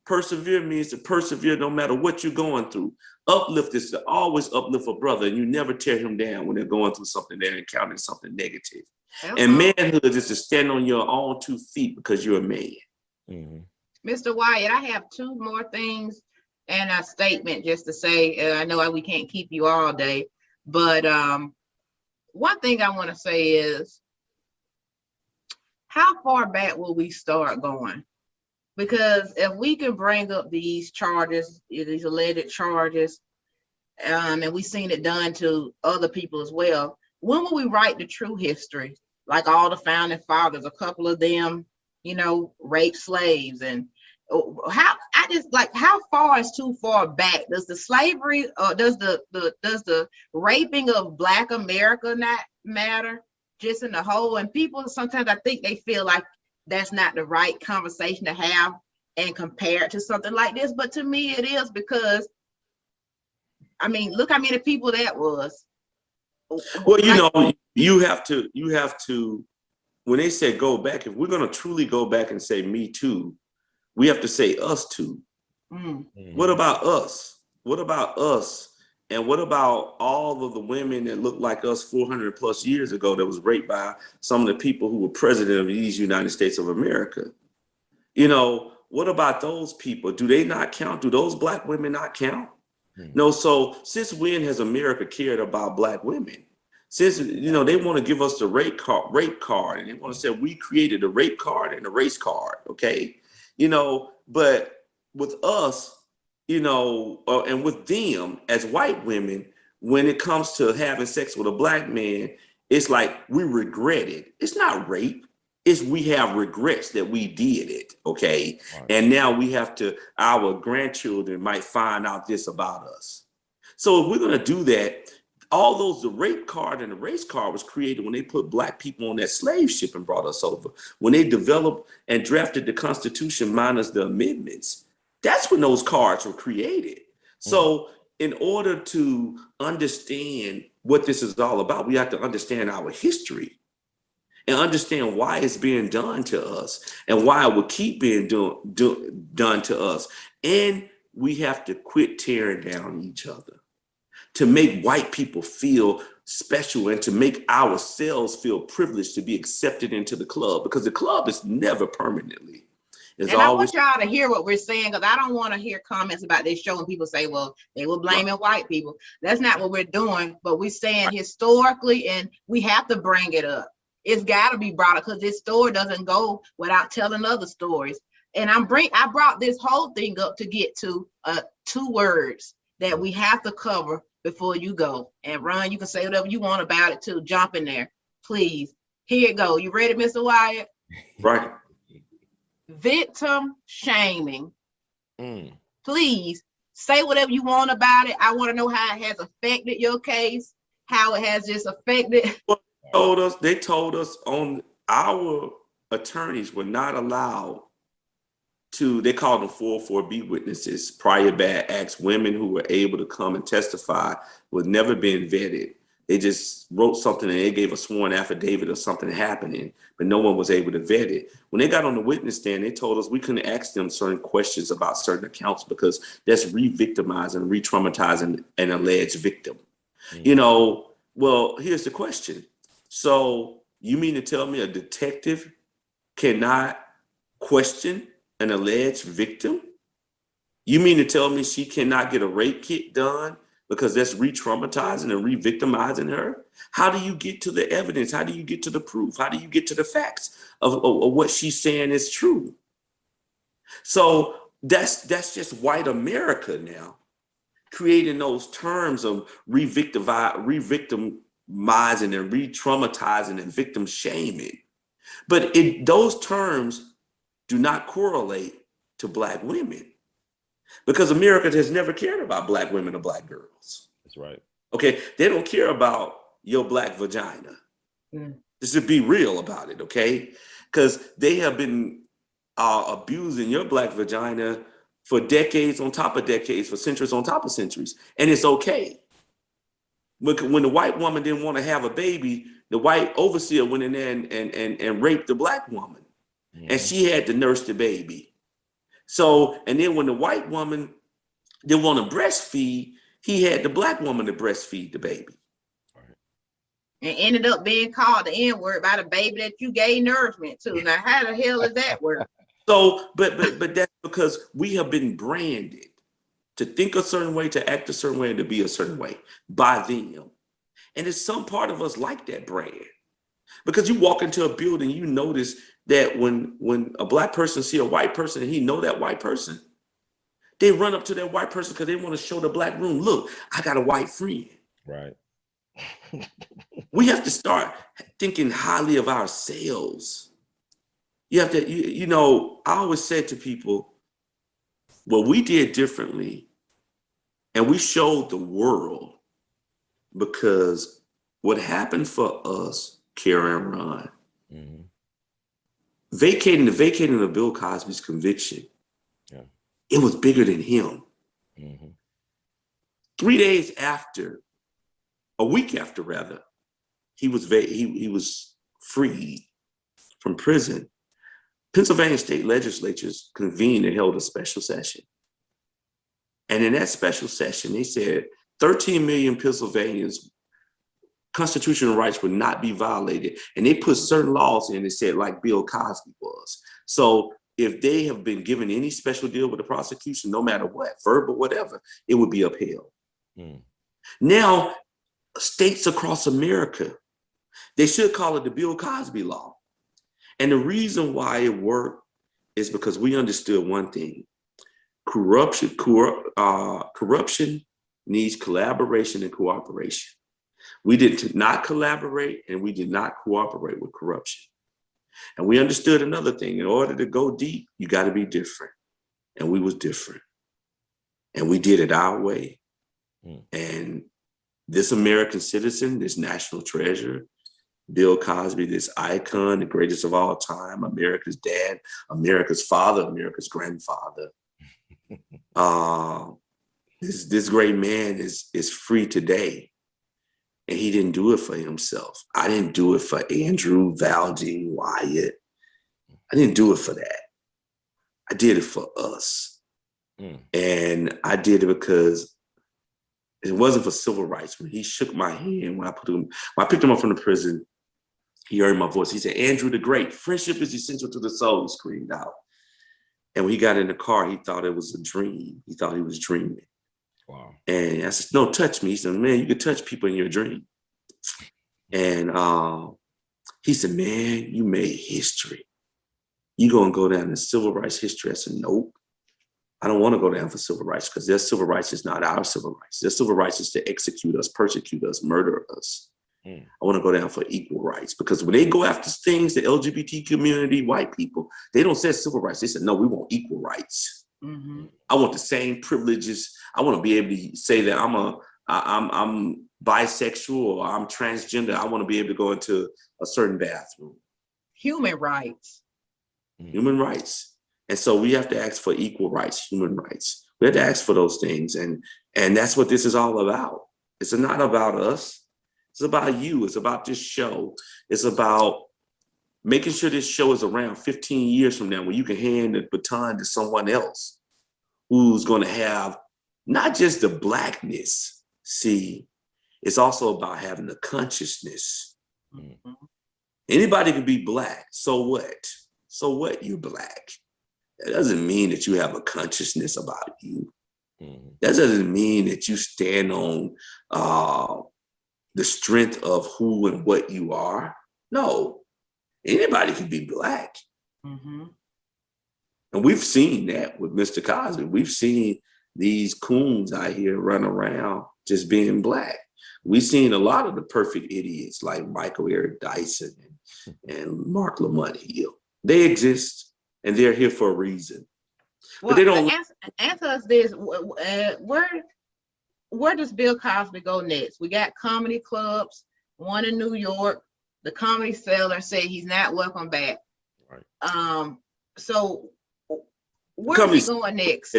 Persevere means to persevere no matter what you're going through. Uplift is to always uplift a brother, and you never tear him down when they're going through something, they're encountering something negative. And manhood is to stand on your own 2 feet because you're a man. Mr. Wyatt, I have 2 more things and a statement just to say. I know we can't keep you all day, but one thing I want to say is, how far back will we start going? Because if we can bring up these charges, these alleged charges, and we've seen it done to other people as well, when will we write the true history? Like all the founding fathers, a couple of them, you know, raped slaves. And how far is too far back? Does the slavery, or does the raping of Black America not matter just in the whole? And people sometimes, I think they feel like that's not the right conversation to have and compare it to something like this. But to me, it is, because I mean, look how many people that was. Well, you know, you have to, when they say go back, if we're going to truly go back and say me too, we have to say us too. What about us? What about us? And what about all of the women that looked like us 400 plus years ago that was raped by some of the people who were president of these United States of America? You know, what about those people? Do they not count? Do those Black women not count? No. So since when has America cared about Black women? Since, you know, they want to give us the rape card, and they want to say we created a rape card and a race card. Okay. You know, but with us, you know, and with them as white women, when it comes to having sex with a Black man, it's like we regret it. It's not rape. It's we have regrets that we did it. Okay. Right. And now we have to, our grandchildren might find out this about us. So if we're going to do that, all those, the rape card and the race card was created when they put Black people on that slave ship and brought us over. When they developed and drafted the Constitution minus the amendments, that's when those cards were created. So in order to understand what this is all about, we have to understand our history and understand why it's being done to us and why it will keep being done to us. And we have to quit tearing down each other to make white people feel special and to make ourselves feel privileged to be accepted into the club, because the club is never permanently. And I want y'all to hear what we're saying, because I don't want to hear comments about this show and people say, well, they were blaming white people. That's not what we're doing, but we're saying historically, and we have to bring it up. It's got to be brought up, because this story doesn't go without telling other stories. And I brought this whole thing up to get to 2 words that we have to cover before you go. And Ron, you can say whatever you want about it too. Jump in there, please. Here you go. You ready, Mr. Wyatt? Right. Victim shaming. Please say whatever you want about it. I want to know how it has affected your case, how it has just affected. They told us on our attorneys were not allowed to, they called them 404B witnesses, prior bad acts, women who were able to come and testify with never being vetted. They just wrote something and they gave a sworn affidavit of something happening, but no one was able to vet it. When they got on the witness stand, they told us we couldn't ask them certain questions about certain accounts because that's re-victimizing, re-traumatizing an alleged victim. You know, well, here's the question. So you mean to tell me a detective cannot question an alleged victim? You mean to tell me she cannot get a rape kit done because that's re-traumatizing and re-victimizing her? How do you get to the evidence? How do you get to the proof? How do you get to the facts of what she's saying is true? So that's just white America now, creating those terms of re-victimizing and re-traumatizing and victim shaming. But those terms do not correlate to Black women, because America has never cared about Black women or Black girls. That's right. Okay, they don't care about your Black vagina. Just to be real about it, okay? Because they have been abusing your Black vagina for decades on top of decades, for centuries on top of centuries, and it's okay. When the white woman didn't want to have a baby, the white overseer went in there and raped the Black woman. And she had to nurse the baby. So, and then when the white woman didn't want to breastfeed, he had the black woman to breastfeed the baby. And ended up being called the N-word by the baby that you gave nourishment to. Now, how the hell is that work? So, but that's because we have been branded to think a certain way, to act a certain way, and to be a certain way by them. And it's some part of us like that brand. Because you walk into a building, you notice that when a black person see a white person and he know that white person, they run up to that white person because they want to show the black room, look, I got a white friend. Right. We have to start thinking highly of ourselves. You have to, you know, I always said to people, what we did differently, and we showed the world, because what happened for us, Kara and Ron, vacating of Bill Cosby's conviction, it was bigger than him. 3 days after, a week after rather, he was freed from prison. Pennsylvania state legislatures convened and held a special session. And in that special session, they said 13 million Pennsylvanians' constitutional rights would not be violated. And they put certain laws in that said, like Bill Cosby was. So if they have been given any special deal with the prosecution, no matter what, verbal, whatever, it would be upheld. Now, states across America, they should call it the Bill Cosby law. And the reason why it worked is because we understood one thing. Corruption needs collaboration and cooperation. We did not collaborate and we did not cooperate with corruption. And we understood another thing. In order to go deep, you got to be different. And we was different. And we did it our way. And this American citizen, this national treasure, Bill Cosby, this icon, the greatest of all time, America's dad, America's father, America's grandfather. This great man is free today. And he didn't do it for himself. I didn't do it for Andrew, Valjean, Wyatt. I didn't do it for that. I did it for us. And I did it because it wasn't for civil rights. When he shook my hand, when I picked him up from the prison, he heard my voice. He said, Andrew the Great, friendship is essential to the soul, he screamed out. And when he got in the car, he thought it was a dream. He thought he was dreaming. Wow. And I said, no, touch me. He said, man, you can touch people in your dream. And he said, man, you made history. You gonna go down in civil rights history? I said, nope. I don't want to go down for civil rights because their civil rights is not our civil rights. Their civil rights is to execute us, persecute us, murder us. I want to go down for equal rights, because when they go after things, the LGBT community, white people, they don't say civil rights. They said, no, we want equal rights. I want the same privileges. I want to be able to say that I'm bisexual or I'm transgender. I want to be able to go into a certain bathroom. Human rights. Human rights. And so we have to ask for equal rights, human rights. We have to ask for those things. And that's what this is all about. It's not about us. It's about you. It's about this show. It's about making sure this show is around 15 years from now, where you can hand the baton to someone else who's going to have not just the blackness. See, it's also about having the consciousness. Anybody can be black. So what? So what? You're black. That doesn't mean that you have a consciousness about you. That doesn't mean that you stand on the strength of who and what you are. No, anybody can be black. And we've seen that with Mr. Cosby. We've seen these coons out here run around just being black. We've seen a lot of the perfect idiots like Michael Eric Dyson and Mark Lamont Hill. They exist and they're here for a reason. Well, but they don't answer us this. Where does Bill Cosby go next? We got comedy clubs, one in New York. The Comedy Cellar said he's not welcome back. Right. So where's he going next?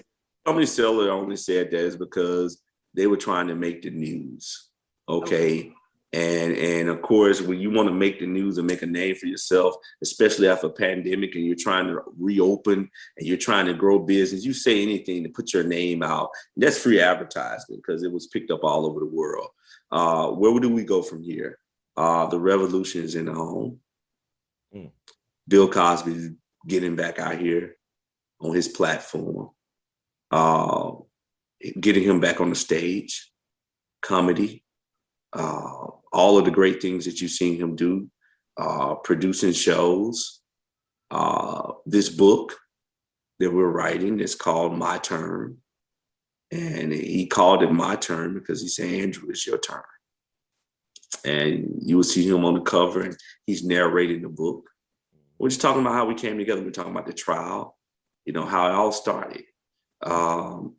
Comedy Cellar only said that is because they were trying to make the news. Okay. And of course, when you want to make the news and make a name for yourself, especially after a pandemic and you're trying to reopen and you're trying to grow business, you say anything to put your name out. That's free advertisement because it was picked up all over the world. Where do we go from here? The revolution is in the home. Bill Cosby is getting back out here on his platform, getting him back on the stage, comedy. All of the great things that you've seen him do, producing shows. This book that we're writing is called My Turn. And he called it My Turn because he said, Andrew, it's your turn. And you will see him on the cover and he's narrating the book. We're just talking about how we came together. We're talking about the trial, how it all started. How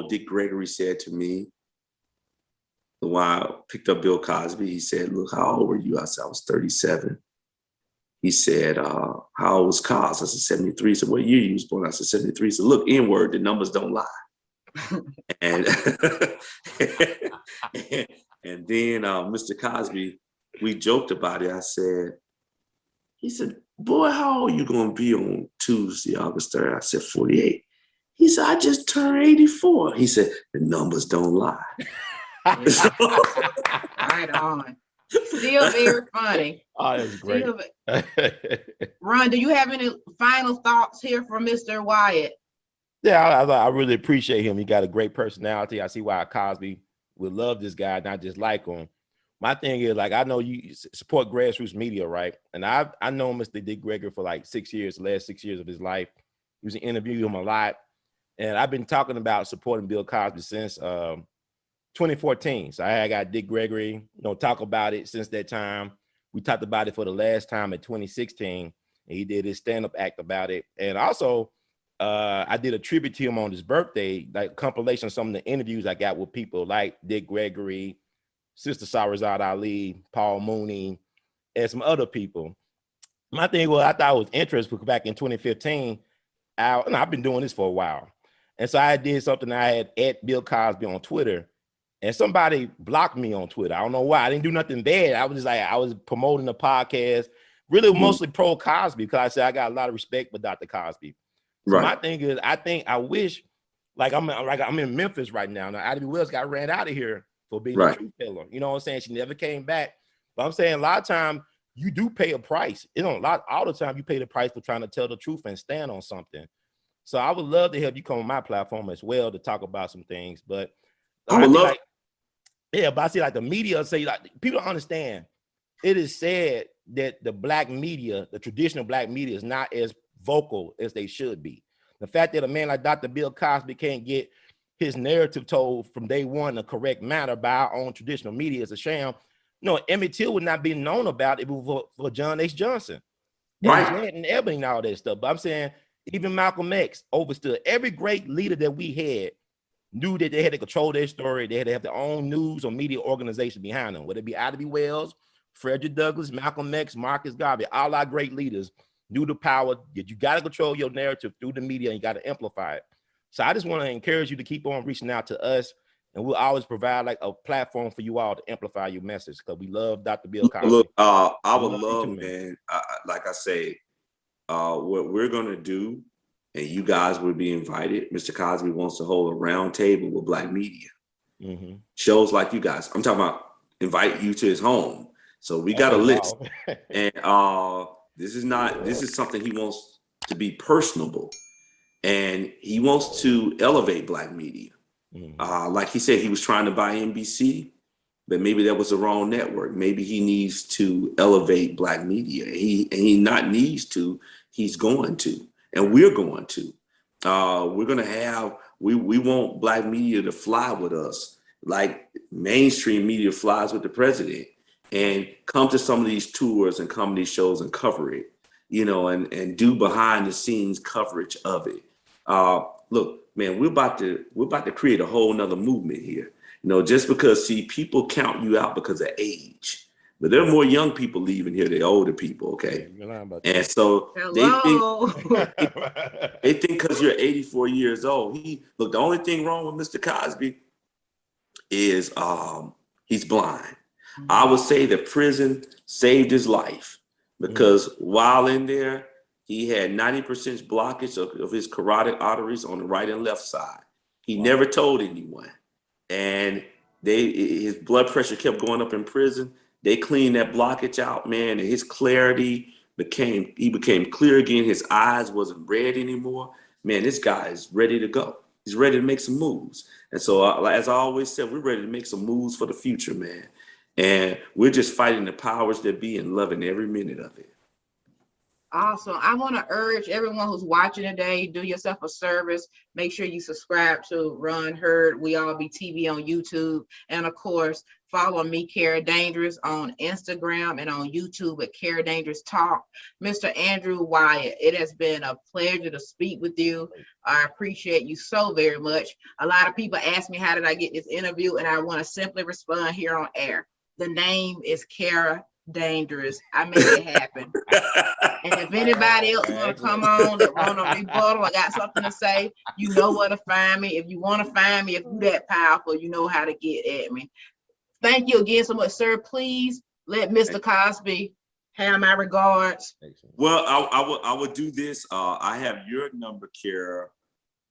Dick Gregory said to me, when I picked up Bill Cosby, he said, look, how old were you? I said, I was 37. He said, how old was Cos? I said, 73. He said, what year you was born? I said, 73. He said, look, N-word, the numbers don't lie. and and then Mr. Cosby, we joked about it. He said, boy, how old are you going to be on Tuesday, August 3rd? I said, 48. He said, I just turned 84. He said, the numbers don't lie. Right on. Still very funny. Oh, that's great. Ron, do you have any final thoughts here from Mr. Wyatt? Yeah, I really appreciate him. He got a great personality. I see why Cosby would love this guy, not just like him. My thing is, like, I know you support grassroots media, right? And I know Mr. Dick Gregory for like 6 years, the last 6 years of his life. He was interviewing him a lot. And I've been talking about supporting Bill Cosby since 2014. So I got Dick Gregory, talk about it since that time. We talked about it for the last time in 2016, and he did his stand-up act about it. And also, I did a tribute to him on his birthday, like compilation of some of the interviews I got with people like Dick Gregory, Sister Sarazad Ali, Paul Mooney, and some other people. My thing was, I thought it was interesting because back in 2015, I've been doing this for a while. And so I did something. I had at Bill Cosby on Twitter. And somebody blocked me on Twitter. I don't know why. I didn't do nothing bad. I was just like, I was promoting the podcast, really mostly pro Cosby, because I said I got a lot of respect for Dr. Cosby. So my thing is, I wish, like I'm in Memphis right now. Now, Ida B. Wells got ran out of here for being a truth teller. You know what I'm saying? She never came back. But I'm saying a lot of time you do pay a price. All the time you pay the price for trying to tell the truth and stand on something. So I would love to help you come on my platform as well to talk about some things. But I would love. But I see like the media say, like, people don't understand. It is said that the black media, the traditional black media, is not as vocal as they should be. The fact that a man like Dr. Bill Cosby can't get his narrative told from day one the correct manner by our own traditional media is a shame. Emmett Till would not be known about if it was for John H. Johnson. And Ebony and all that stuff. But I'm saying even Malcolm X overstood. Every great leader that we had knew that they had to control their story. They had to have their own news or media organization behind them, whether it be Ida B. Wells, Frederick Douglass, Malcolm X, Marcus Garvey. All our great leaders knew the power that you got to control your narrative through the media and you got to amplify it. So I just want to encourage you to keep on reaching out to us, and we'll always provide like a platform for you all to amplify your message because we love Dr. Bill Cosby. Look, I would love, man, like I say, what we're going to do, and you guys would be invited. Mr. Cosby wants to hold a round table with black media. Shows like you guys. I'm talking about invite you to his home. So we got a list. And this is something he wants to be personable. And he wants to elevate black media. Like he said, he was trying to buy NBC, but maybe that was the wrong network. Maybe he needs to elevate black media. He not needs to, he's going to. And we're going to. We're going to have, we want black media to fly with us, like mainstream media flies with the president, and come to some of these tours and comedy shows and cover it, and do behind the scenes coverage of it. Look, man, we're about to create a whole nother movement here. Just because, people count you out because of age. But there are more young people leaving here than older people, okay? And so they think because you're 84 years old. The only thing wrong with Mr. Cosby is he's blind. I would say that prison saved his life because while in there, he had 90% blockage of his carotid arteries on the right and left side. He never told anyone. And his blood pressure kept going up in prison. They cleaned that blockage out, man, and his clarity became clear again. His eyes wasn't red anymore. Man, this guy is ready to go. He's ready to make some moves. And so, as I always said, we're ready to make some moves for the future, man. And we're just fighting the powers that be and loving every minute of it. Awesome. I want to urge everyone who's watching today, do yourself a service. Make sure you subscribe to Run Heard We All Be TV on YouTube. And of course, follow me, Kara Dangerous, on Instagram and on YouTube at Kara Dangerous Talk. Mr. Andrew Wyatt, it has been a pleasure to speak with you. I appreciate you so very much. A lot of people ask me, how did I get this interview? And I want to simply respond here on air. The name is Kara Dangerous. I made it happen. And if anybody else want to come on that want to rebuttal or got something to say, you know where to find me. If you want to find me, if you're that powerful, you know how to get at me. Thank you again so much, sir. Please let Mr. Cosby have my regards. Well, I would do this. I have your number, Kara.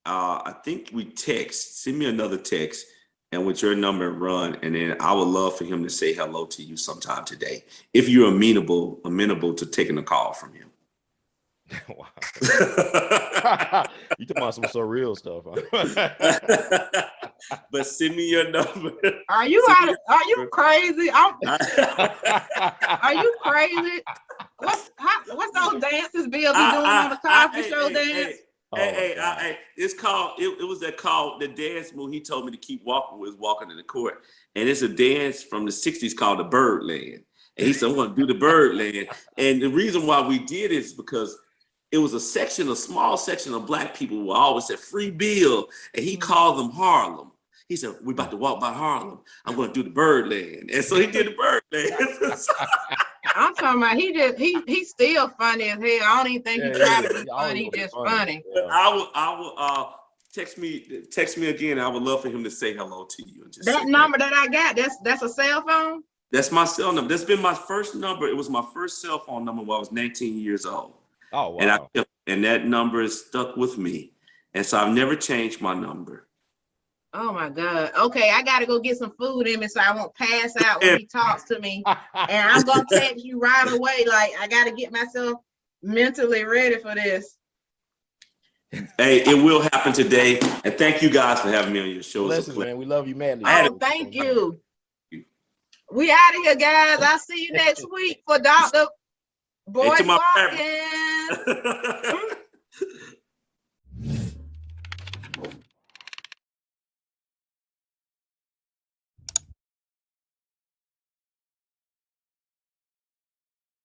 I think we text. Send me another text. And with your number, Run, and then I would love for him to say hello to you sometime today, if you're amenable to taking a call from him. Wow. You talking about some surreal stuff, huh? But send me your number. Are you crazy? Are you crazy? What's those dances Bill be doing on the Cosby Show dance? Hey, it's called, it was that called the dance move he told me to keep walking was walking in the court. And it's a dance from the 60s called the Birdland. And he said, I'm going to do the Birdland. And the reason why we did it is because it was a small section of Black people who always said, Free Bill. And he called them Harlem. He said, we're about to walk by Harlem. I'm going to do the Birdland. And so he did the Birdland. I'm talking about he's still funny as hell. I don't even think he tried to be funny. He's just funny. I will text me again. I would love for him to say hello to you. And just that number that I got, that's a cell phone? That's my cell number. That's been my first number. It was my first cell phone number when I was 19 years old. Oh, wow. And that number is stuck with me. And so I've never changed my number. Oh my God. Okay, I gotta go get some food in me so I won't pass out when he talks to me. And I'm gonna text you right away. Like, I gotta get myself mentally ready for this. Hey, it will happen today. And thank you guys for having me on your show. Listen, man, we love you, man. Oh, thank you. We out of here, guys. I'll see you next week for Dr. Boy Watkins.